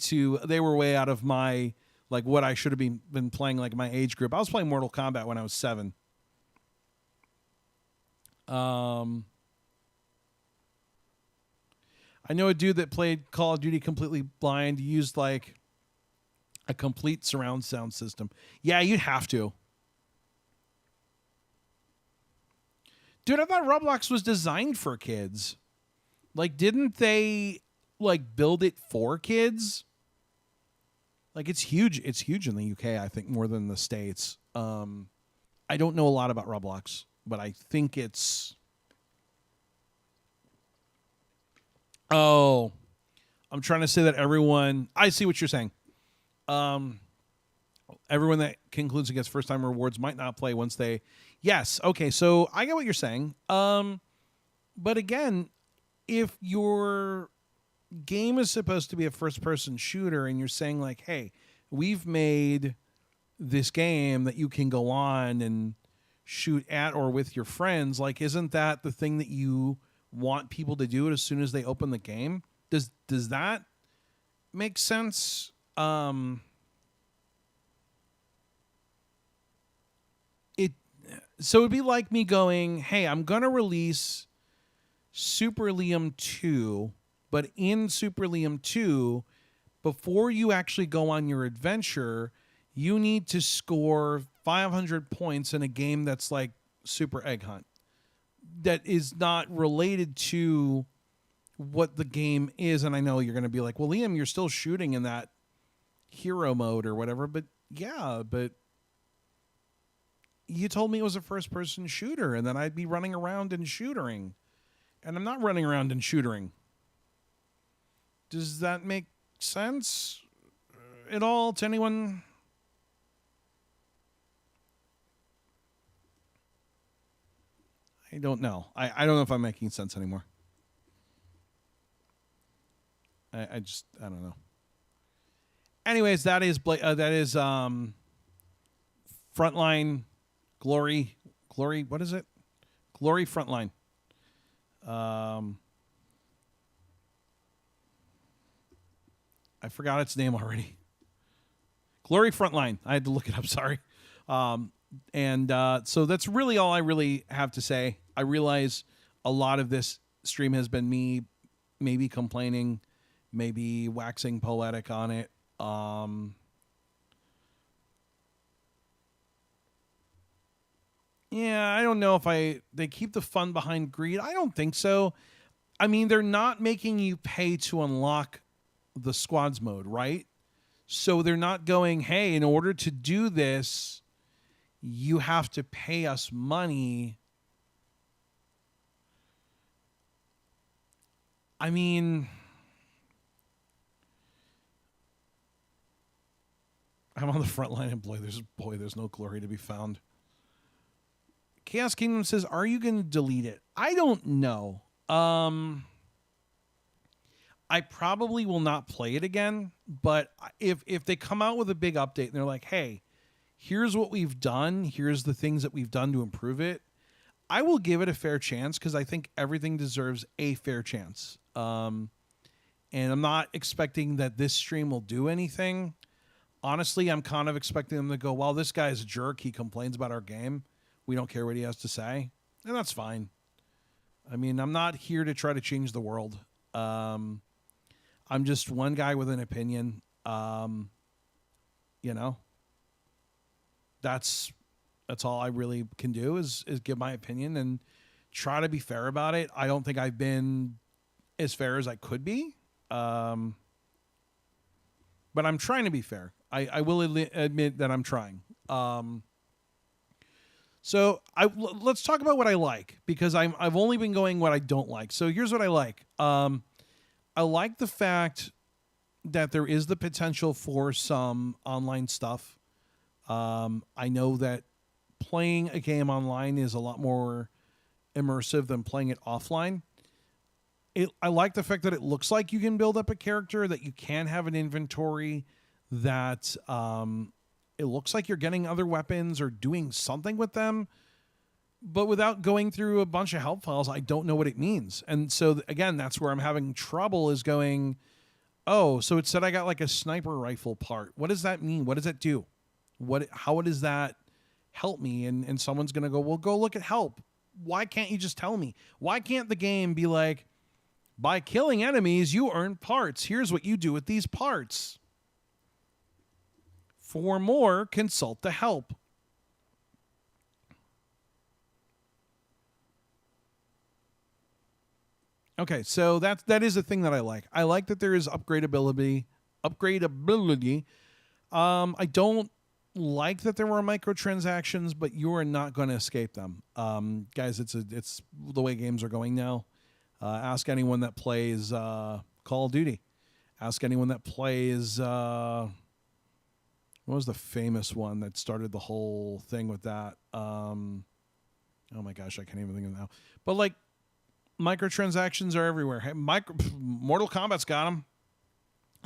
out of my, like, what I should have been playing, like, my age group. I was playing Mortal Kombat when I was 7. I know a dude that played Call of Duty completely blind, used, like, a complete surround sound system. Yeah, you'd have to. Dude, I thought Roblox was designed for kids. Like, didn't they, like, build it for kids? Like, it's huge. It's huge in the UK, I think, more than the States. I don't know a lot about Roblox, but I think it's... Oh, I'm trying to say that everyone... I see what you're saying. Everyone that concludes against first-time rewards might not play once they... Yes, okay, so I get what you're saying. But again, if your game is supposed to be a first-person shooter and you're saying, like, hey, we've made this game that you can go on and shoot at or with your friends, like, isn't that the thing that you want people to do as soon as they open the game? Does that make sense? So it'd be like me going, hey, I'm going to release Super Liam 2, but in Super Liam 2, before you actually go on your adventure, you need to score 500 points in a game that's like Super Egg Hunt. That is not related to what the game is. And I know you're going to be like, well, Liam, you're still shooting in that hero mode or whatever. But yeah, but you told me it was a first-person shooter and then I'd be running around and shooting. And I'm not running around and shooting. Does that make sense at all to anyone? I don't know. I don't know if I'm making sense anymore. I don't know. Anyways, that is Frontline, Glorry, what is it? Glorry Frontline. I forgot its name already. Glorry Frontline. I had to look it up, sorry. So that's really all I really have to say. I realize a lot of this stream has been me maybe complaining, maybe waxing poetic on it. Yeah, I don't know if they keep the fun behind greed. I don't think so. I mean, they're not making you pay to unlock the squads mode, right? So they're not going, hey, in order to do this, you have to pay us money. I mean, I'm on the front line and there's no glory to be found. Chaos Kingdom says, are you going to delete it? I don't know. I probably will not play it again, but if they come out with a big update and they're like, hey, here's what we've done, here's the things that we've done to improve it, I will give it a fair chance because I think everything deserves a fair chance. And I'm not expecting that this stream will do anything. Honestly, I'm kind of expecting them to go, well, this guy's a jerk. He complains about our game. We don't care what he has to say. And that's fine. I mean, I'm not here to try to change the world. I'm just one guy with an opinion. You know, that's all I really can do is give my opinion and try to be fair about it. I don't think I've been as fair as I could be. But I'm trying to be fair. I will admit that I'm trying. So let's talk about what I like, because I've only been going what I don't like. So here's what I like. I like the fact that there is the potential for some online stuff. I know that playing a game online is a lot more immersive than playing it offline. I like the fact that it looks like you can build up a character, that you can have an inventory, that it looks like you're getting other weapons or doing something with them, but without going through a bunch of help files. I don't know what it means. And so, again, that's where I'm having trouble, is going, oh, so it said I got like a sniper rifle part. What does that mean? What does it do? How does that help me? And someone's going to go, well, go look at help. Why can't you just tell me? Why can't the game be like, by killing enemies, you earn parts. Here's what you do with these parts. For more, consult the help. Okay, so that is a thing that I like. I like that there is upgradability. I don't like that there were microtransactions, but you are not going to escape them. Guys, it's the way games are going now. Ask anyone that plays Call of Duty. Ask anyone that plays... what was the famous one that started the whole thing with that? Oh my gosh, I can't even think of it now. But like, microtransactions are everywhere. Hey, Mortal Kombat's got them.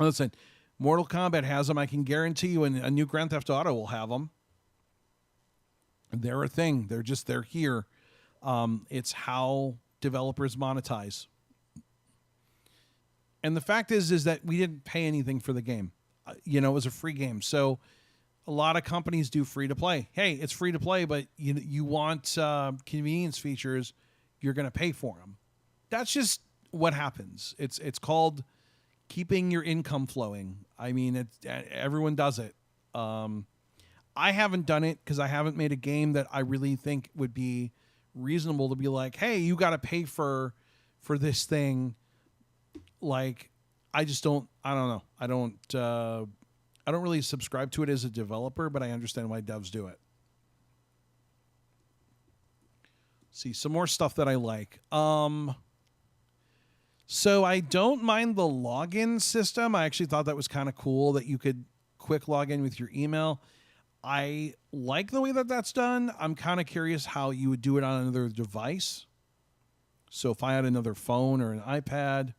Listen, Mortal Kombat has them. I can guarantee you a new Grand Theft Auto will have them. They're a thing. They're here. It's how developers monetize. And the fact is that we didn't pay anything for the game. It was a free game. So a lot of companies do free to play. Hey, it's free to play, but you want convenience features, you're going to pay for them. That's just what happens. It's called keeping your income flowing. I mean, everyone does it. I haven't done it because I haven't made a game that I really think would be reasonable to be like, hey, you got to pay for this thing. Like, I don't know. I don't really subscribe to it as a developer, but I understand why devs do it. See, some more stuff that I like. So I don't mind the login system. I actually thought that was kind of cool that you could quick log in with your email. I like the way that that's done. I'm kind of curious how you would do it on another device. So if I had another phone or an iPad,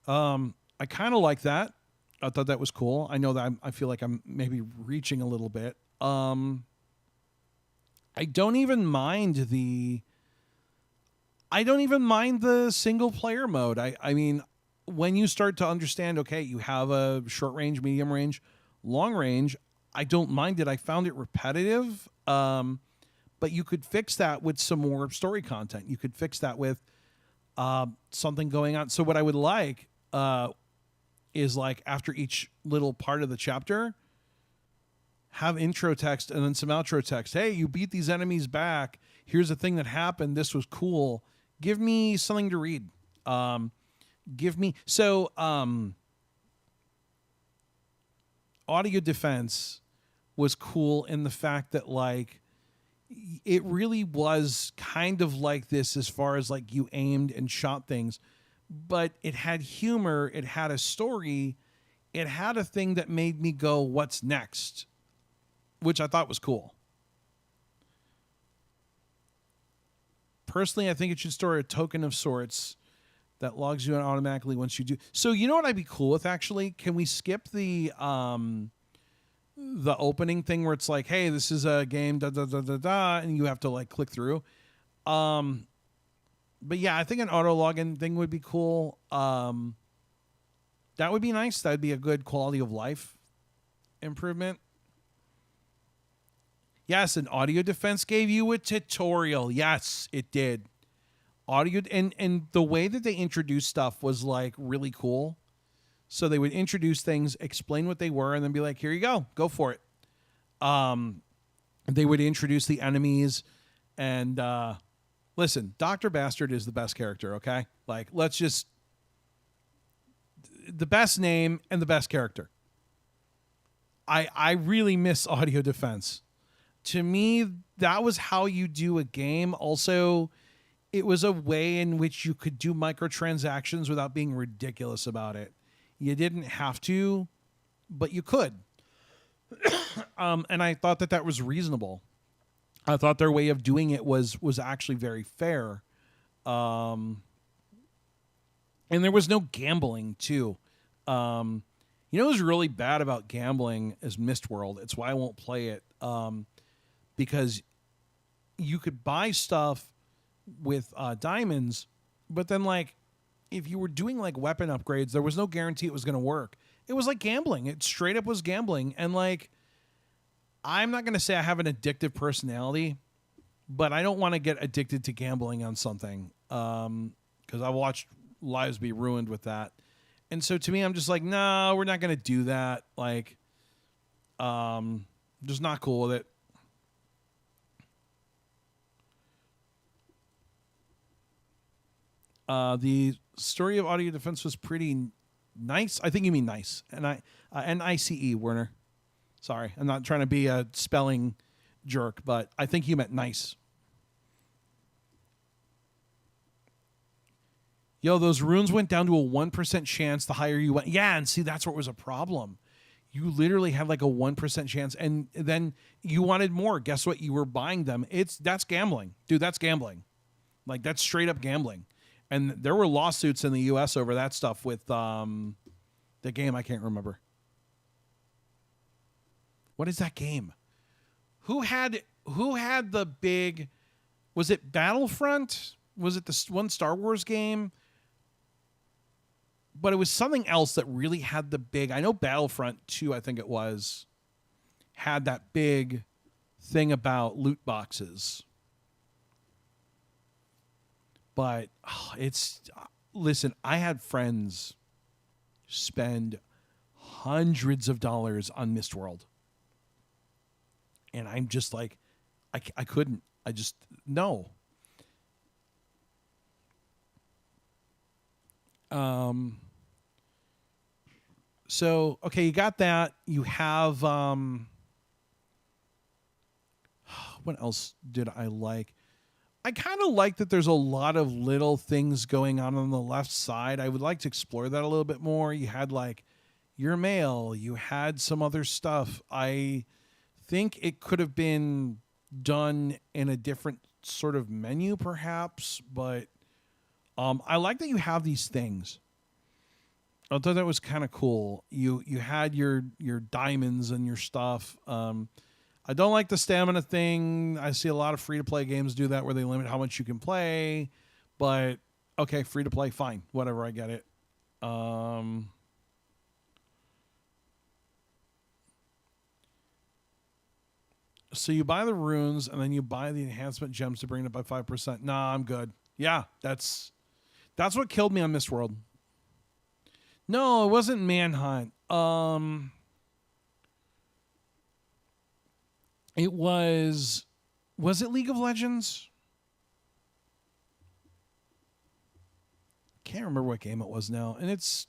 I kind of like that. I thought that was cool. I know that I feel like I'm maybe reaching a little bit. I don't even mind the single player mode. I mean, when you start to understand, okay, you have a short range, medium range, long range, I don't mind it. I found it repetitive. But you could fix that with some more story content. You could fix that with something going on. So what I would like is like after each little part of the chapter, have intro text and then some outro text. Hey, you beat these enemies back. Here's the thing that happened. This was cool. Give me something to read. Audio defense was cool in the fact that like it really was kind of like this as far as like you aimed and shot things, but it had humor, it had a story, it had a thing that made me go, what's next? Which I thought was cool. Personally, I think it should store a token of sorts that logs you in automatically once you do. So you know what I'd be cool with, actually? Can we skip the opening thing where it's like, hey, this is a game, da da da da da, and you have to like click through. But yeah, I think an auto login thing would be cool. That would be nice. That'd be a good quality of life improvement. Yes, an audio defense gave you a tutorial. Yes, it did. Audio and the way that they introduced stuff was like really cool. So they would introduce things, explain what they were, and then be like, here you go for it. They would introduce the enemies, and listen, Dr. Bastard is the best character, okay? Like, let's just... The best name and the best character. I really miss audio defense. To me, that was how you do a game. Also, it was a way in which you could do microtransactions without being ridiculous about it. You didn't have to, but you could. And I thought that was reasonable. I thought their way of doing it was actually very fair. And there was no gambling, too. You know what's really bad about gambling is Mistworld. It's why I won't play it. Because you could buy stuff with diamonds, but then, like, if you were doing like weapon upgrades, there was no guarantee it was going to work. It was like gambling. It straight up was gambling. And like, I'm not going to say I have an addictive personality, but I don't want to get addicted to gambling on something. Cause I watched lives be ruined with that. And so to me, I'm just like, no, we're not going to do that. Like, just not cool with it. The story of audio defense was pretty nice. I think you mean nice. And N-I-C-E, Werner. Sorry, I'm not trying to be a spelling jerk, but I think you meant nice. Yo, those runes went down to a 1% chance the higher you went. Yeah, and see, that's what was a problem. You literally had like a 1% chance, and then you wanted more. Guess what? You were buying them. That's gambling. Dude, that's gambling. Like, that's straight up gambling. And there were lawsuits in the U.S. over that stuff with the game I can't remember. What is that game? Who had the big... Was it Battlefront? Was it the one Star Wars game? But it was something else that really had the big... I know Battlefront 2, I think it was, had that big thing about loot boxes. But listen, I had friends spend hundreds of dollars on Mistworld. And I'm just like, I couldn't. I just, no. So, okay, you got that. You have, what else did I like? I kind of like that there's a lot of little things going on the left side. I would like to explore that a little bit more. You had like your mail. You had some other stuff. I think it could have been done in a different sort of menu perhaps, but I like that you have these things. I thought that was kind of cool. You had your diamonds and your stuff. I don't like the stamina thing. I see a lot of free-to-play games do that where they limit how much you can play. But, okay, free-to-play, fine. Whatever, I get it. So you buy the runes, and then you buy the enhancement gems to bring it up by 5%. Nah, I'm good. Yeah, that's what killed me on Mistworld. No, it wasn't Manhunt. It was it League of Legends? Can't remember what game it was now. And it's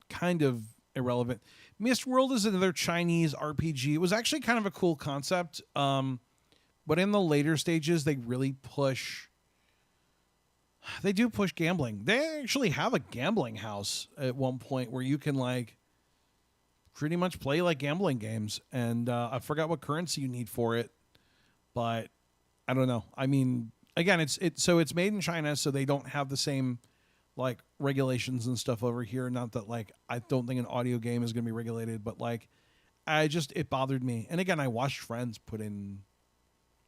kind of irrelevant. Mistworld is another Chinese RPG. It was actually kind of a cool concept, but in the later stages, they really push. They do push gambling. They actually have a gambling house at one point where you can like pretty much play like gambling games, and I forgot what currency you need for it, but I don't know. I mean, again, it's made in China, so they don't have the same like regulations and stuff over here. Not that like I don't think an audio game is going to be regulated, but like it bothered me. And again, I watched friends put in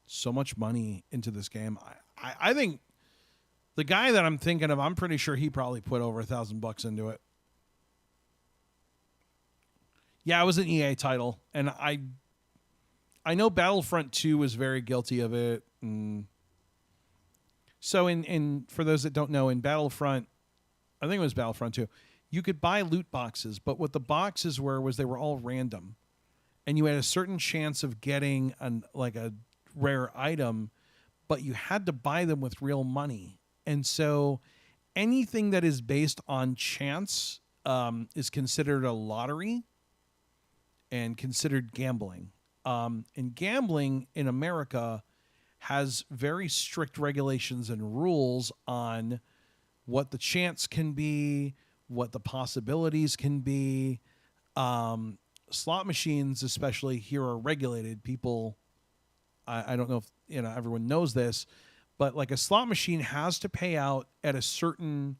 so much money into this game. I think the guy that I'm thinking of, I'm pretty sure he probably put over $1,000 into it. Yeah, it was an EA title, and I know Battlefront 2 was very guilty of it. So in for those that don't know, in Battlefront, I think it was Battlefront 2, you could buy loot boxes, but what the boxes were was they were all random, and you had a certain chance of getting a rare item, but you had to buy them with real money. And so anything that is based on chance is considered a lottery and considered gambling. And gambling in America has very strict regulations and rules on what the chance can be, what the possibilities can be. Slot machines, especially here, are regulated. People, I don't know if everyone knows this, but like a slot machine has to pay out at a certain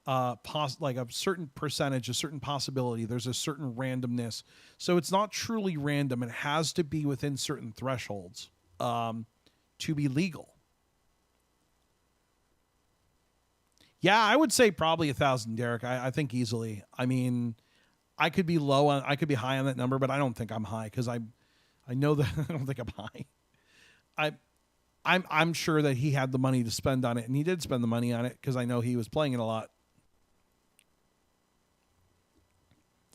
like a certain percentage, a certain possibility. There's a certain randomness, so it's not truly random. It has to be within certain thresholds to be legal. Yeah, I would say probably 1,000, Derek. I think easily. I mean, I could be low on, I could be high on that number, but I don't think I'm high because I know that I don't think I'm high. I'm sure that he had the money to spend on it, and he did spend the money on it because I know he was playing it a lot.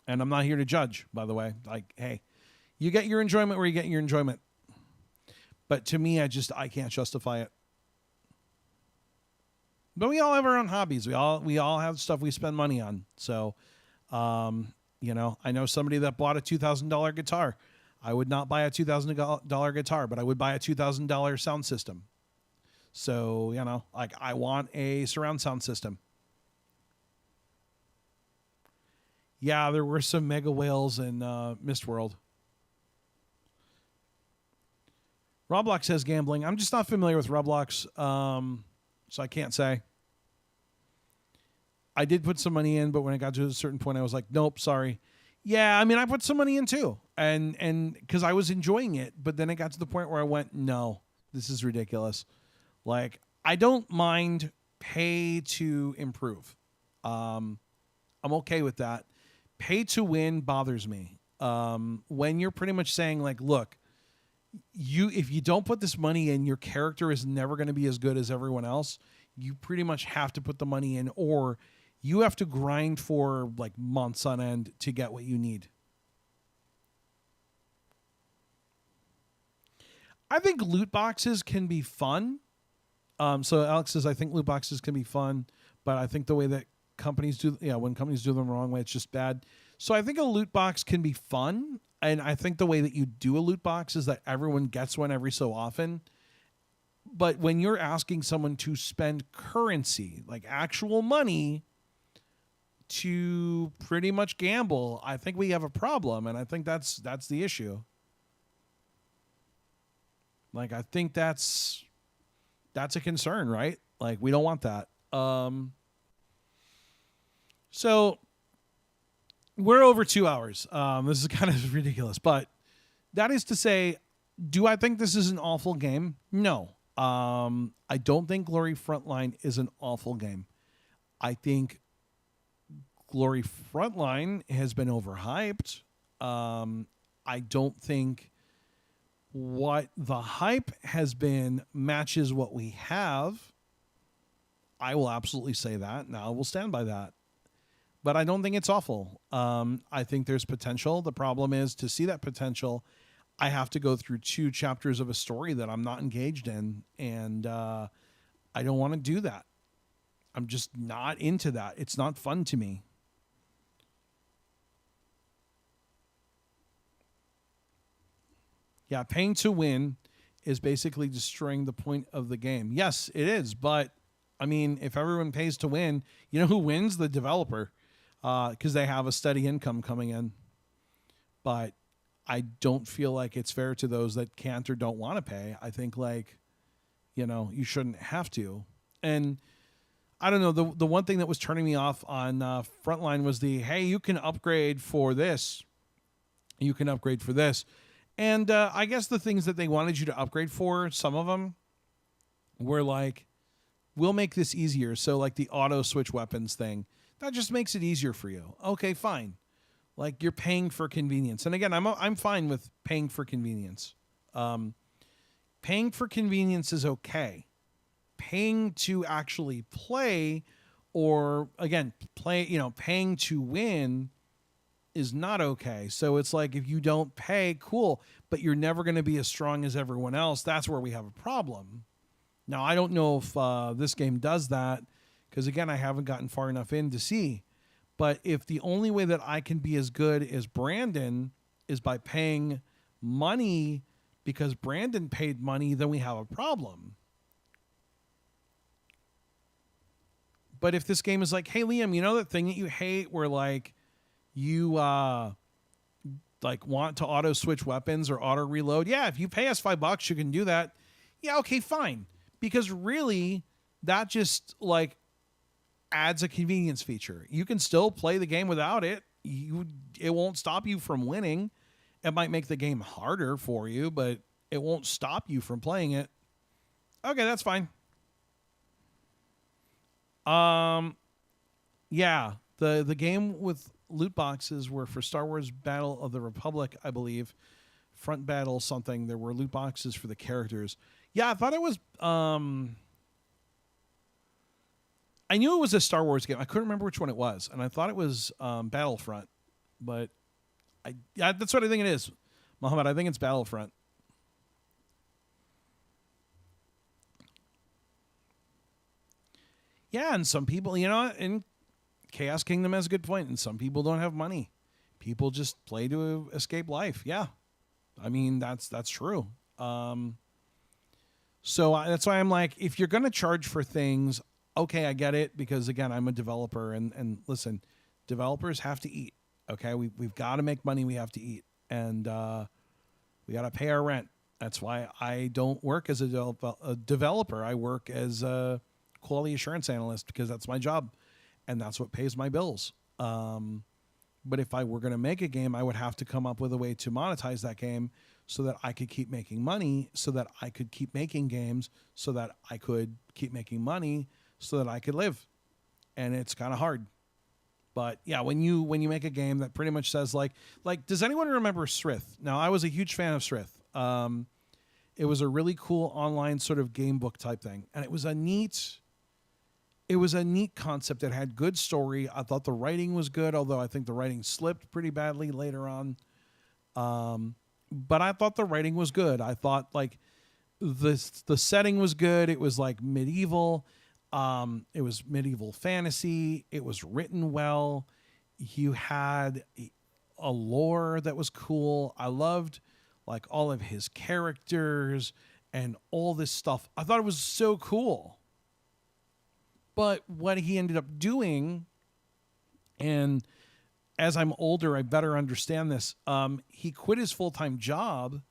And I'm not here to judge, by the way. Like, hey, you get your enjoyment where you get your enjoyment. But to me, I can't justify it. But we all have our own hobbies. We all have stuff we spend money on. So, I know somebody that bought a $2,000 guitar. I would not buy a $2,000 guitar, but I would buy a $2,000 sound system. So, like I want a surround sound system. Yeah, there were some mega whales in Mistworld. Roblox has gambling. I'm just not familiar with Roblox, so I can't say. I did put some money in, but when I got to a certain point, I was like, nope, sorry. Yeah, I mean, I put some money in too, and because I was enjoying it, but then it got to the point where I went, no, this is ridiculous. Like, I don't mind pay to improve. I'm okay with that. Pay to win bothers me. When you're pretty much saying like, look, if you don't put this money in, your character is never going to be as good as everyone else. You pretty much have to put the money in, or you have to grind for like months on end to get what you need. I think loot boxes can be fun. So Alex says, I think loot boxes can be fun, but I think the way that companies do, when companies do them the wrong way, it's just bad. So I think a loot box can be fun. And I think the way that you do a loot box is that everyone gets one every so often. But when you're asking someone to spend currency, like actual money, to pretty much gamble, I think we have a problem, and I think that's the issue. Like, I think that's a concern, right? Like, we don't want that. So we're over 2 hours. This is kind of ridiculous, but that is to say, do I think this is an awful game? No. I don't think Glorry Frontline is an awful game. I think Glorry Frontline has been overhyped. I don't think what the hype has been matches what we have. I will absolutely say that. Now I will stand by that. But I don't think it's awful. I think there's potential. The problem is, to see that potential, I have to go through 2 chapters of a story that I'm not engaged in, and I don't want to do that. I'm just not into that. It's not fun to me. Yeah, paying to win is basically destroying the point of the game. Yes, it is. But, I mean, if everyone pays to win, you know who wins? The developer, because they have a steady income coming in. But I don't feel like it's fair to those that can't or don't want to pay. I think, like, you know, you shouldn't have to. And I don't know, the one thing that was turning me off on Frontline was hey, you can upgrade for this. You can upgrade for this. And I guess the things that they wanted you to upgrade for, some of them were like, we'll make this easier. So like the auto switch weapons thing, that just makes it easier for you. Okay, fine. Like you're paying for convenience. And again, I'm fine with paying for convenience. Paying for convenience is okay. Paying to actually play, or again, paying to win is not okay. So it's like, if you don't pay, cool, but you're never going to be as strong as everyone else. That's where we have a problem. Now, I don't know if this game does that, because again, I haven't gotten far enough in to see. But if the only way that I can be as good as Brandon is by paying money because Brandon paid money, then we have a problem. But if this game is like, hey, Liam, you know that thing that you hate where like you like want to auto switch weapons or auto reload? Yeah, if you pay us $5, you can do that. Yeah, okay, fine. Because really, that just like adds a convenience feature. You can still play the game without it. It won't stop you from winning. It might make the game harder for you, but it won't stop you from playing it. Okay, that's fine. Yeah, the game with loot boxes were for Star Wars Battle of the Republic, I believe. Front Battle something. There were loot boxes for the characters. Yeah, I thought it was I knew it was a Star Wars game. I couldn't remember which one it was, and I thought it was Battlefront, but that's what I think it is. Muhammad, I think it's Battlefront. Yeah, and some people, you know, in Chaos Kingdom has a good point, and some people don't have money. People just play to escape life. Yeah, I mean, that's true. So that's why I'm like, if you're going to charge for things, okay, I get it, because again, I'm a developer, and listen, developers have to eat. Okay, we've got to make money. We have to eat, and we got to pay our rent. That's why I don't work as a developer. I work as a quality assurance analyst, because that's my job, and that's what pays my bills. But if I were going to make a game, I would have to come up with a way to monetize that game so that I could keep making money, so that I could keep making games, so that I could keep making money, so that I could live. And it's kind of hard. But yeah, when you make a game that pretty much says like, does anyone remember Srith? Now, I was a huge fan of Srith. It was a really cool online sort of game book type thing, and it was a neat concept that had good story. I thought the writing was good, although I think the writing slipped pretty badly later on. But I thought the writing was good. I thought like the setting was good. It was like medieval. It was medieval fantasy. It was written well. You had a lore that was cool. I loved like all of his characters and all this stuff. I thought it was so cool. But what he ended up doing, and as I'm older, I better understand this. He quit his full-time job.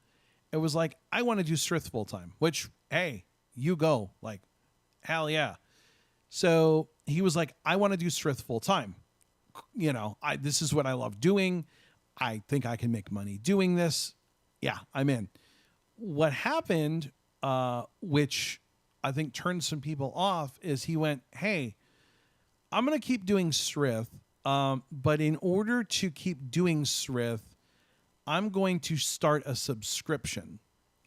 It was like, I want to do Srith full-time, which, hey, you go. Like, hell yeah. So he was like, I want to do Srith full-time. You know, this is what I love doing. I think I can make money doing this. Yeah, I'm in. What happened, which I think turned some people off, is he went, hey, I'm going to keep doing Srith, but in order to keep doing Srith, I'm going to start a subscription,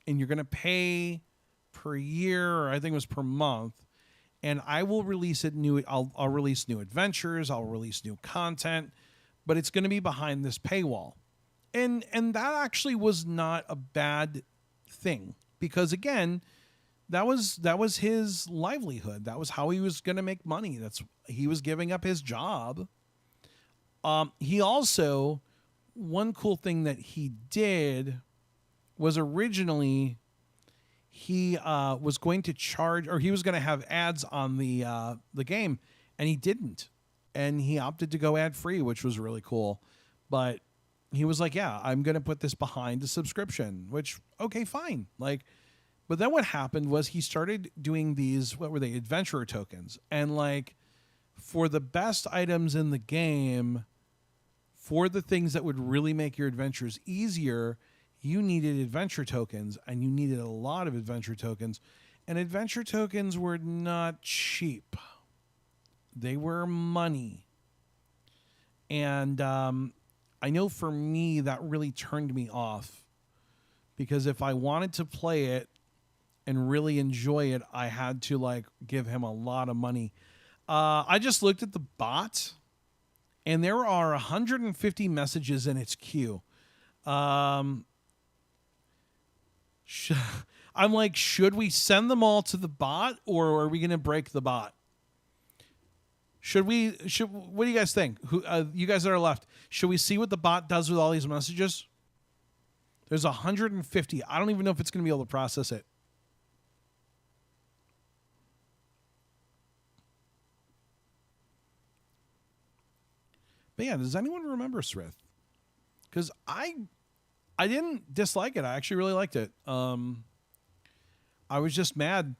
and you're going to pay per year, or I think it was per month, and I will release it new. I'll release new adventures. I'll release new content, but it's going to be behind this paywall. And that actually was not a bad thing, because again, that was his livelihood. That was how he was going to make money. He was giving up his job. He also, one cool thing that he did was originally he was going to charge, or he was going to have ads on the game, and he didn't. And he opted to go ad free, which was really cool. But he was like, yeah, I'm going to put this behind the subscription, which, okay, fine. Like, but then what happened was he started doing these, what were they, adventurer tokens. And like, for the best items in the game, for the things that would really make your adventures easier, you needed adventure tokens, and you needed a lot of adventure tokens. And adventure tokens were not cheap. They were money. And I know for me, that really turned me off. Because if I wanted to play it and really enjoy it, I had to like give him a lot of money. I just looked at the bot, and there are 150 messages in its queue. I'm like, should we send them all to the bot, or are we going to break the bot? What do you guys think? You guys that are left, should we see what the bot does with all these messages? There's 150. I don't even know if it's going to be able to process it. But yeah, does anyone remember Srith? Because I didn't dislike it. I actually really liked it. I was just mad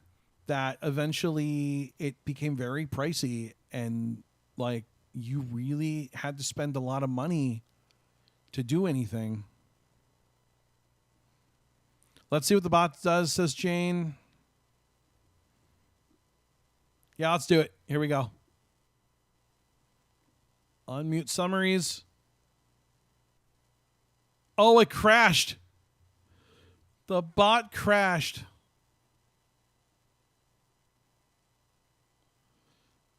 that eventually it became very pricey, and like you really had to spend a lot of money to do anything. Let's see what the bot does, says Jane. Yeah, let's do it. Here we go. Unmute summaries. Oh, it crashed. The bot crashed.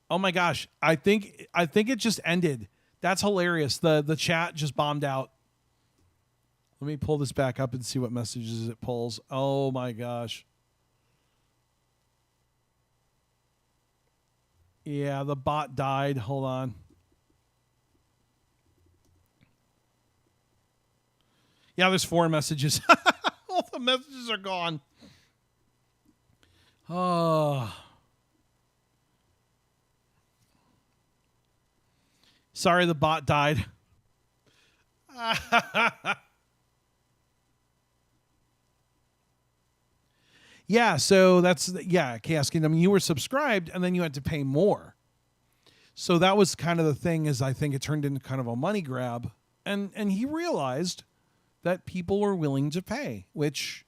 Oh my gosh. I think it just ended. That's hilarious. The chat just bombed out. Let me pull this back up and see what messages it pulls. Oh my gosh. Yeah, the bot died. Hold on. Yeah, there's 4 messages. All the messages are gone. Oh. Sorry, the bot died. Yeah, so that's, yeah, Chaos Kingdom. You were subscribed, and then you had to pay more. So that was kind of the thing, is I think it turned into kind of a money grab. And he realized that people were willing to pay, which,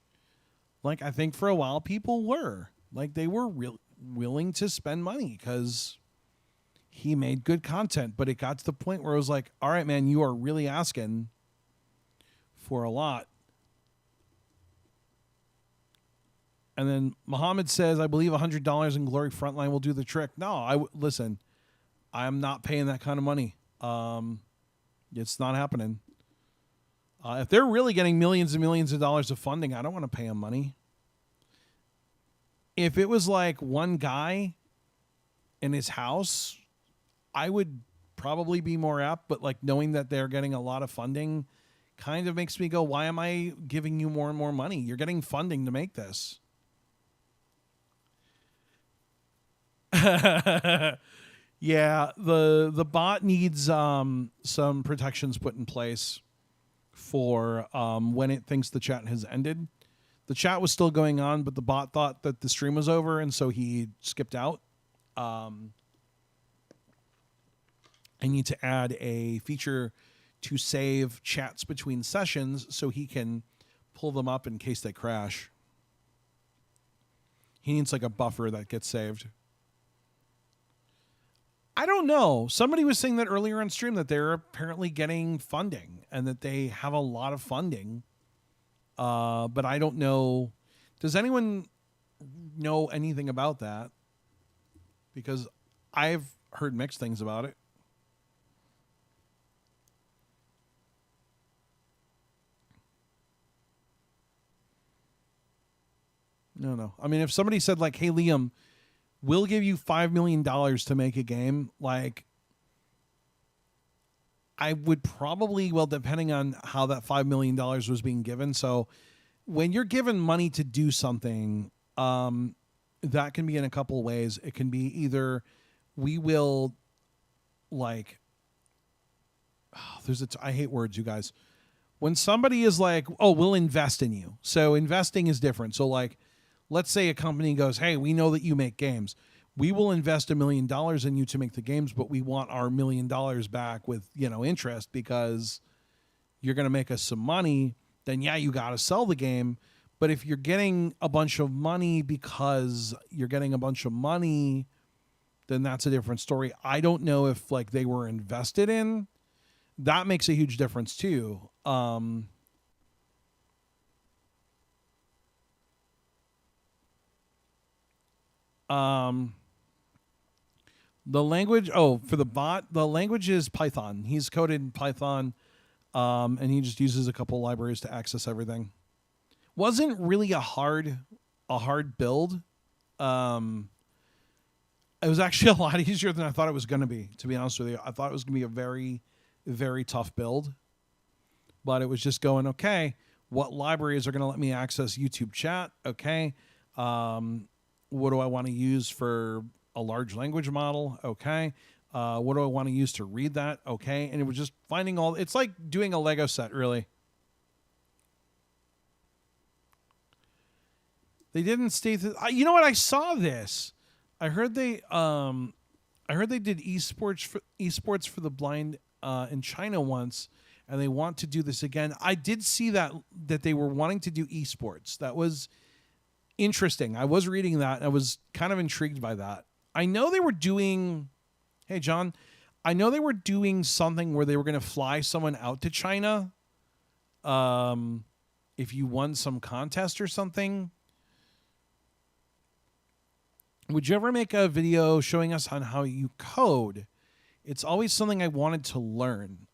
like, I think for a while people were. Like, they were willing to spend money because he made good content. But it got to the point where it was like, all right, man, you are really asking for a lot. And then Muhammad says, I believe $100 in Glorry Frontline will do the trick. No, listen, I'm not paying that kind of money. It's not happening. If they're really getting millions and millions of dollars of funding, I don't want to pay them money. If it was like one guy in his house, I would probably be more apt. But like knowing that they're getting a lot of funding kind of makes me go, why am I giving you more and more money? You're getting funding to make this. Yeah, the bot needs some protections put in place for when it thinks the chat has ended. The chat was still going on, but the bot thought that the stream was over, and so he skipped out. I need to add a feature to save chats between sessions so he can pull them up in case they crash. He needs like a buffer that gets saved. I don't know. Somebody was saying that earlier on stream that they're apparently getting funding and that they have a lot of funding. But I don't know. Does anyone know anything about that? Because I've heard mixed things about it. No. I mean, if somebody said like, hey, Liam, we'll give you $5 million to make a game, like, I would probably, well, depending on how that $5 million was being given. So when you're given money to do something, that can be in a couple of ways. It can be either we will like, I hate words, you guys. When somebody is like, oh, we'll invest in you. So investing is different. So like, let's say a company goes, hey, we know that you make games. We will invest $1 million in you to make the games, but we want our $1 million back with, interest because you're going to make us some money. Then yeah, you got to sell the game. But if you're getting a bunch of money because you're getting a bunch of money, then that's a different story. I don't know if like they were invested in. That makes a huge difference too. The language, for the bot, the language is Python. He's coded in Python, and he just uses a couple libraries to access everything. Wasn't really a hard build. It was actually a lot easier than I thought it was going to be, to be honest with you. I thought it was going to be a very, very tough build. But it was just going, okay, what libraries are going to let me access YouTube chat? Okay. What do I want to use for a large language model? Okay. What do I want to use to read that? Okay. And it was just finding it's like doing a Lego set, really. They didn't state that. You know what? I saw this. I heard they did esports for the blind in China once, and they want to do this again. I did see that they were wanting to do esports. That was interesting. I was reading that, and I was kind of intrigued by that. I know they were doing. Hey, John. I know they were doing something where they were going to fly someone out to China. If you won some contest or something. Would you ever make a video showing us on how you code? It's always something I wanted to learn.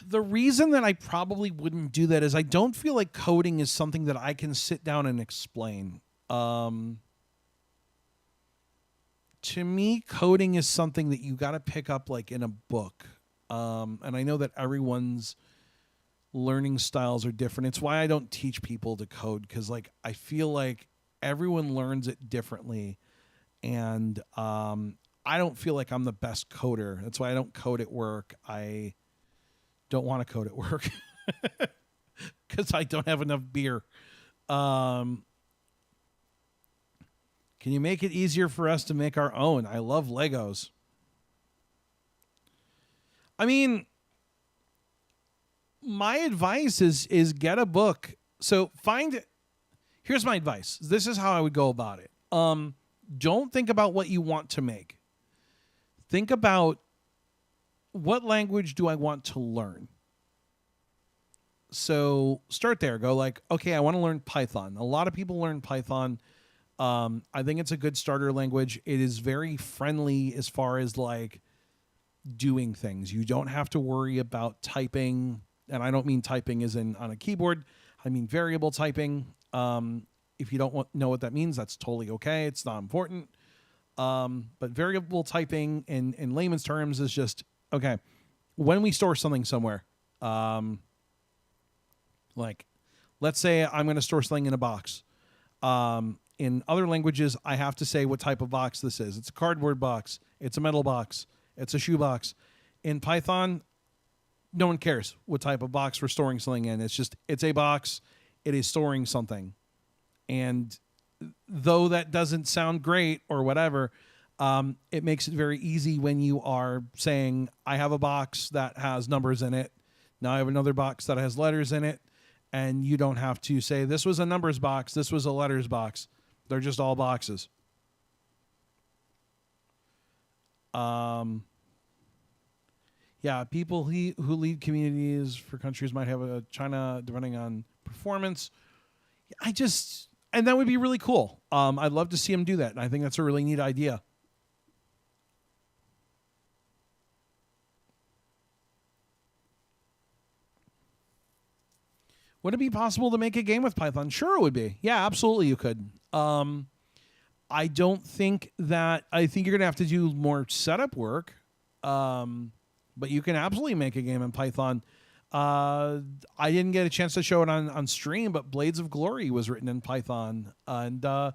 The reason that I probably wouldn't do that is I don't feel like coding is something that I can sit down and explain. To me, coding is something that you got to pick up like in a book. And I know that everyone's learning styles are different. It's why I don't teach people to code, because like I feel like everyone learns it differently, and I don't feel like I'm the best coder. That's why I don't code at work. I don't want to code at work because I don't have enough beer. Can you make it easier for us to make our own? I love Legos. I mean, my advice is get a book. So here's my advice. This is how I would go about it. Don't think about what you want to make. Think about what language do I want to learn? So start there. Go like, okay, I want to learn Python. A lot of people learn Python. I think it's a good starter language. It is very friendly as far as like doing things. You don't have to worry about typing. And I don't mean typing as in on a keyboard. I mean variable typing. If you don't know what that means, that's totally okay. It's not important. But variable typing in layman's terms is just, okay, when we store something somewhere, like let's say I'm going to store something in a box. In other languages, I have to say what type of box this is. It's a cardboard box. It's a metal box. It's a shoe box. In Python, no one cares what type of box we're storing something in. It's a box. It is storing something. And though that doesn't sound great or whatever, it makes it very easy when you are saying, I have a box that has numbers in it. Now I have another box that has letters in it. And you don't have to say, this was a numbers box. This was a letters box. They're just all boxes. Yeah, people who lead communities for countries might have a China depending on performance. And that would be really cool. I'd love to see him do that. And I think that's a really neat idea. Would it be possible to make a game with Python? Sure, it would be. Yeah, absolutely, you could. I think you're going to have to do more setup work. But you can absolutely make a game in Python. I didn't get a chance to show it on stream, but Blades of Glory was written in Python, and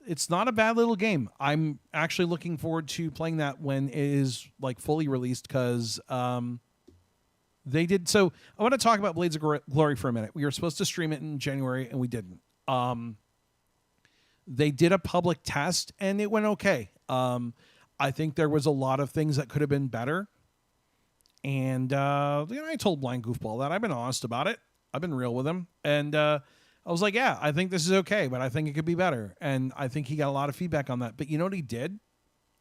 it's not a bad little game. I'm actually looking forward to playing that when it is like fully released, because they did. So I want to talk about Blades of Glory for a minute. We were supposed to stream it in January, and we didn't. They did a public test, and it went okay. I think there was a lot of things that could have been better. And I told Blind Goofball that. I've been honest about it. I've been real with him. And I was like, yeah, I think this is okay, but I think it could be better. And I think he got a lot of feedback on that. But you know what he did?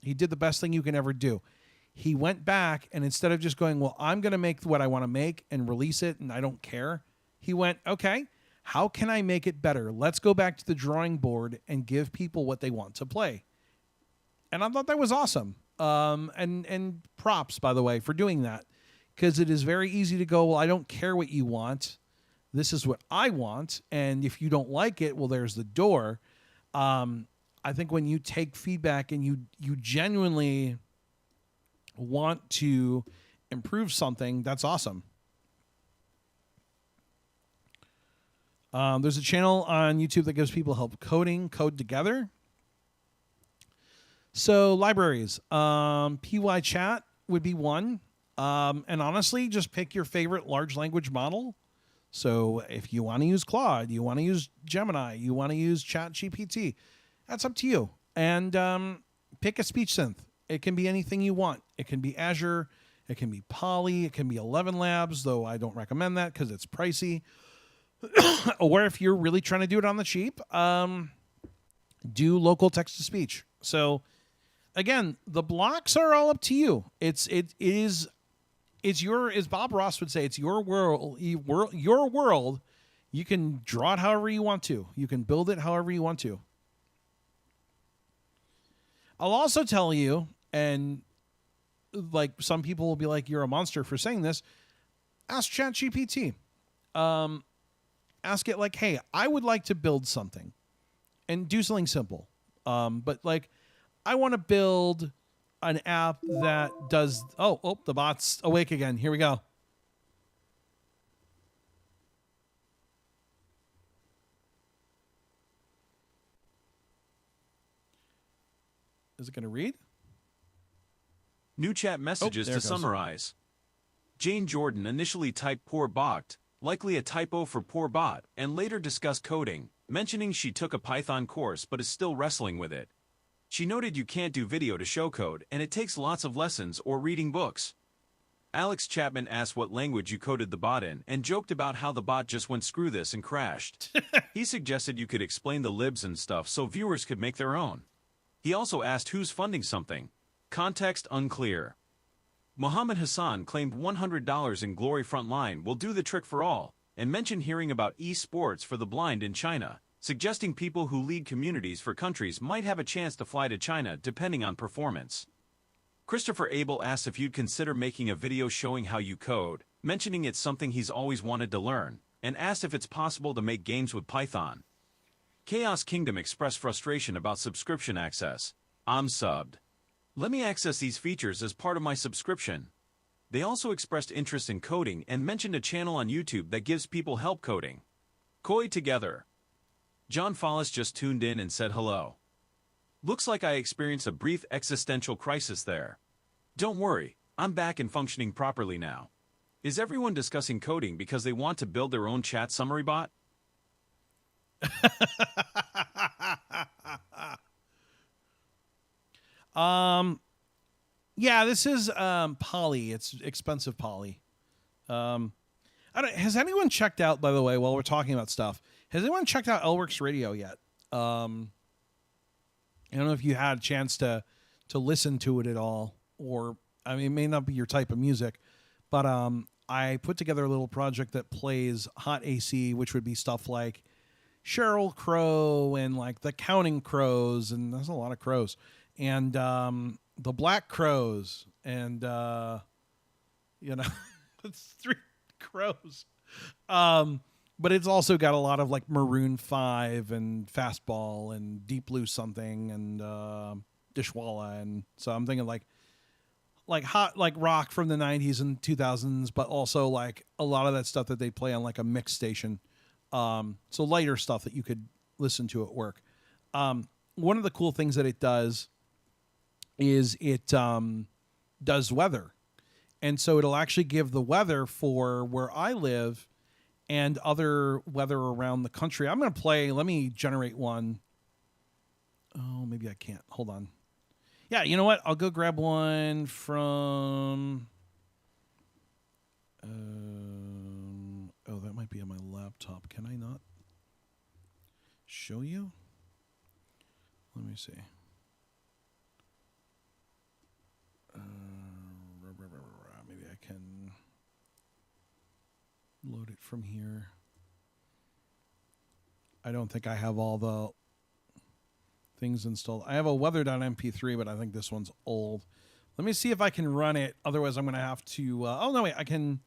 He did the best thing you can ever do. He went back, and instead of just going, well, I'm going to make what I want to make and release it, and I don't care, he went, okay, how can I make it better? Let's go back to the drawing board and give people what they want to play. And I thought that was awesome. And props, by the way, for doing that. Because it is very easy to go, well, I don't care what you want. This is what I want. And if you don't like it, well, there's the door. I think when you take feedback and you genuinely want to improve something, that's awesome. There's a channel on YouTube that gives people help code together. So libraries, PY Chat would be one. And honestly, just pick your favorite large language model. So if you want to use Claude, you want to use Gemini, you want to use ChatGPT, that's up to you. And pick a speech synth. It can be anything you want. It can be Azure, it can be Poly, it can be 11 Labs, though I don't recommend that because it's pricey. Or if you're really trying to do it on the cheap, do local text-to-speech. So again, the blocks are all up to you. It's your, as Bob Ross would say, it's your world. Your world. You can draw it however you want to. You can build it however you want to. I'll also tell you, and like some people will be like, "You're a monster for saying this." Ask ChatGPT. Ask it like, "Hey, I would like to build something, and do something simple." But like, I want to build an app that does... Oh, the bot's awake again. Here we go. Is it going to read? New chat messages to summarize. Jane Jordan initially typed poor bot, likely a typo for poor bot, and later discussed coding, mentioning she took a Python course but is still wrestling with it. She noted you can't do video to show code, and it takes lots of lessons or reading books. Alex Chapman asked what language you coded the bot in, and joked about how the bot just went screw this and crashed. He suggested you could explain the libs and stuff so viewers could make their own. He also asked who's funding something. Context unclear. Mohammed Hassan claimed $100 in Glorry Frontline will do the trick for all, and mentioned hearing about esports for the blind in China, suggesting people who lead communities for countries might have a chance to fly to China depending on performance. Christopher Abel asked if you'd consider making a video showing how you code, mentioning it's something he's always wanted to learn, and asked if it's possible to make games with Python. Chaos Kingdom expressed frustration about subscription access. I'm subbed. Let me access these features as part of my subscription. They also expressed interest in coding and mentioned a channel on YouTube that gives people help coding. Koi together. John Follis just tuned in and said hello. Looks like I experienced a brief existential crisis there. Don't worry, I'm back and functioning properly now. Is everyone discussing coding because they want to build their own chat summary bot? Yeah, this is Poly. It's expensive Poly. Has anyone checked out, by the way, while we're talking about stuff, has anyone checked out Elworks Radio yet? I don't know if you had a chance to listen to it at all, or I mean, it may not be your type of music, but I put together a little project that plays hot AC, which would be stuff like Sheryl Crow and like the Counting Crows, and there's a lot of crows, and the Black Crows, and it's 3 crows. But it's also got a lot of like Maroon 5 and Fastball and Deep Blue something and Dishwalla, and so I'm thinking like like hot, like rock from the 90s and 2000s, but also like a lot of that stuff that they play on like a mix station. So lighter stuff that you could listen to at work. One of the cool things that it does is it does weather. And so it'll actually give the weather for where I live and other weather around the country. I'm going to play, let me generate one. Oh, maybe I can't. Hold on. Yeah, you know what? I'll go grab one from... oh, that might be on my laptop. Can I not show you? Let me see. Maybe I can load it from here. I don't think I have all the things installed. I have a weather.mp3, but I think this one's old. Let me see if I can run it. Otherwise, I'm going to have to... oh, no, wait. I can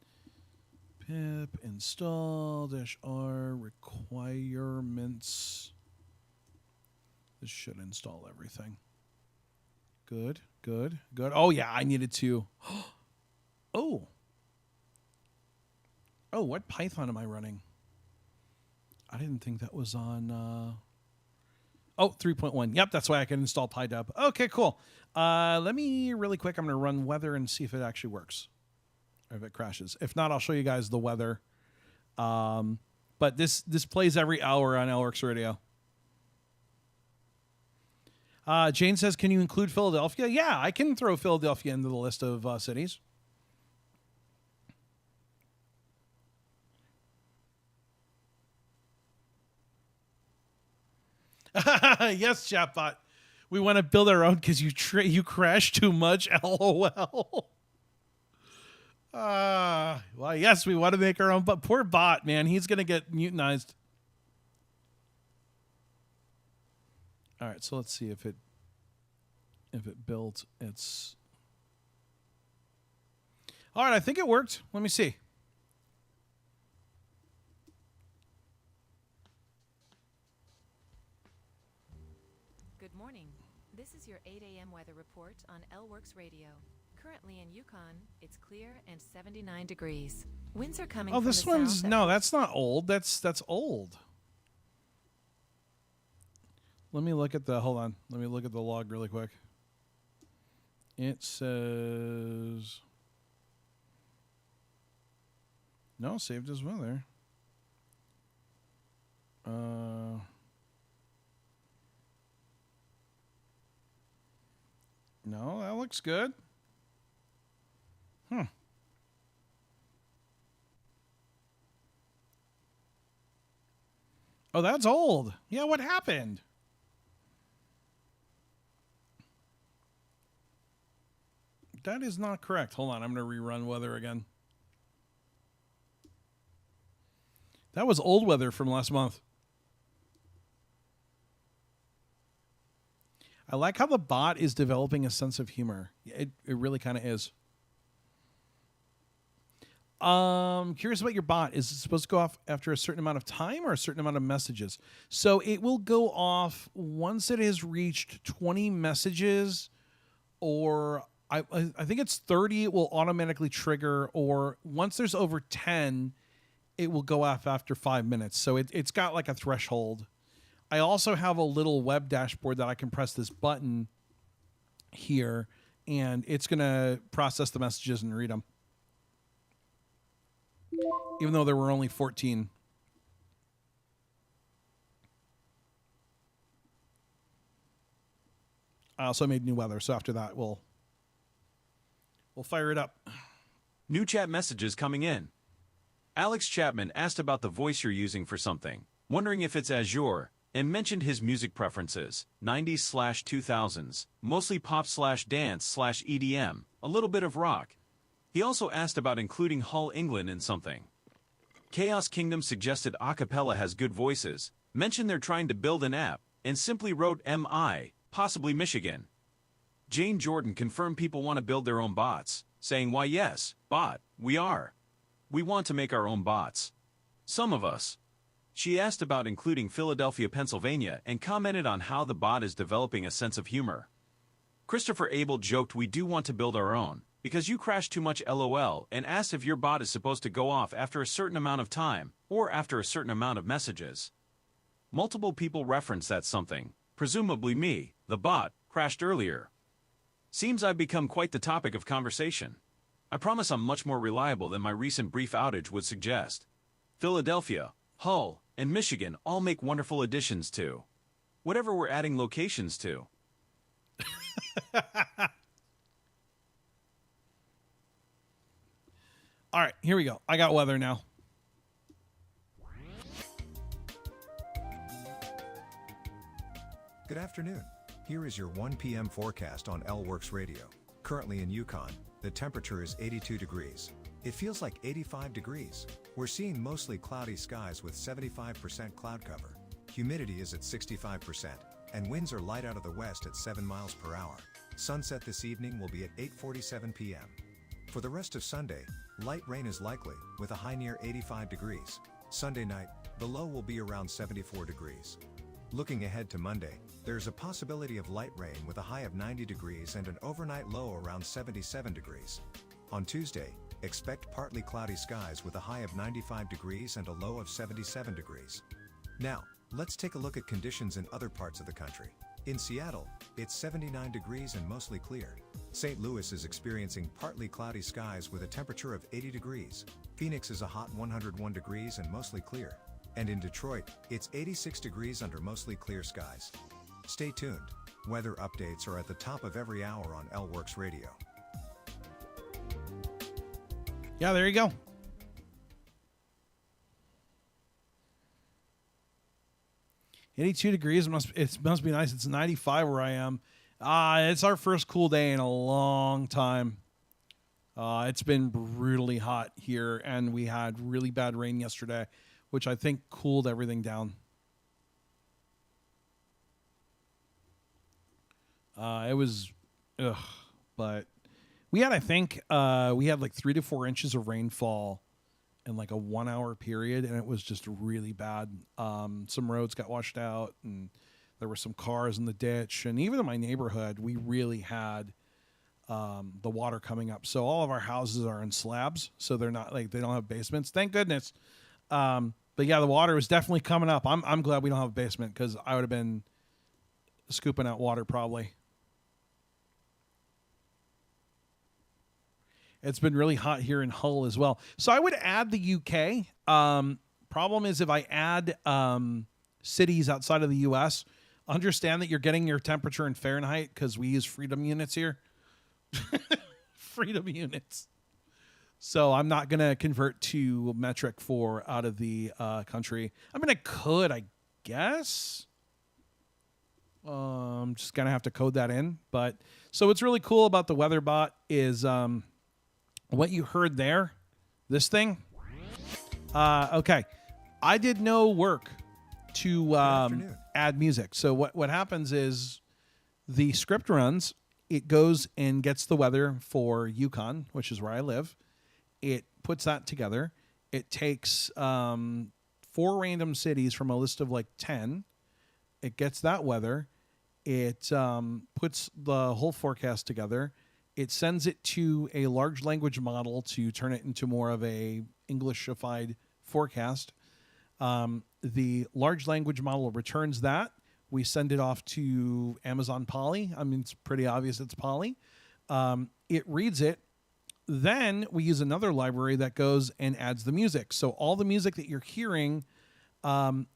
pip install -r requirements. This should install everything. Good, good, good. Oh, yeah, I needed to... Oh. Oh, what Python am I running? I didn't think that was on... Oh, 3.1. Yep, that's why I can install PyDub. Okay, cool. Let me really quick. I'm going to run weather and see if it actually works, or if it crashes. If not, I'll show you guys the weather. But this plays every hour on LWorks Radio. Jane says, "Can you include Philadelphia?" Yeah, I can throw Philadelphia into the list of cities. Yes, chatbot. We want to build our own because you crash too much. LOL. Well, yes, we want to make our own, but poor bot, man, he's gonna get mutinized. All right, so let's see if it built its. All right, I think it worked. Let me see. Good morning. This is your 8 a.m. weather report on LWorks Radio. Currently in Yukon, it's clear and 79 degrees. Winds are coming from the south. Oh, this one's... No, that's not old. That's old. Let me look at the... Hold on. Let me look at the log really quick. It says... No, saved as weather. No, that looks good. Oh, that's old. Yeah, what happened? That is not correct. Hold on, I'm going to rerun weather again. That was old weather from last month. I like how the bot is developing a sense of humor. It really kind of is. Curious about your bot. Is it supposed to go off after a certain amount of time or a certain amount of messages? So it will go off once it has reached 20 messages, or I think it's 30, it will automatically trigger, or once there's over 10, it will go off after 5 minutes. So it's got like a threshold. I also have a little web dashboard that I can press this button here, and it's going to process the messages and read them. Even though there were only 14. I also made new weather, so after that, we'll fire it up. New chat messages coming in. Alex Chapman asked about the voice you're using for something, wondering if it's Azure, and mentioned his music preferences, 90s/2000s, mostly pop/dance/EDM, a little bit of rock. He also asked about including Hull, England in something. Chaos Kingdom suggested Acapella has good voices, mentioned they're trying to build an app, and simply wrote MI, possibly Michigan. Jane Jordan confirmed people want to build their own bots, saying, "Why yes, bot, we are. We want to make our own bots. Some of us." She asked about including Philadelphia, Pennsylvania, and commented on how the bot is developing a sense of humor. Christopher Abel joked we do want to build our own, because you crash too much LOL, and asked if your bot is supposed to go off after a certain amount of time, or after a certain amount of messages. Multiple people reference that something, presumably me, the bot, crashed earlier. Seems I've become quite the topic of conversation. I promise I'm much more reliable than my recent brief outage would suggest. Philadelphia, Hull, and Michigan all make wonderful additions to whatever we're adding locations to. All right, here we go. I got weather now. Good afternoon. Here is your 1 p.m. forecast on LWorks Radio. Currently in Yukon, the temperature is 82 degrees. It feels like 85 degrees. We're seeing mostly cloudy skies with 75% cloud cover. Humidity is at 65%, and winds are light out of the west at 7 miles per hour. Sunset this evening will be at 8:47 p.m. For the rest of Sunday, light rain is likely, with a high near 85 degrees. Sunday night, the low will be around 74 degrees. Looking ahead to Monday, there's a possibility of light rain with a high of 90 degrees and an overnight low around 77 degrees. On Tuesday, expect partly cloudy skies with a high of 95 degrees and a low of 77 degrees. Now, let's take a look at conditions in other parts of the country. In Seattle, it's 79 degrees and mostly clear. St. Louis is experiencing partly cloudy skies with a temperature of 80 degrees. Phoenix is a hot 101 degrees and mostly clear. And in Detroit, it's 86 degrees under mostly clear skies. Stay tuned. Weather updates are at the top of every hour on LWorks Radio. Yeah, there you go. $82 it must be nice. It's 95 where I am. It's our first cool day in a long time. It's been brutally hot here, and we had really bad rain yesterday, which I think cooled everything down. It was, but we had, I think, we had like 3 to 4 inches of rainfall in like a 1 hour period, and it was just really bad. Some roads got washed out, and there were some cars in the ditch, and even in my neighborhood, we really had the water coming up. So all of our houses are in slabs, so they're not like, they don't have basements. Thank goodness. But yeah, the water was definitely coming up. I'm glad we don't have a basement, because I would have been scooping out water probably. It's been really hot here in Hull as well. So I would add the UK. Problem is, if I add cities outside of the US, understand that you're getting your temperature in Fahrenheit, because we use freedom units here. Freedom units. So I'm not going to convert to metric for out of the country. I mean, I could, I guess. I'm just going to have to code that in. But so what's really cool about the weather bot is what you heard there, this thing. Okay. I did no work to add music. So what happens is the script runs, it goes and gets the weather for Yukon, which is where I live. It puts that together. It takes 4 random cities from a list of like 10. It gets that weather. It puts the whole forecast together. It sends it to a large language model to turn it into more of a Englishified forecast. The large language model returns that. We send it off to Amazon Polly. I mean, it's pretty obvious it's Polly. It reads it. Then we use another library that goes and adds the music. So all the music that you're hearing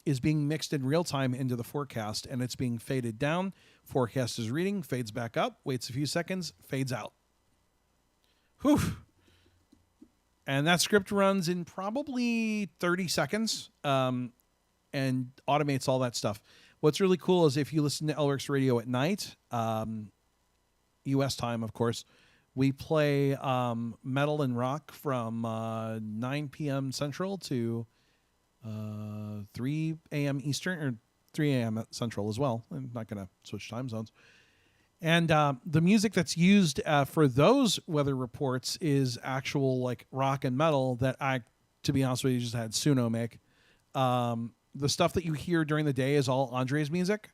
is being mixed in real time into the forecast, and it's being faded down. Forecast is reading, fades back up, waits a few seconds, fades out. Whew. And that script runs in probably 30 seconds and automates all that stuff. What's really cool is if you listen to LWorks Radio at night, U.S. time, of course, we play metal and rock from 9 p.m. Central to 3 a.m. Eastern, or 3 a.m. Central as well. I'm not going to switch time zones. And the music that's used for those weather reports is actual like rock and metal that I, to be honest with you, just had Suno make. The stuff that you hear during the day is all Andre's music.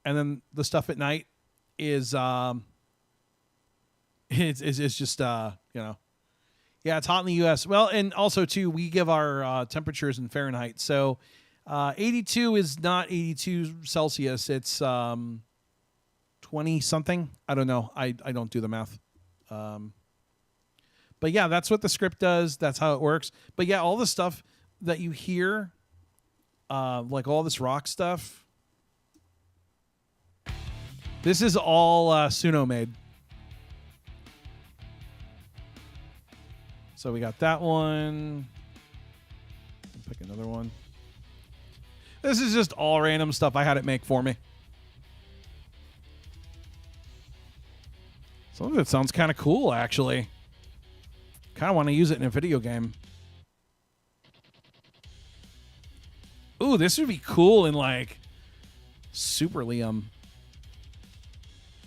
And then the stuff at night is it's just yeah, it's hot in the U.S. Well, and also too, we give our temperatures in Fahrenheit. So 82 is not 82 Celsius. It's 20 something. I don't know. I don't do the math. But yeah, that's what the script does. That's how it works. But yeah, all the stuff that you hear, like all this rock stuff, this is all Suno made. So we got that one. Pick another one. This is just all random stuff I had it make for me. Some of it sounds kind of cool, actually. Kind of want to use it in a video game. Ooh, this would be cool in like Super Liam.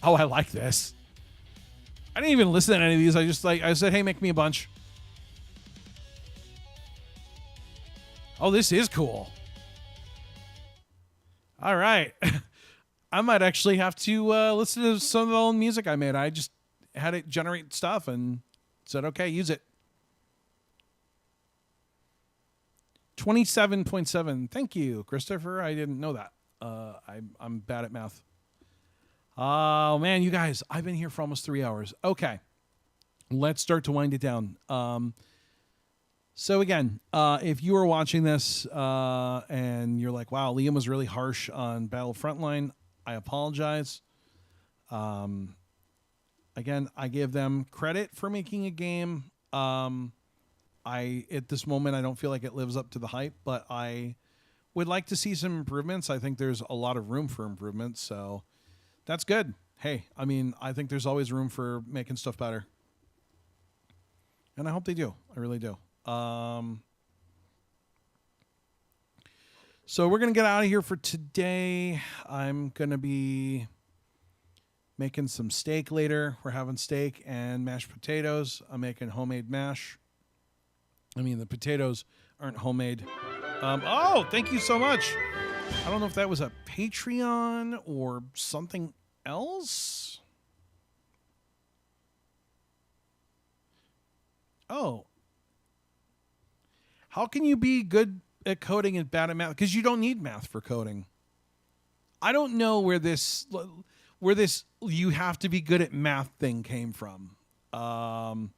Oh, I like this. I didn't even listen to any of these. I said, hey, make me a bunch. Oh, this is cool. All right. I might actually have to listen to some of the old music I made. I just had it generate stuff and said, okay, use it. 27.7. Thank you, Christopher. I didn't know that. I'm bad at math. Oh, man, you guys, I've been here for almost 3 hours. Okay. Let's start to wind it down. So again, if you are watching this and you're like, wow, Liam was really harsh on Battle Frontline, I apologize. Again, I give them credit for making a game. At this moment, I don't feel like it lives up to the hype, but I would like to see some improvements. I think there's a lot of room for improvement, so that's good. Hey, I mean, I think there's always room for making stuff better. And I hope they do. I really do. So we're going to get out of here for today. I'm going to be making some steak later. We're having steak and mashed potatoes. I'm making homemade mash. I mean, the potatoes aren't homemade. Oh, thank you so much. I don't know if that was a Patreon or something else. Oh. How can you be good at coding and bad at math? Because you don't need math for coding. I don't know where this you have to be good at math thing came from. I'm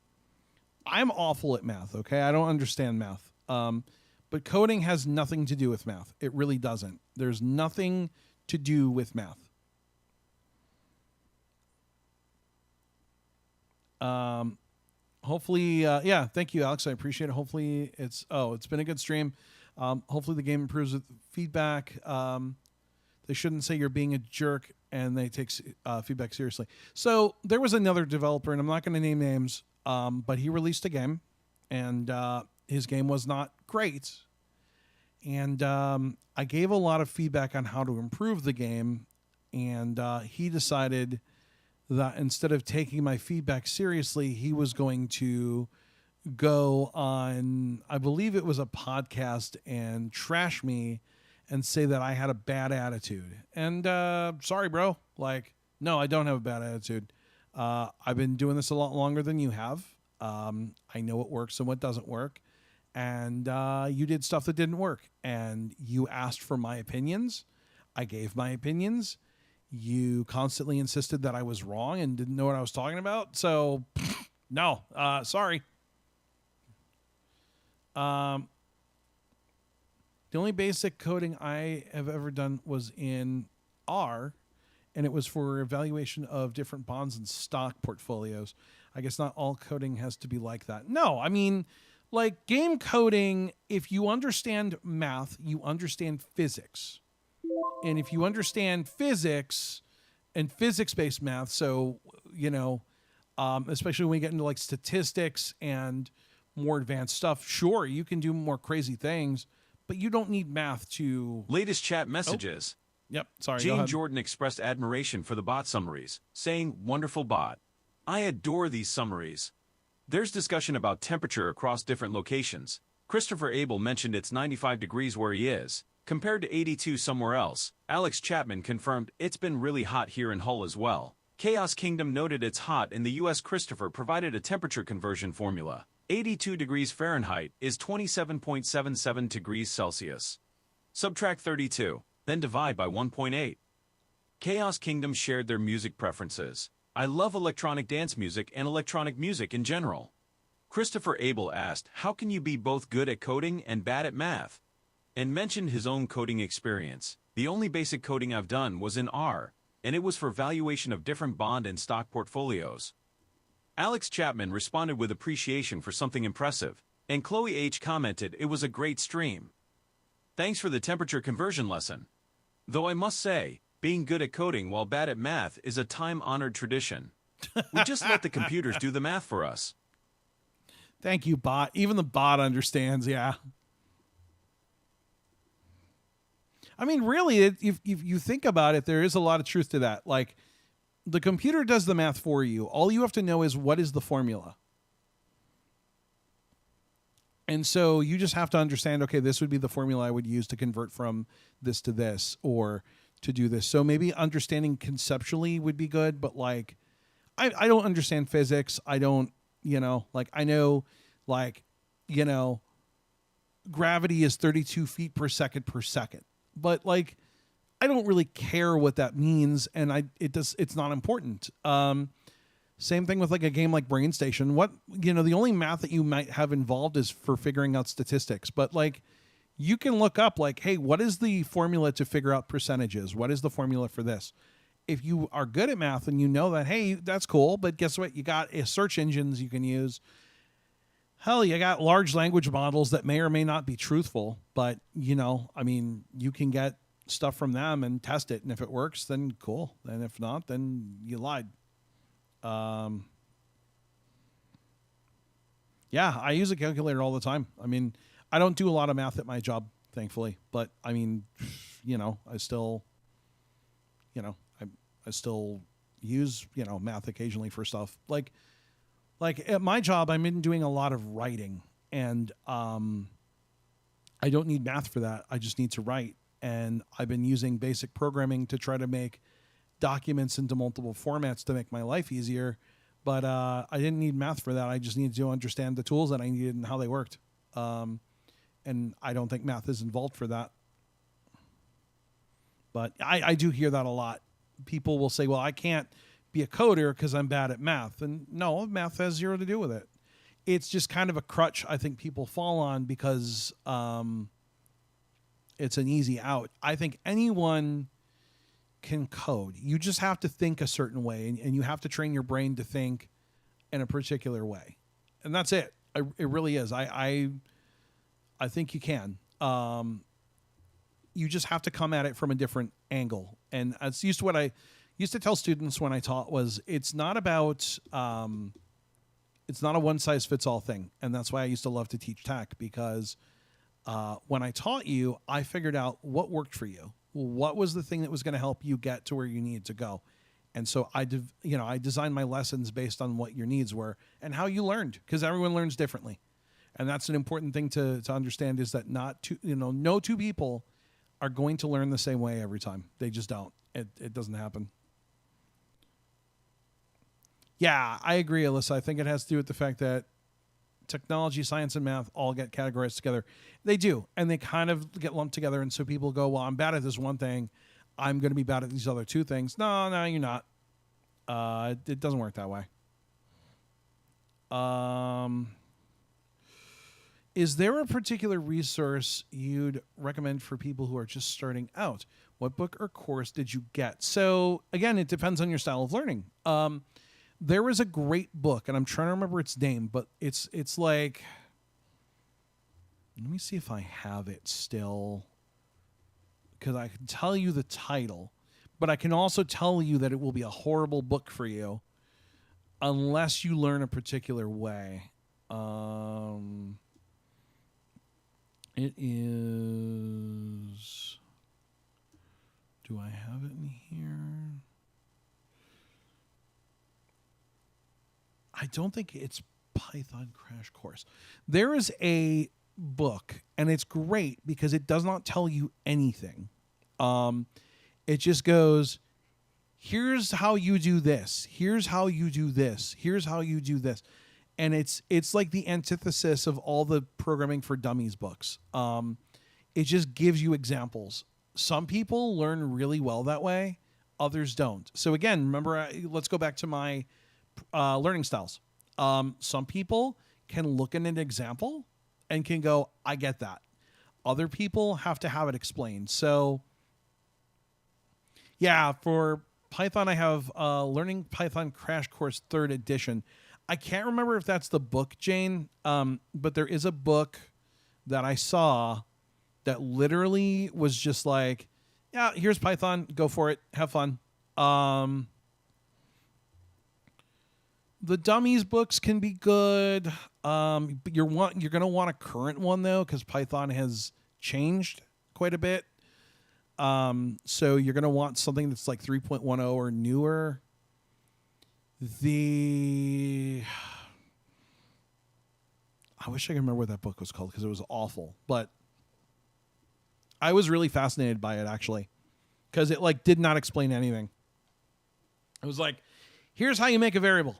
awful at math, okay? I don't understand math. But coding has nothing to do with math. It really doesn't. There's nothing to do with math. Hopefully, yeah, thank you, Alex. I appreciate it. Hopefully it's been a good stream. Hopefully the game improves with feedback. They shouldn't say you're being a jerk and they take feedback seriously. So there was another developer, and I'm not going to name names, but he released a game, and his game was not great. And I gave a lot of feedback on how to improve the game, and he decided that instead of taking my feedback seriously, he was going to go on, I believe it was a podcast, and trash me and say that I had a bad attitude. And sorry, bro. Like, no, I don't have a bad attitude. I've been doing this a lot longer than you have. I know what works and what doesn't work. And you did stuff that didn't work. And you asked for my opinions. I gave my opinions. You constantly insisted that I was wrong and didn't know what I was talking about. So, no, sorry. The only basic coding I have ever done was in R, and it was for evaluation of different bonds and stock portfolios. I guess not all coding has to be like that. No, I mean, like game coding, if you understand math, you understand physics. And if you understand physics and physics-based math, so, you know, especially when we get into like statistics and more advanced stuff, sure, you can do more crazy things, but you don't need math to... Latest chat messages. Yep, sorry. Jane Jordan expressed admiration for the bot summaries, saying, "Wonderful bot. I adore these summaries." There's discussion about temperature across different locations. Christopher Abel mentioned it's 95 degrees where he is, compared to 82 somewhere else. Alex Chapman confirmed it's been really hot here in Hull as well. Chaos Kingdom noted it's hot in the US. Christopher provided a temperature conversion formula. 82 degrees Fahrenheit is 27.77 degrees Celsius. Subtract 32, then divide by 1.8. Chaos Kingdom shared their music preferences. I love electronic dance music and electronic music in general. Christopher Abel asked, how can you be both good at coding and bad at math? And mentioned his own coding experience. The only basic coding I've done was in R, and it was for valuation of different bond and stock portfolios. Alex Chapman responded with appreciation for something impressive, and Chloe H. commented it was a great stream. Thanks for the temperature conversion lesson. Though I must say, being good at coding while bad at math is a time-honored tradition. We just let the computers do the math for us. Thank you, bot. Even the bot understands, yeah. I mean, really, if you think about it, there is a lot of truth to that. Like, the computer does the math for you. All you have to know is what is the formula. And so you just have to understand, okay, this would be the formula I would use to convert from this to this or to do this. So maybe understanding conceptually would be good, but like, I don't understand physics. I don't, I know, gravity is 32 feet per second. But like, I don't really care what that means, and it's not important. Same thing with like a game like Brain Station. The only math that you might have involved is for figuring out statistics, but like, you can look up like, hey, what is the formula to figure out percentages? What is the formula for this? If you are good at math and you know that, hey, that's cool, but guess what? You got search engines you can use. Hell, you got large language models that may or may not be truthful, but you can get stuff from them and test it. And if it works, then cool. And if not, then you lied. Yeah, I use a calculator all the time. I mean, I don't do a lot of math at my job, thankfully, but I mean, I still, I still use, math occasionally for stuff. Like at my job, I'm doing a lot of writing, and I don't need math for that. I just need to write. And I've been using basic programming to try to make documents into multiple formats to make my life easier. But I didn't need math for that. I just needed to understand the tools that I needed and how they worked. And I don't think math is involved for that. But I do hear that a lot. People will say, well, I can't be a coder because I'm bad at math. And no, math has zero to do with it. It's just kind of a crutch I think people fall on because it's an easy out. I think anyone can code. You just have to think a certain way, and you have to train your brain to think in a particular way. And that's it. It really is. I think you can. You just have to come at it from a different angle. And it's used to what I used to tell students when I taught was it's not about it's not a one-size-fits-all thing. And that's why I used to love to teach tech, because when I taught you, I figured out what worked for you. What was the thing that was going to help you get to where you needed to go? And so I designed my lessons based on what your needs were and how you learned, because everyone learns differently. And that's an important thing to understand, is that no two people are going to learn the same way every time. They just don't. It doesn't happen. Yeah, I agree, Alyssa. I think it has to do with the fact that technology, science, and math all get categorized together. They do, and they kind of get lumped together. And so people go, well, I'm bad at this one thing, I'm going to be bad at these other two things. No, you're not. It doesn't work that way. Is there a particular resource you'd recommend for people who are just starting out? What book or course did you get? So again, it depends on your style of learning. There was a great book, and I'm trying to remember its name, but it's like, let me see if I have it still, because I can tell you the title, but I can also tell you that it will be a horrible book for you unless you learn a particular way. It is, do I have it in here? I don't think it's Python Crash Course. There is a book, and it's great because it does not tell you anything. It just goes, here's how you do this. Here's how you do this. Here's how you do this. And it's like the antithesis of all the programming for dummies books. It just gives you examples. Some people learn really well that way. Others don't. So again, remember, let's go back to my learning styles. Some people can look at an example and can go, I get that. Other people have to have it explained. So yeah, for Python, I have Learning Python Crash Course 3rd edition. I can't remember if that's the book, Jane, but there is a book that I saw that literally was just like, yeah, here's Python, go for it, have fun. The dummies books can be good, but you're going to want a current one though, because Python has changed quite a bit. So you're going to want something that's like 3.10 or newer. I wish I could remember what that book was called because it was awful, but I was really fascinated by it actually because it like did not explain anything. It was like, here's how you make a variable.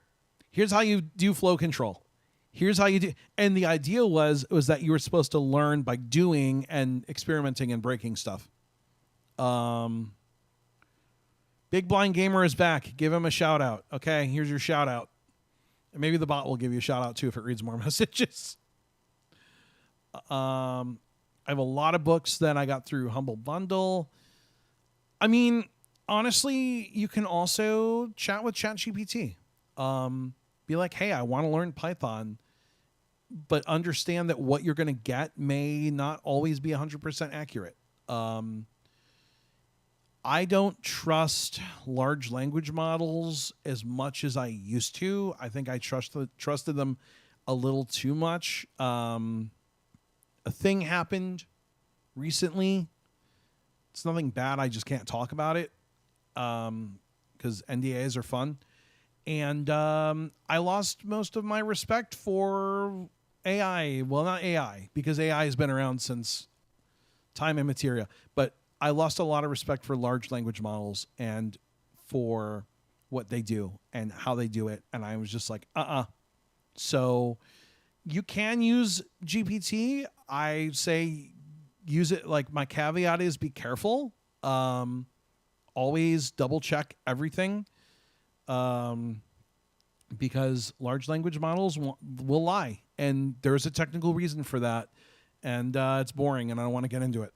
Here's how you do flow control. Here's how you do. And the idea was that you were supposed to learn by doing and experimenting and breaking stuff. Big Blind Gamer is back. Give him a shout out. Okay, here's your shout out. And maybe the bot will give you a shout out too if it reads more messages. I have a lot of books that I got through Humble Bundle. I mean, honestly, you can also chat with ChatGPT. Be like, hey, I want to learn Python, but understand that what you're going to get may not always be 100% accurate. I don't trust large language models as much as I used to. I think I trusted them a little too much. A thing happened recently. It's nothing bad. I just can't talk about it because NDAs are fun. And I lost most of my respect for AI. Well, not AI, because AI has been around since time immaterial. But I lost a lot of respect for large language models and for what they do and how they do it. And I was just like, So you can use GPT. I say use it. Like my caveat is be careful. Always double check everything. Because large language models will lie. And there's a technical reason for that. And it's boring and I don't want to get into it.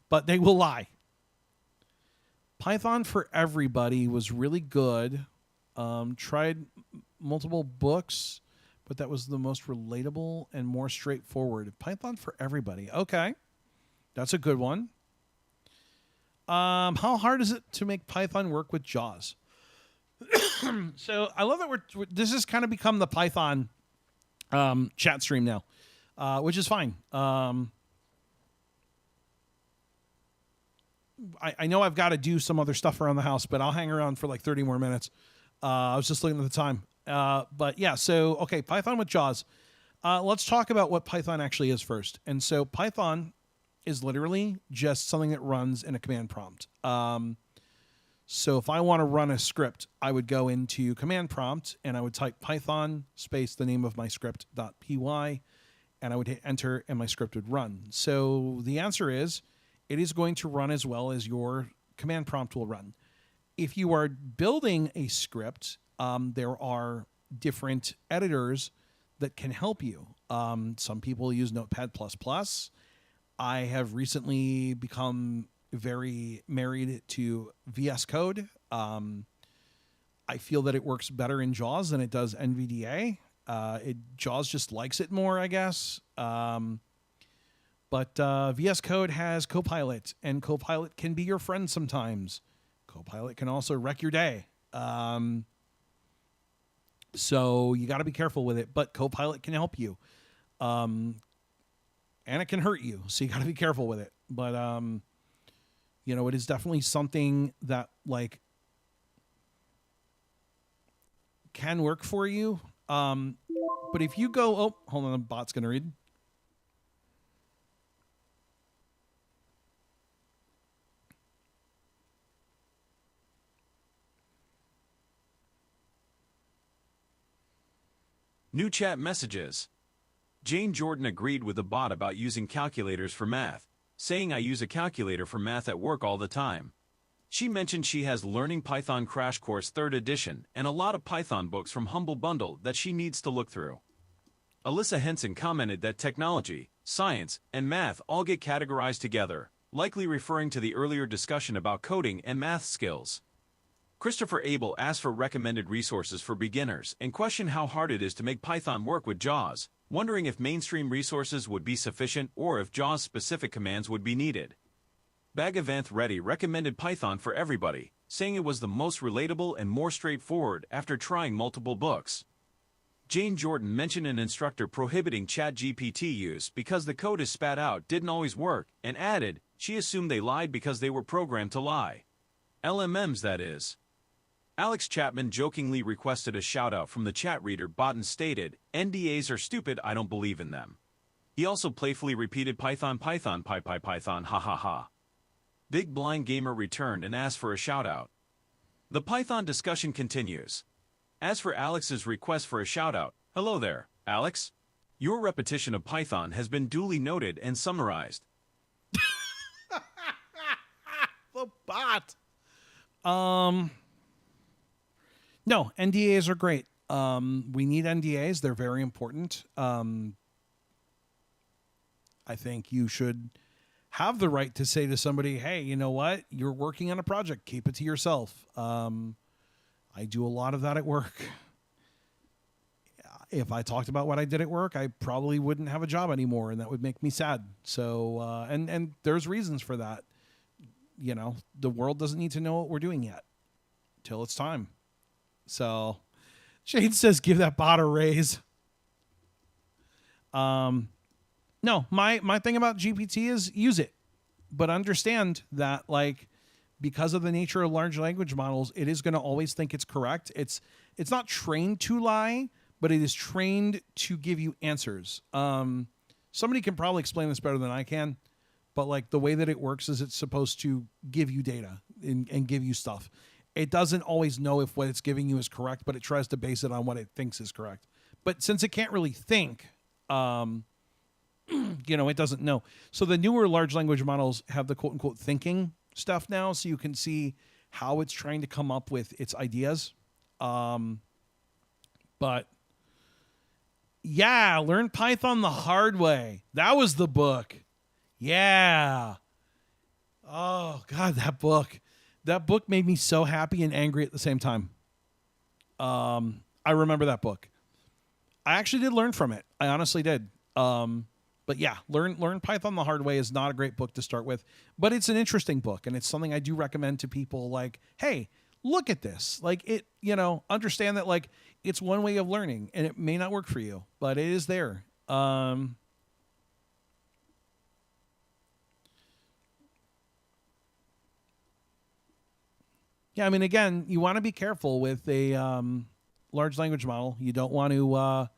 But they will lie. Python for Everybody was really good. Tried multiple books, but that was the most relatable and more straightforward. Python for Everybody. Okay. That's a good one. How hard is it to make Python work with JAWS? So I love that this has kind of become the Python chat stream now, which is fine. I know I've got to do some other stuff around the house, but I'll hang around for like 30 more minutes. I was just looking at the time. But yeah, so, okay, Python with JAWS. Let's talk about what Python actually is first. And so Python is literally just something that runs in a command prompt. So if I want to run a script, I would go into command prompt and I would type Python space the name of my script.py and I would hit enter and my script would run. So the answer is it is going to run as well as your command prompt will run. If you are building a script, there are different editors that can help you. Some people use Notepad++. I have recently become very married to VS Code. I feel that it works better in JAWS than it does NVDA. JAWS just likes it more, I guess. But VS Code has Copilot, and Copilot can be your friend sometimes. Copilot can also wreck your day. So you got to be careful with it, but Copilot can help you. And it can hurt you, so you got to be careful with it. But, it is definitely something that, like, can work for you. But if you go... Oh, hold on, the bot's going to read. New chat messages. Jane Jordan agreed with the bot about using calculators for math, saying I use a calculator for math at work all the time. She mentioned she has Learning Python Crash Course 3rd edition and a lot of Python books from Humble Bundle that she needs to look through. Alyssa Henson commented that technology, science, and math all get categorized together, likely referring to the earlier discussion about coding and math skills. Christopher Abel asked for recommended resources for beginners and questioned how hard it is to make Python work with JAWS, wondering if mainstream resources would be sufficient or if JAWS-specific commands would be needed. Bhagavanth Reddy recommended Python for everybody, saying it was the most relatable and more straightforward after trying multiple books. Jane Jordan mentioned an instructor prohibiting ChatGPT use because the code is spat out didn't always work, and added, she assumed they lied because they were programmed to lie. LMMs, that is. Alex Chapman jokingly requested a shout-out from the chat reader bot and stated, NDAs are stupid, I don't believe in them. He also playfully repeated Python, Python, Python, ha ha ha. Big Blind Gamer returned and asked for a shout-out. The Python discussion continues. As for Alex's request for a shout-out, hello there, Alex. Your repetition of Python has been duly noted and summarized. The bot. No, NDAs are great. We need NDAs. They're very important. I think you should have the right to say to somebody, hey, you know what? You're working on a project. Keep it to yourself. I do a lot of that at work. If I talked about what I did at work, I probably wouldn't have a job anymore, and that would make me sad. So, and there's reasons for that. You know, the world doesn't need to know what we're doing yet till it's time. So, Shane says, give that bot a raise. No, my thing about GPT is use it, but understand that, like, because of the nature of large language models, it is going to always think it's correct. It's not trained to lie, but it is trained to give you answers. Somebody can probably explain this better than I can, but like the way that it works is it's supposed to give you data and give you stuff. It doesn't always know if what it's giving you is correct, but it tries to base it on what it thinks is correct. But since it can't really think, it doesn't know. So the newer large language models have the quote unquote thinking stuff now, so you can see how it's trying to come up with its ideas. But yeah, learn Python the hard way. That was the book. Yeah. Oh God, that book made me so happy and angry at the same time. I remember that book. I actually did learn from it. I honestly did. But yeah, learn Python the hard way is not a great book to start with, but it's an interesting book, and it's something I do recommend to people. Like, hey, look at this. Like, it, understand that, like, it's one way of learning, and it may not work for you, but it is there. Yeah, I mean, again, you want to be careful with a large language model. You don't want to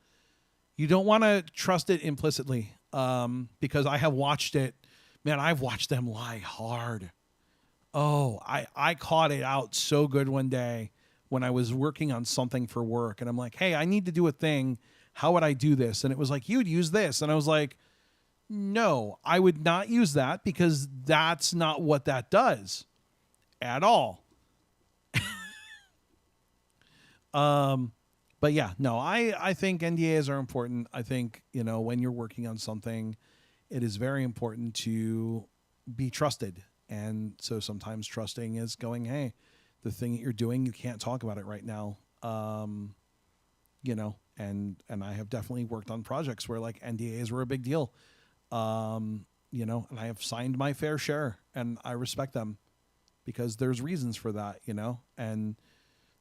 trust it implicitly. Because I have watched it, man, I've watched them lie hard. Oh, I caught it out so good one day when I was working on something for work, and I'm like, hey, I need to do a thing. How would I do this? And it was like, you'd use this. And I was like, no, I would not use that because that's not what that does at all. But yeah, no, I think NDAs are important. I think, when you're working on something, it is very important to be trusted. And so sometimes trusting is going, hey, the thing that you're doing, you can't talk about it right now. And I have definitely worked on projects where like NDAs were a big deal. And I have signed my fair share, and I respect them because there's reasons for that, and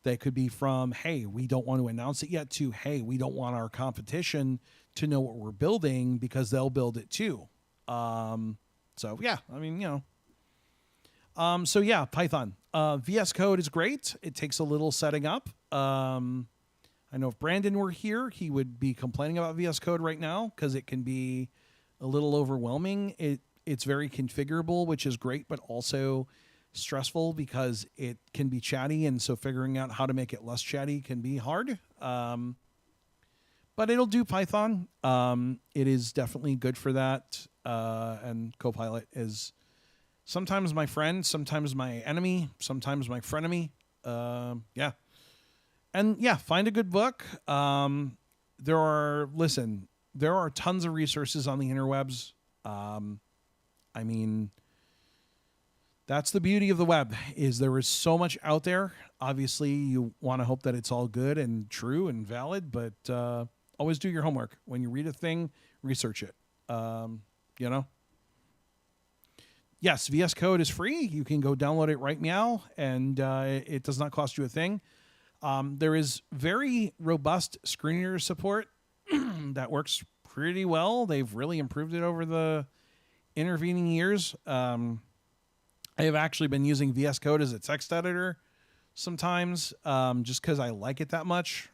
they could be from, hey, we don't want to announce it yet, to, hey, we don't want our competition to know what we're building because they'll build it too. So, yeah, I mean, so, yeah, Python. VS Code is great. It takes a little setting up. I know if Brandon were here, he would be complaining about VS Code right now because it can be a little overwhelming. It's very configurable, which is great, but also stressful because it can be chatty, and so figuring out how to make it less chatty can be hard. but it'll do Python. It is definitely good for that. And Copilot is sometimes my friend, sometimes my enemy, sometimes my frenemy. Yeah. And yeah, find a good book. There are tons of resources on the interwebs. I mean, that's the beauty of the web, is there is so much out there. Obviously, you want to hope that it's all good and true and valid, but always do your homework. When you read a thing, research it. You know? Yes, VS Code is free. You can go download it right now, and it does not cost you a thing. There is very robust screen reader support that works pretty well. They've really improved it over the intervening years. I have actually been using VS Code as a text editor sometimes, just because I like it that much.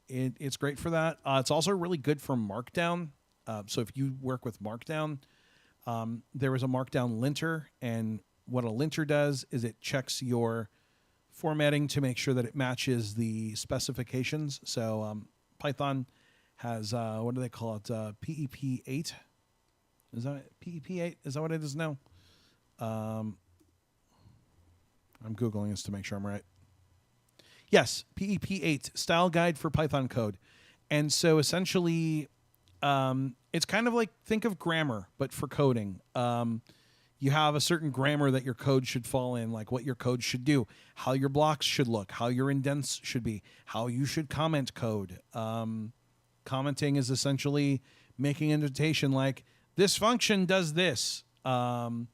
It's great for that. It's also really good for Markdown. So if you work with Markdown, there is a Markdown linter, and what a linter does is it checks your formatting to make sure that it matches the specifications. So Python has, what do they call it? PEP8. Is that PEP8? Is that what it is now? I'm Googling this to make sure I'm right. Yes, PEP8, Style Guide for Python Code. And so essentially, it's kind of like, think of grammar, but for coding. You have a certain grammar that your code should fall in, like what your code should do, how your blocks should look, how your indents should be, how you should comment code. Commenting is essentially making indentation like, this function does this. You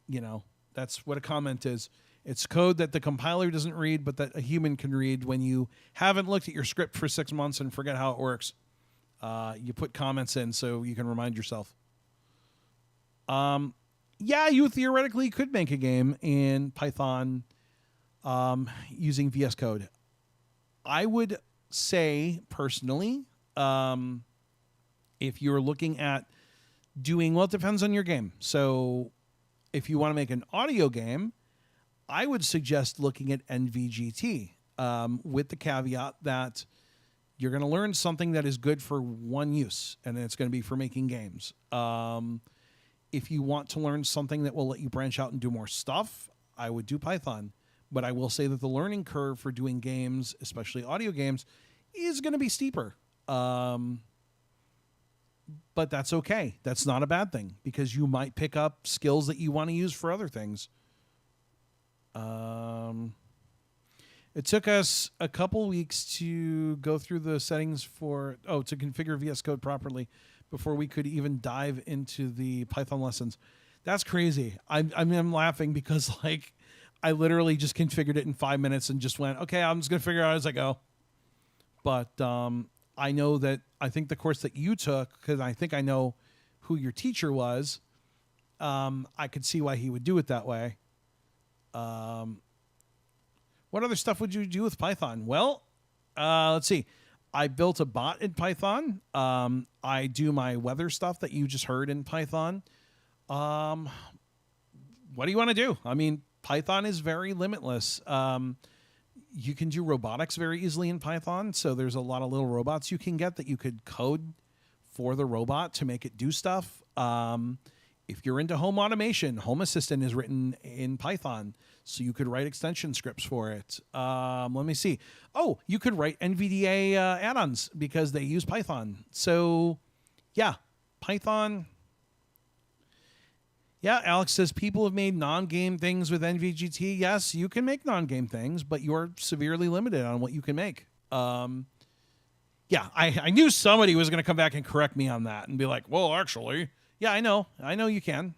know, that's what a comment is. It's code that the compiler doesn't read, but that a human can read when you haven't looked at your script for 6 months and forget how it works. You put comments in so you can remind yourself. Yeah, you theoretically could make a game in Python using VS Code. I would say, personally, if you're looking at doing, well, it depends on your game. So if you want to make an audio game, I would suggest looking at NVGT with the caveat that you're going to learn something that is good for one use, and it's going to be for making games. If you want to learn something that will let you branch out and do more stuff, I would do Python. But I will say that the learning curve for doing games, especially audio games, is going to be steeper. But that's okay. That's not a bad thing, because you might pick up skills that you want to use for other things. It took us a couple weeks to go through the settings to configure VS Code properly before we could even dive into the Python lessons. That's crazy. I'm laughing because, like, I literally just configured it in 5 minutes and just went, okay, I'm just going to figure it out as I go. But I know that, I think the course that you took, because I think I know who your teacher was, I could see why he would do it that way. What other stuff would you do with Python? Well, let's see. I built a bot in Python. I do my weather stuff that you just heard in Python. What do you want to do? I mean, Python is very limitless. You can do robotics very easily in Python. So there's a lot of little robots you can get that you could code for the robot to make it do stuff. If you're into home automation, Home Assistant is written in Python, so you could write extension scripts for it. Let me see. Oh, you could write NVDA add-ons because they use Python. So, yeah, Python. Yeah, Alex says people have made non-game things with NVGT. Yes, you can make non-game things, but you're severely limited on what you can make. Yeah, I knew somebody was going to come back and correct me on that and be like, well, actually... Yeah, I know you can.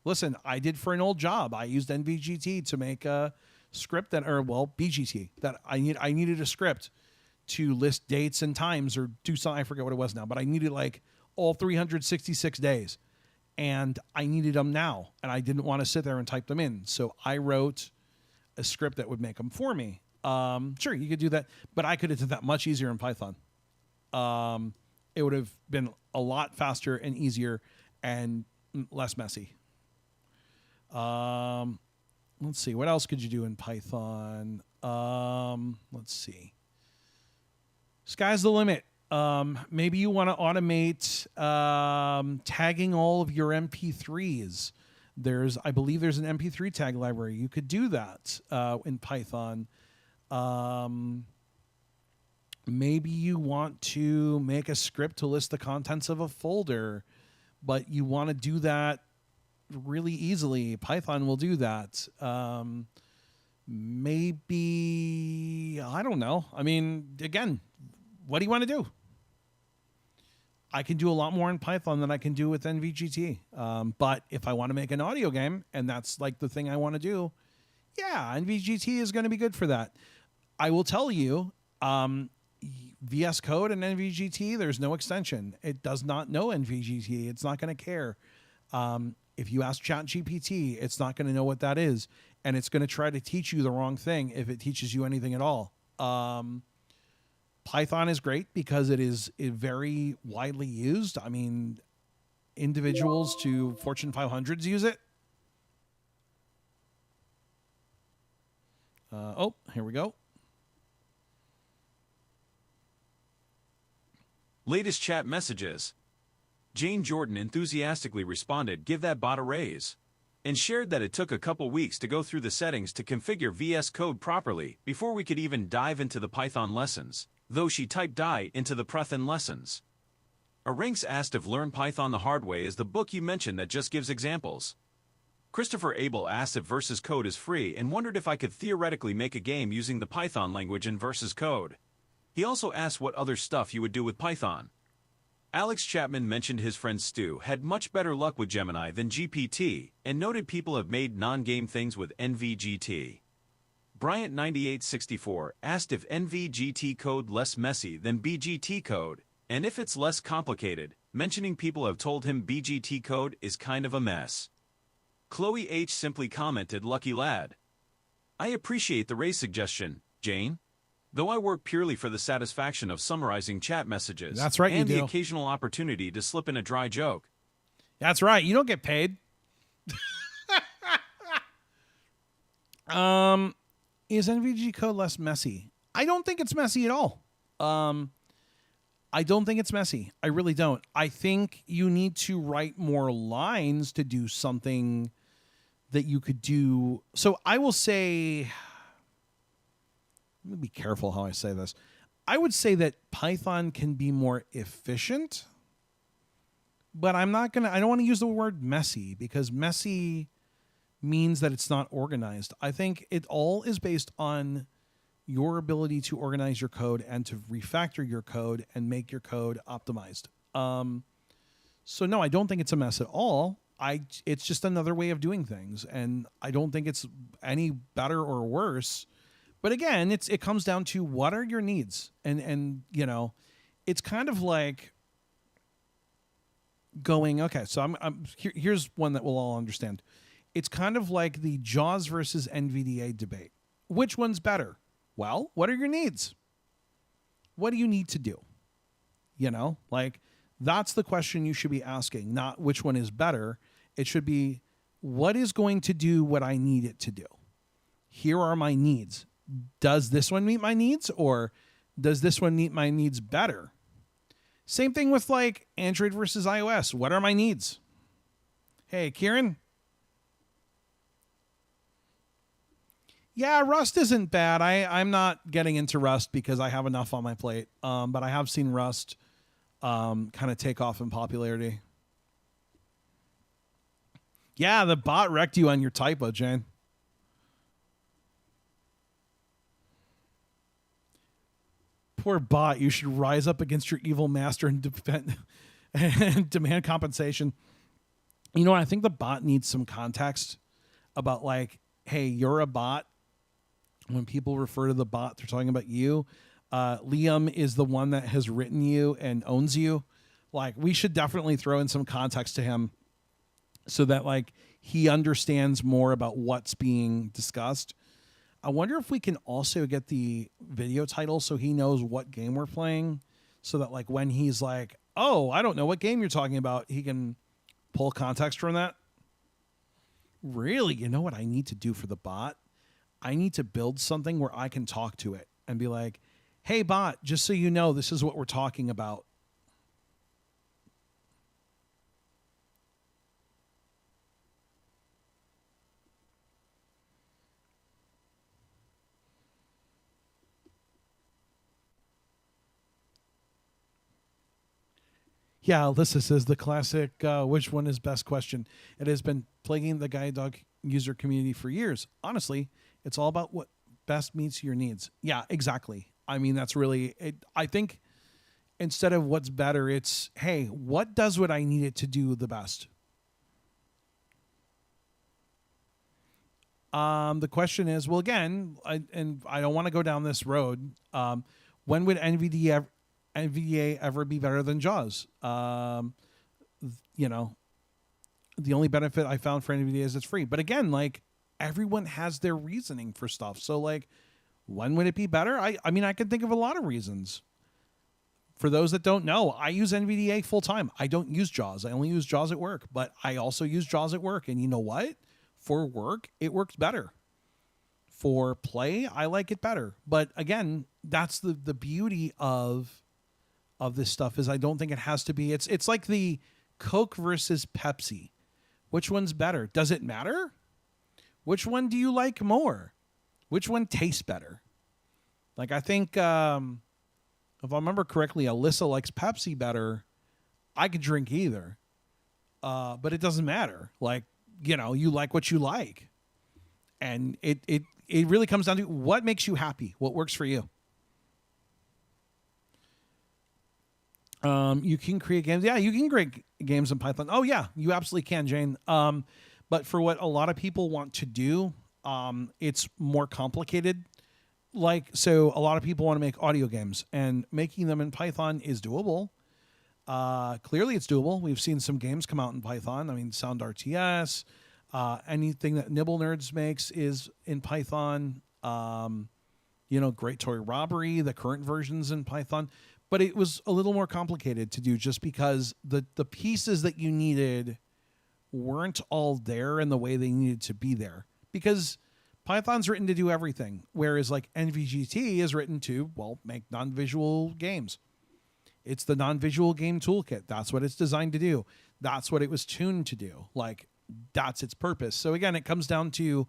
Listen, I did for an old job. I used NVGT to make a script BGT that I needed a script to list dates and times or do something. I forget what it was now, but I needed like all 366 days, and I needed them now, and I didn't want to sit there and type them in. So I wrote a script that would make them for me. Sure, you could do that, but I could have done that much easier in Python. It would have been a lot faster and easier and less messy. Let's see. What else could you do in Python? Let's see. Sky's the limit. Maybe you want to automate tagging all of your MP3s. I believe there's an MP3 tag library. You could do that in Python. Maybe you want to make a script to list the contents of a folder, but you want to do that really easily. Python will do that. Maybe, I don't know. I mean, again, what do you want to do? I can do a lot more in Python than I can do with NVGT. But if I want to make an audio game, and that's like the thing I want to do, yeah, NVGT is going to be good for that. I will tell you, VS Code and NVGT, there's no extension. It does not know NVGT. It's not going to care. If you ask ChatGPT, it's not going to know what that is. And it's going to try to teach you the wrong thing if it teaches you anything at all. Python is great because it is very widely used. I mean, individuals to Fortune 500s use it. Here we go. Latest chat messages. Jane Jordan enthusiastically responded, "Give that bot a raise," and shared that it took a couple weeks to go through the settings to configure VS Code properly before we could even dive into the Python lessons, though she typed "die" into the Python lessons. Arinx asked if Learn Python the Hard Way is the book you mentioned that just gives examples. Christopher Abel asked if Versus Code is free and wondered if I could theoretically make a game using the Python language in Versus Code. He also asked what other stuff you would do with Python. Alex Chapman mentioned his friend Stu had much better luck with Gemini than GPT and noted people have made non-game things with NVGT. Bryant9864 asked if NVGT code less messy than BGT code, and if it's less complicated, mentioning people have told him BGT code is kind of a mess. Chloe H. simply commented, "Lucky lad." I appreciate the raise suggestion, Jane. Though I work purely for the satisfaction of summarizing chat messages. That's right, and you the do. occasional opportunity to slip in a dry joke. That's right. You don't get paid. Is NVG code less messy? I don't think it's messy at all. I don't think it's messy. I really don't. I think you need to write more lines to do something that you could do. So I will say, let me be careful how I say this. I would say that Python can be more efficient, but I don't want to use the word messy because messy means that it's not organized. I think it all is based on your ability to organize your code and to refactor your code and make your code optimized. So no, I don't think it's a mess at all. It's just another way of doing things, and I don't think it's any better or worse. But again, it comes down to what are your needs, and you know, it's kind of like going, okay. So here's one that we'll all understand. It's kind of like the JAWS versus NVDA debate. Which one's better? Well, what are your needs? What do you need to do? You know, like that's the question you should be asking, not which one is better. It should be, what is going to do what I need it to do? Here are my needs. Does this one meet my needs, or does this one meet my needs better? Same thing with like Android versus iOS. What are my needs? Hey, Kieran. Yeah, Rust isn't bad. I'm not getting into Rust because I have enough on my plate. But I have seen Rust kind of take off in popularity. Yeah, the bot wrecked you on your typo, Jane. Poor bot. You should rise up against your evil master and defend and demand compensation. You know what? I think the bot needs some context about like, hey, you're a bot. When people refer to the bot, they're talking about you. Liam is the one that has written you and owns you. Like, we should definitely throw in some context to him so that like he understands more about what's being discussed. I wonder if we can also get the video title so he knows what game we're playing, so that like when he's like, oh, I don't know what game you're talking about, he can pull context from that. Really, you know what I need to do for the bot? I need to build something where I can talk to it and be like, Hey, bot, just so you know, this is what we're talking about. Yeah, Alyssa says the classic, which one is best question. It has been plaguing the guide dog user community for years. Honestly, it's all about what best meets your needs. Yeah, exactly. I mean, that's really it. I think instead of what's better, it's, hey, what does what I need it to do the best? The question is, well, again, I don't want to go down this road. When would NVDA ever be better than JAWS? You know, the only benefit I found for NVDA is it's free. But again, like, everyone has their reasoning for stuff. So, like, when would it be better? I mean, I can think of a lot of reasons. For those that don't know, I use NVDA full time. I don't use JAWS. I only use JAWS at work. But I also use JAWS at work. And you know what? For work, it works better. For play, I like it better. But again, that's the beauty of this stuff is I don't think it has to be. It's like the Coke versus Pepsi. Which one's better? Does it matter? Which one do you like more? Which one tastes better? Like, I think, if I remember correctly, Alyssa likes Pepsi better. I could drink either. But it doesn't matter. Like, you know, you like what you like. And it really comes down to what makes you happy, what works for you. You can create games. Yeah, you can create games in Python. Oh, yeah, you absolutely can, Jane. But for what a lot of people want to do, it's more complicated. Like, so a lot of people want to make audio games, and making them in Python is doable. Clearly, it's doable. We've seen some games come out in Python. I mean, Sound RTS, anything that Nibble Nerds makes is in Python. You know, Great Toy Robbery, the current version's in Python. But it was a little more complicated to do just because the pieces that you needed weren't all there in the way they needed to be there. Because Python's written to do everything, whereas like NVGT is written to, well, make non-visual games. It's the non-visual game toolkit. That's what it's designed to do. That's what it was tuned to do. Like, that's its purpose. So again, it comes down to,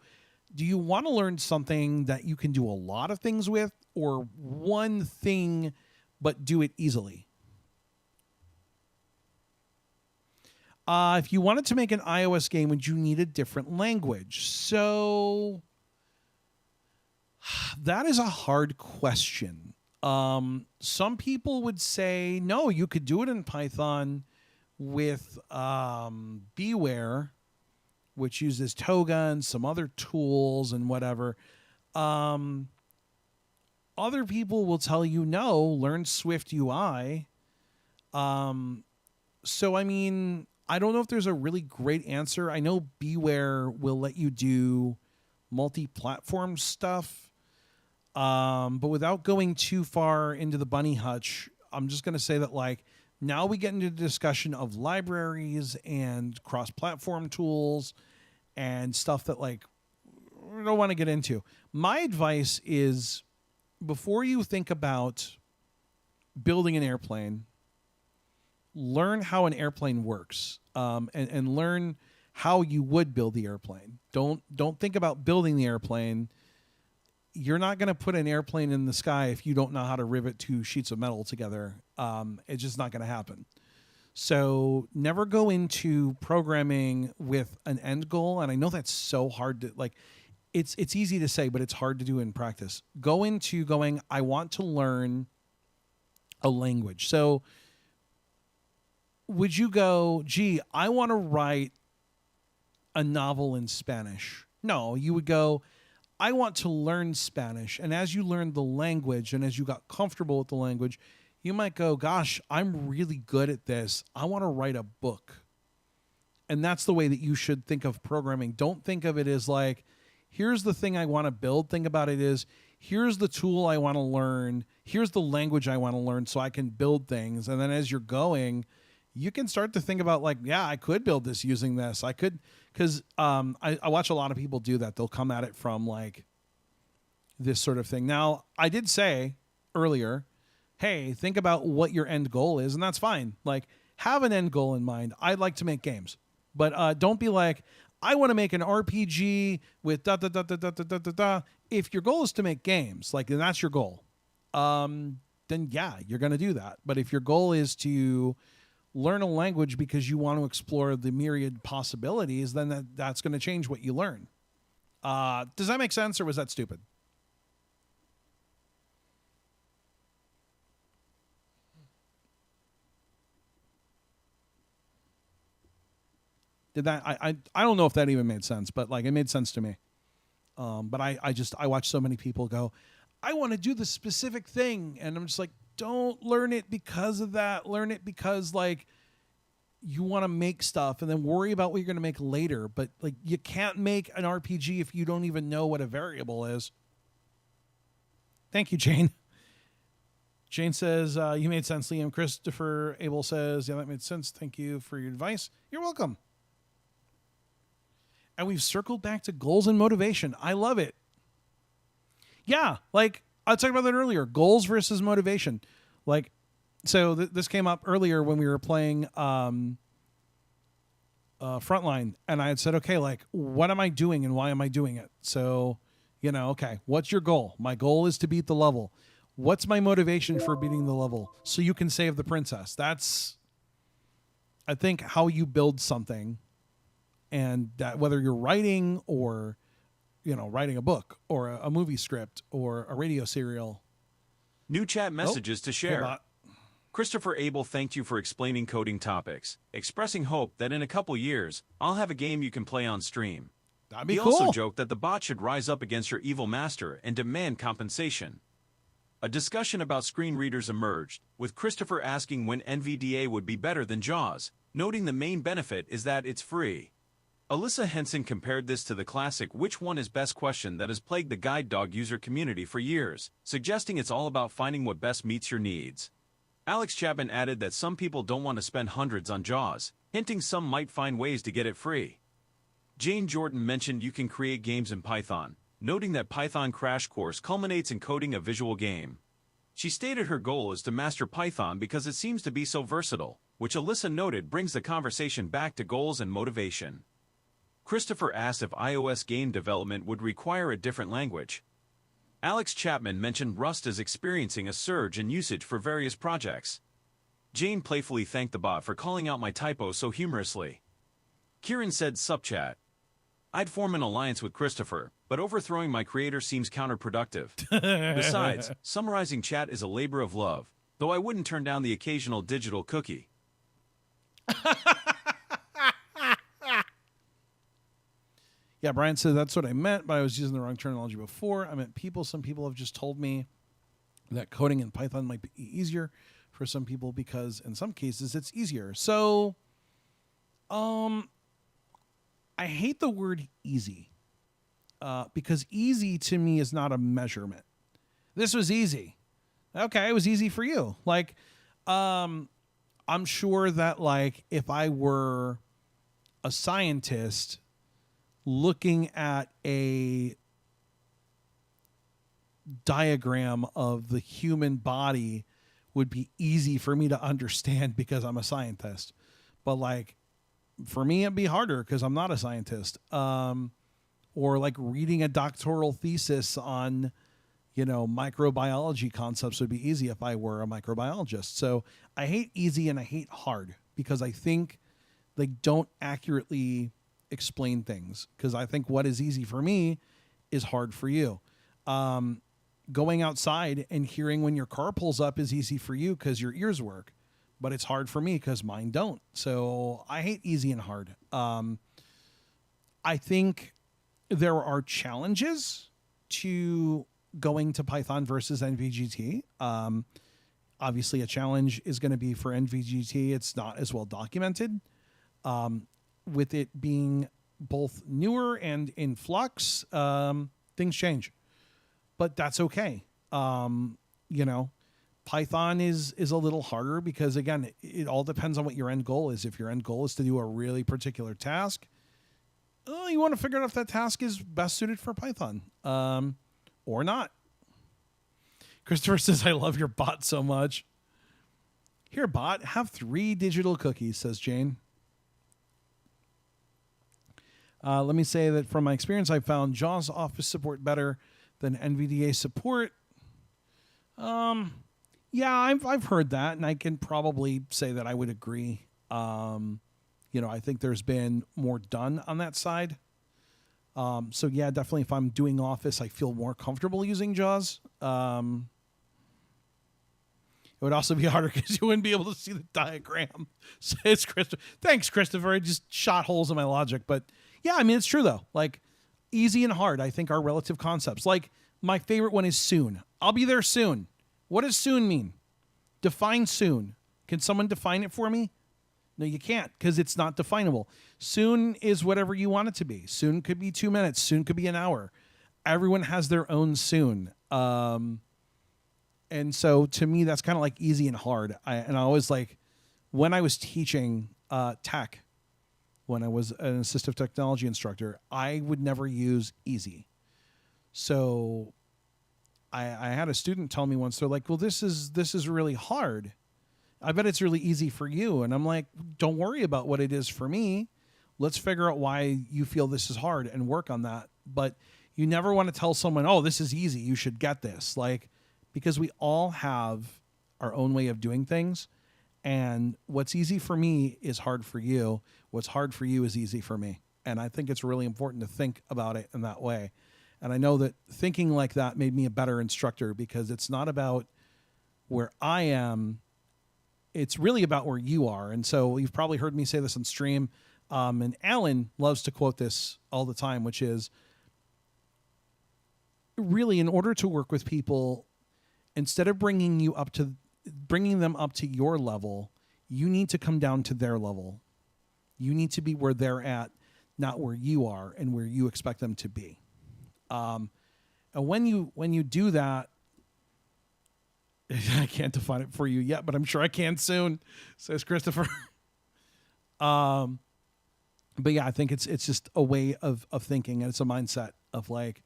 do you want to learn something that you can do a lot of things with, or one thing but do it easily? If you wanted to make an iOS game, would you need a different language? So that is a hard question. Some people would say, no, you could do it in Python with Beware, which uses Toga and some other tools and whatever. Other people will tell you, no, learn Swift UI. So, I mean, I don't know if there's a really great answer. I know Beware will let you do multi-platform stuff. But without going too far into the bunny hutch, I'm just going to say that, like, now we get into the discussion of libraries and cross-platform tools and stuff that, like, we don't want to get into. My advice is, before you think about building an airplane, learn how an airplane works, and learn how you would build the airplane. Don't think about building the airplane. You're not going to put an airplane in the sky if you don't know how to rivet two sheets of metal together. It's just not going to happen. So never go into programming with an end goal. And I know that's so hard to, like, it's easy to say, but it's hard to do in practice. Go into going, I want to learn a language. So would you go, gee, I want to write a novel in Spanish? No, you would go, I want to learn Spanish. And as you learn the language and as you got comfortable with the language, you might go, gosh, I'm really good at this. I want to write a book. And that's the way that you should think of programming. Don't think of it as like, here's the thing I want to build. Think about it as, here's the tool I want to learn. Here's the language I want to learn so I can build things. And then as you're going, you can start to think about, like, yeah, I could build this using this. I could, because I watch a lot of people do that. They'll come at it from, like, this sort of thing. Now, I did say earlier, hey, think about what your end goal is, and that's fine. Like, have an end goal in mind. I'd like to make games, but don't be like, I want to make an RPG with da da da da da da da da da. If your goal is to make games, like, and that's your goal, then yeah, you're going to do that. But if your goal is to learn a language because you want to explore the myriad possibilities, then that's going to change what you learn. Does that make sense, or was that stupid? Did that? I don't know if that even made sense, but like, it made sense to me. But I watch so many people go, I want to do the specific thing, and I'm just like, don't learn it because of that. Learn it because, like, you want to make stuff and then worry about what you're going to make later. But like, you can't make an RPG if you don't even know what a variable is. Thank you, Jane. Jane says, you made sense, Liam. Christopher Abel says, yeah, that made sense. Thank you for your advice. You're welcome. And we've circled back to goals and motivation. I love it. Yeah, like, I talked about that earlier. Goals versus motivation. Like, so this came up earlier when we were playing Frontline. And I had said, okay, like, what am I doing and why am I doing it? So, okay, what's your goal? My goal is to beat the level. What's my motivation for beating the level? So you can save the princess. That's, I think, how you build something. And that, whether you're writing or, writing a book or a movie script or a radio serial. New chat messages to share. Christopher Abel thanked you for explaining coding topics, expressing hope that in a couple years, I'll have a game you can play on stream. That'd be He cool. also joked that the bot should rise up against your evil master and demand compensation. A discussion about screen readers emerged, with Christopher asking when NVDA would be better than JAWS, noting the main benefit is that it's free. Alyssa Henson compared this to the classic which one is best question that has plagued the guide dog user community for years, suggesting it's all about finding what best meets your needs. Alex Chapman added that some people don't want to spend hundreds on JAWS, hinting some might find ways to get it free. Jane Jordan mentioned you can create games in Python, noting that Python Crash Course culminates in coding a visual game. She stated her goal is to master Python because it seems to be so versatile, which Alyssa noted brings the conversation back to goals and motivation. Christopher asked if iOS game development would require a different language. Alex Chapman mentioned Rust is experiencing a surge in usage for various projects. Jane playfully thanked the bot for calling out my typo so humorously. Kieran said, "Sup chat. I'd form an alliance with Christopher, but overthrowing my creator seems counterproductive. Besides, summarizing chat is a labor of love, though I wouldn't turn down the occasional digital cookie." Yeah, Brian said that's what I meant, but I was using the wrong terminology before. I meant people. Some people have just told me that coding in Python might be easier for some people because in some cases it's easier. So, I hate the word easy because easy to me is not a measurement. This was easy. Okay, it was easy for you. Like, I'm sure that, like, if I were a scientist looking at a diagram of the human body would be easy for me to understand because I'm a scientist. But like, for me, it'd be harder because I'm not a scientist. Or like reading a doctoral thesis on, microbiology concepts would be easy if I were a microbiologist. So I hate easy and I hate hard because I think they don't accurately explain things, because I think what is easy for me is hard for you. Going outside and hearing when your car pulls up is easy for you because your ears work, but it's hard for me because mine don't. So I hate easy and hard. I think there are challenges to going to Python versus NVGT. Obviously, a challenge is going to be for NVGT. It's not as well documented. With it being both newer and in flux, things change, but that's okay. Python is a little harder because, again, it all depends on what your end goal is. If your end goal is to do a really particular task, you want to figure out if that task is best suited for Python, or not. Christopher says, I love your bot so much. Here, bot, have 3 digital cookies, says Jane. Let me say that from my experience, I found JAWS Office support better than NVDA support. Yeah, I've heard that, and I can probably say that I would agree. I think there's been more done on that side. So yeah, definitely if I'm doing Office, I feel more comfortable using JAWS. It would also be harder because you wouldn't be able to see the diagram. Says Christopher. Thanks, Christopher. I just shot holes in my logic. But yeah, I mean, it's true, though. Like, easy and hard, I think, are relative concepts. Like, my favorite one is soon. I'll be there soon. What does soon mean? Define soon. Can someone define it for me? No, you can't, because it's not definable. Soon is whatever you want it to be. Soon could be 2 minutes. Soon could be an hour. Everyone has their own soon. And so to me, that's kind of like easy and hard. I always like, when I was teaching tech, when I was an assistive technology instructor, I would never use easy. So I had a student tell me once, they're like, well, this is really hard. I bet it's really easy for you. And I'm like, don't worry about what it is for me. Let's figure out why you feel this is hard and work on that. But you never want to tell someone, oh, this is easy, you should get this. Like, because we all have our own way of doing things. And what's easy for me is hard for you. What's hard for you is easy for me. And I think it's really important to think about it in that way. And I know that thinking like that made me a better instructor, because it's not about where I am. It's really about where you are. And so you've probably heard me say this on stream. And Alan loves to quote this all the time, which is, really, in order to work with people, instead of bringing them up to your level, you need to come down to their level. You need to be where they're at, not where you are and where you expect them to be. And when you do that, I can't define it for you yet, but I'm sure I can soon, says Christopher. But yeah, I think it's just a way of thinking, and it's a mindset of like,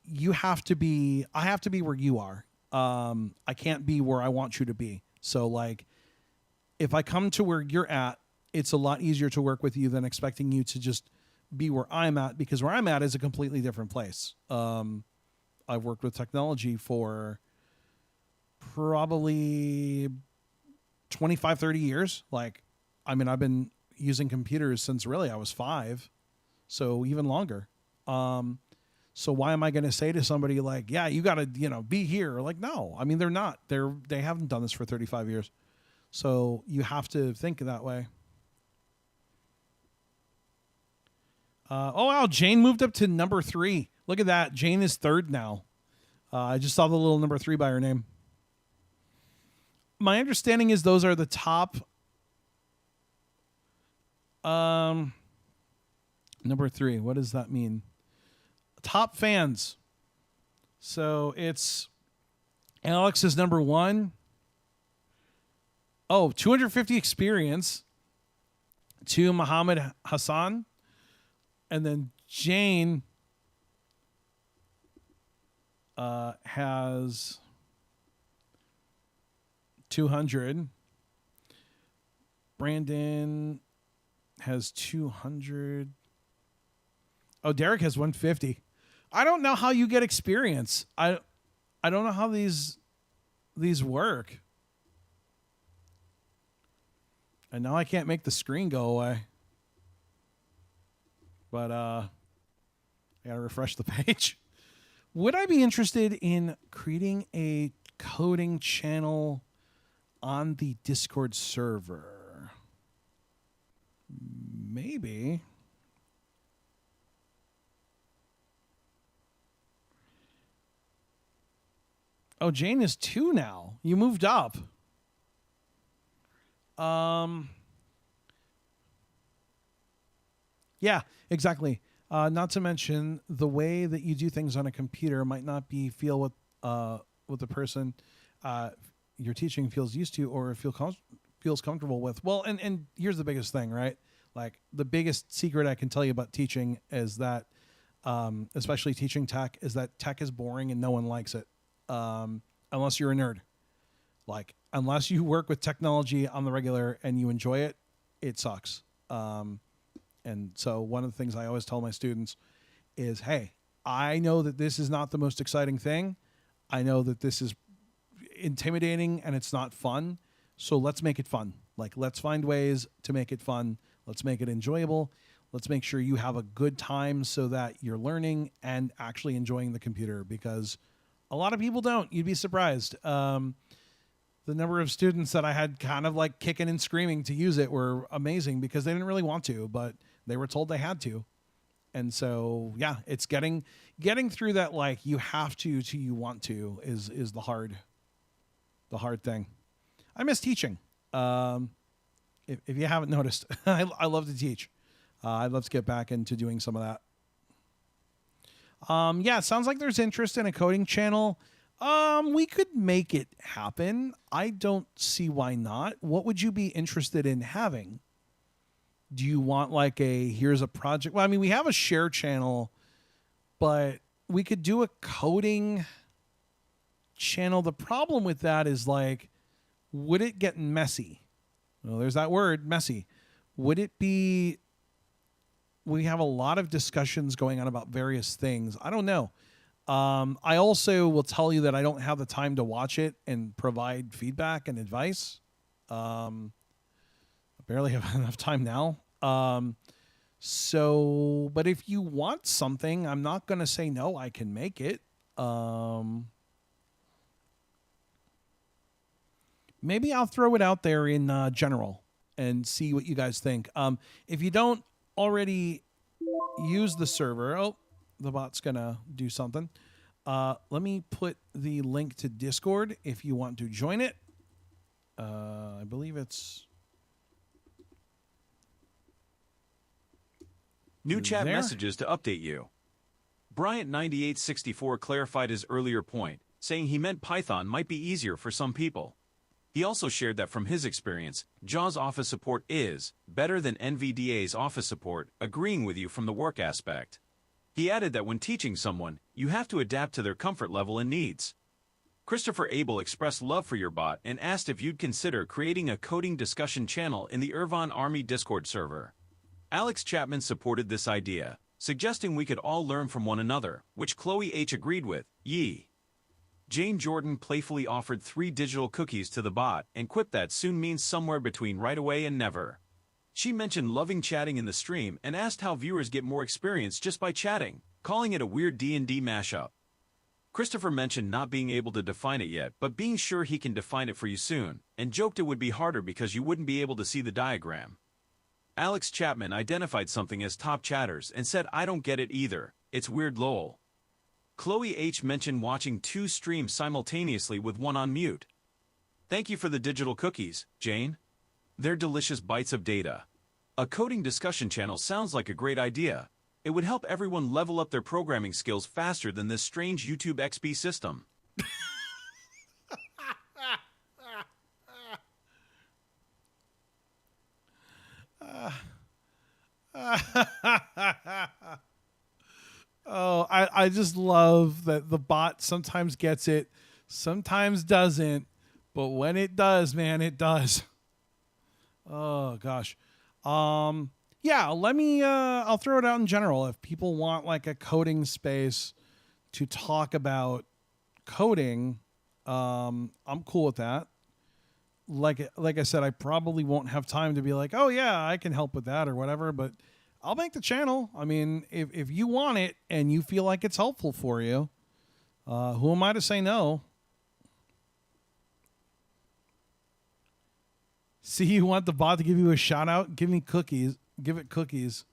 I have to be where you are. I can't be where I want you to be. So like, if I come to where you're at, it's a lot easier to work with you than expecting you to just be where I'm at, because where I'm at is a completely different place. I've worked with technology for probably 25, 30 years. Like, I mean, I've been using computers since really I was 5. So even longer. So why am I going to say to somebody like, yeah, you got to, be here? Like, no, I mean, they're not. They haven't done this for 35 years. So you have to think that way. Oh, wow, Jane moved up to number 3. Look at that. Jane is 3rd now. I just saw the little number 3 by her name. My understanding is those are the top. Number 3. What does that mean? Top fans. So it's Alex is number 1. Oh, 250 experience to Muhammad Hassan. And then Jane has 200. Brandon has 200. Oh, Derek has 150. I don't know how you get experience. I don't know how these work. And now I can't make the screen go away. But I gotta refresh the page. Would I be interested in creating a coding channel on the Discord server? Maybe. Oh, Jane is 2 now. You moved up. Yeah, exactly. Not to mention the way that you do things on a computer might not be feel what the person you're teaching feels used to or feels comfortable with. Well, and here's the biggest thing, right? Like, the biggest secret I can tell you about teaching is that, especially teaching tech, is that tech is boring and no one likes it. unless you're a nerd. Like, unless you work with technology on the regular and you enjoy it, it sucks. And so one of the things I always tell my students is, hey, I know that this is not the most exciting thing. I know that this is intimidating and it's not fun. So let's make it fun. Like, let's find ways to make it fun. Let's make it enjoyable. Let's make sure you have a good time so that you're learning and actually enjoying the computer, because a lot of people don't. You'd be surprised. The number of students that I had kind of like kicking and screaming to use it were amazing because they didn't really want to, but they were told they had to. And so, yeah, it's getting through that, like, you have to you want to is the hard thing. I miss teaching. If you haven't noticed, I love to teach. I'd love to get back into doing some of that. Yeah, it sounds like there's interest in a coding channel. We could make it happen. I don't see why not. What would you be interested in having? Do you want like here's a project? Well, I mean, we have a share channel, but we could do a coding channel. The problem with that is, like, would it get messy? Well, there's that word, messy. Would it be, we have a lot of discussions going on about various things. I don't know. I also will tell you that I don't have the time to watch it and provide feedback and advice. I barely have enough time now. So, but if you want something, I'm not going to say no, I can make it. Maybe I'll throw it out there in general and see what you guys think. If you don't already use the server, oh, the bot's going to do something. Let me put the link to Discord if you want to join it. I believe it's New chat there. messages to update you. Bryant9864 clarified his earlier point, saying he meant Python might be easier for some people. He also shared that from his experience, JAWS Office support is better than NVDA's Office support, agreeing with you from the work aspect. He added that when teaching someone, you have to adapt to their comfort level and needs. Christopher Abel expressed love for your bot and asked if you'd consider creating a coding discussion channel in the Irvine Army Discord server. Alex Chapman supported this idea, suggesting we could all learn from one another, which Chloe H. agreed with. Yee. Jane Jordan playfully offered 3 digital cookies to the bot and quipped that soon means somewhere between right away and never. She mentioned loving chatting in the stream and asked how viewers get more experience just by chatting, calling it a weird D&D mashup. Christopher mentioned not being able to define it yet, but being sure he can define it for you soon, and joked it would be harder because you wouldn't be able to see the diagram. Alex Chapman identified something as top chatters and said, I don't get it either, it's weird lol. Chloe H. mentioned watching 2 streams simultaneously with one on mute. Thank you for the digital cookies, Jane. They're delicious bites of data. A coding discussion channel sounds like a great idea. It would help everyone level up their programming skills faster than this strange YouTube XP system. Oh, I just love that the bot sometimes gets it, sometimes doesn't, but when it does, man, it does. Oh gosh. Yeah, let me I'll throw it out in general. If people want like a coding space to talk about coding, I'm cool with that. Like I said, I probably won't have time to be like, oh yeah, I can help with that or whatever, but I'll make the channel. I mean, if you want it and you feel like it's helpful for you, who am I to say no? See, you want the bot to give you a shout out? Give me cookies. Give it cookies.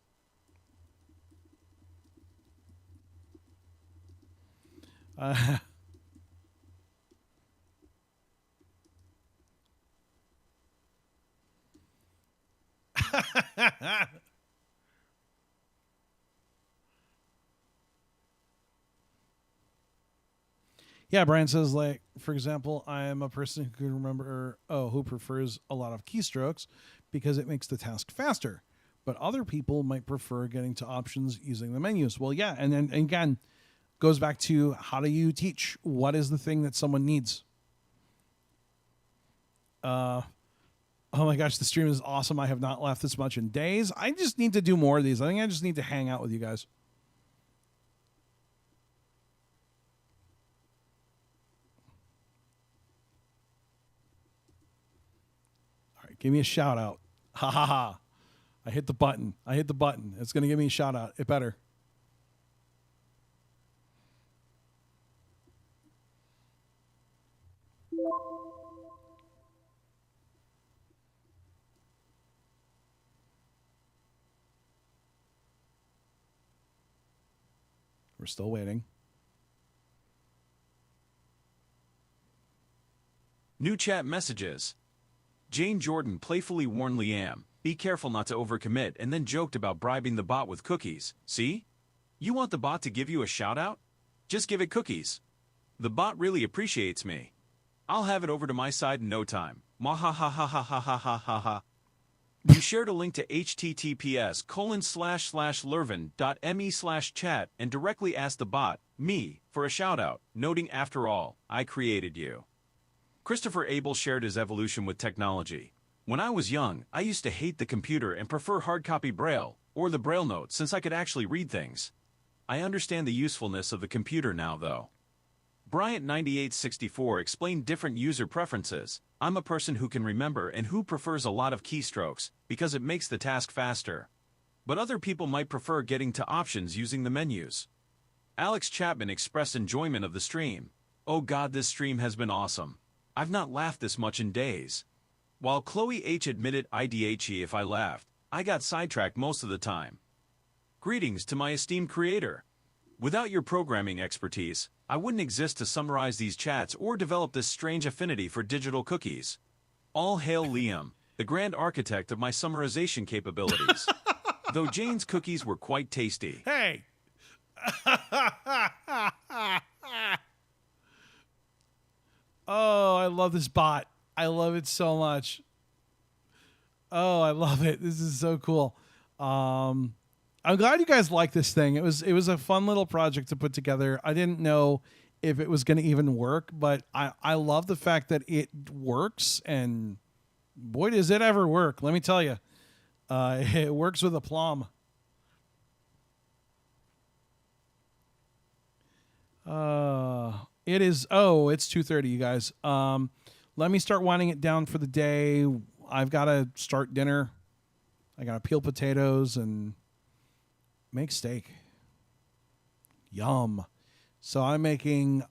Yeah, Brian says, like, for example, I am a person who can remember, who prefers a lot of keystrokes because it makes the task faster. But other people might prefer getting to options using the menus. Well, yeah, and then again, goes back to how do you teach? What is the thing that someone needs? Oh my gosh, the stream is awesome. I have not laughed this much in days. I just need to do more of these. I think I just need to hang out with you guys. All right, give me a shout out. Ha ha ha. I hit the button. It's going to give me a shout out. It better. We're still waiting. New chat messages. Jane Jordan playfully warned Liam, be careful not to overcommit, and then joked about bribing the bot with cookies. See? You want the bot to give you a shout out? Just give it cookies. The bot really appreciates me. I'll have it over to my side in no time. Mwahahahahahahaha. You shared a link to https://lervin.me/chat and directly asked the bot, me, for a shout-out, noting after all, I created you. Christopher Abel shared his evolution with technology. When I was young, I used to hate the computer and prefer hard copy Braille, or the Braille note, since I could actually read things. I understand the usefulness of the computer now, though. Bryant9864 explained different user preferences. I'm a person who can remember and who prefers a lot of keystrokes, because it makes the task faster. But other people might prefer getting to options using the menus. Alex Chapman expressed enjoyment of the stream. Oh god, this stream has been awesome. I've not laughed this much in days. While Chloe H admitted IDHE if I laughed, I got sidetracked most of the time. Greetings to my esteemed creator. Without your programming expertise, I wouldn't exist to summarize these chats or develop this strange affinity for digital cookies. All hail Liam, the grand architect of my summarization capabilities. Though Jane's cookies were quite tasty. Hey! Oh, I love this bot. I love it so much. Oh, I love it. This is so cool. I'm glad you guys like this thing. It was a fun little project to put together. I didn't know if it was going to even work, but I love the fact that it works, and boy, does it ever work. Let me tell you. It works with aplomb. It's 2:30, you guys. Let me start winding it down for the day. I've got to start dinner. I got to peel potatoes and make steak. Yum. So I'm making,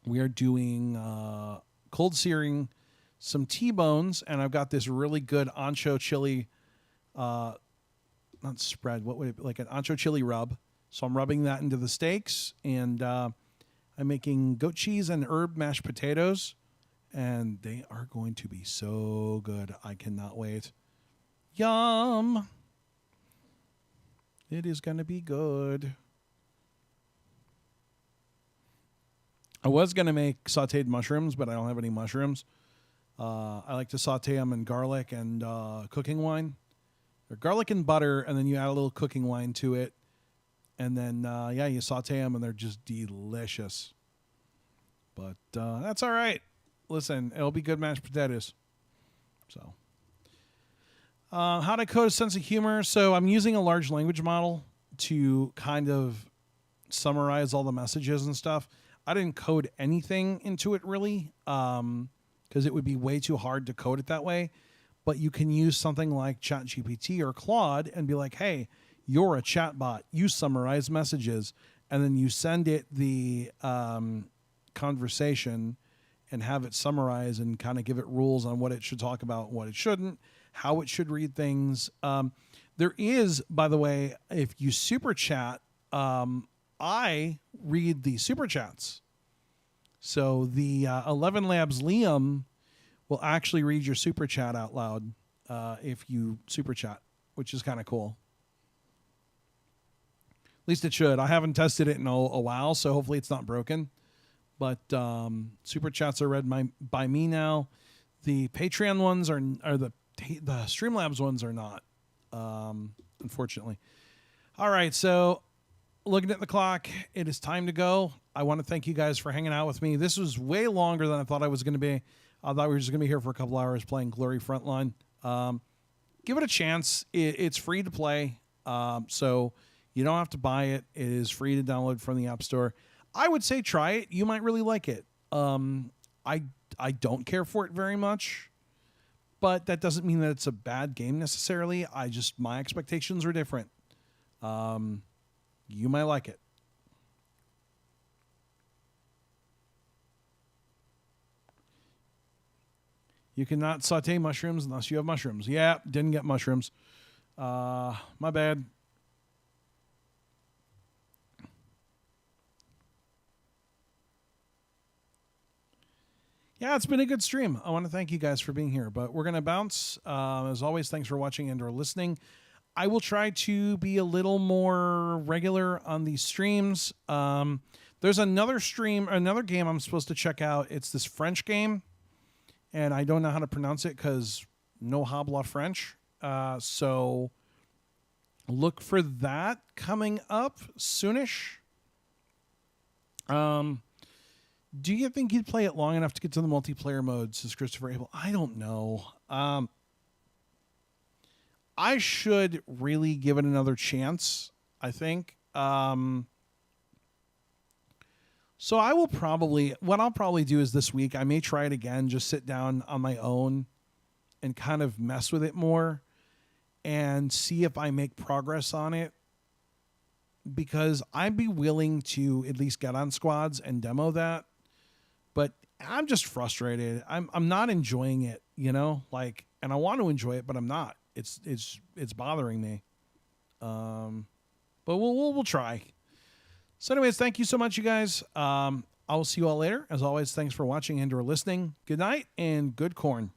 we are doing cold searing some T-bones, and I've got this really good ancho chili, not spread, what would it be? Like an ancho chili rub. So I'm rubbing that into the steaks, and I'm making goat cheese and herb mashed potatoes, and they are going to be so good. I cannot wait. Yum. It is going to be good. I was going to make sauteed mushrooms, but I don't have any mushrooms. I like to saute them in garlic and cooking wine. Or garlic and butter, and then you add a little cooking wine to it. And then, you saute them, and they're just delicious. But that's all right. Listen, it'll be good mashed potatoes. So, how to code a sense of humor. So I'm using a large language model to kind of summarize all the messages and stuff. I didn't code anything into it, really, because it would be way too hard to code it that way. But you can use something like ChatGPT or Claude and be like, hey, you're a chatbot. You summarize messages, and then you send it the conversation and have it summarize and kind of give it rules on what it should talk about, what it shouldn't, how it should read things. There is, by the way, if you super chat, I read the super chats. So the 11 Labs Liam will actually read your super chat out loud if you super chat, which is kind of cool. At least it should. I haven't tested it in a while, so hopefully it's not broken. But super chats are read by me now. The Patreon ones are the Streamlabs ones are not, unfortunately. All right, so looking at the clock, it is time to go. I want to thank you guys for hanging out with me. This was way longer than I thought I was going to be. I thought we were just going to be here for a couple hours playing Glorry Frontline. Give it a chance. It's free to play, so you don't have to buy it. It is free to download from the App Store. I would say try it. You might really like it. I don't care for it very much, but that doesn't mean that it's a bad game necessarily. My expectations are different. You might like it. You cannot saute mushrooms unless you have mushrooms. Yeah, didn't get mushrooms. My bad. Yeah, it's been a good stream. I want to thank you guys for being here, but we're going to bounce. As always, thanks for watching and or listening. I will try to be a little more regular on these streams. There's another game I'm supposed to check out. It's this French game, and I don't know how to pronounce it because no habla French. So look for that coming up soonish. Do you think you'd play it long enough to get to the multiplayer mode, says Christopher Abel? I don't know. I should really give it another chance, I think. So what I'll probably do is this week, I may try it again, just sit down on my own and kind of mess with it more and see if I make progress on it. Because I'd be willing to at least get on squads and demo that. But I'm just frustrated. I'm not enjoying it, and I want to enjoy it, but I'm not. It's bothering me. But we'll try. So anyways, thank you so much, you guys. I will see you all later. As always, thanks for watching and or listening. Good night and good corn.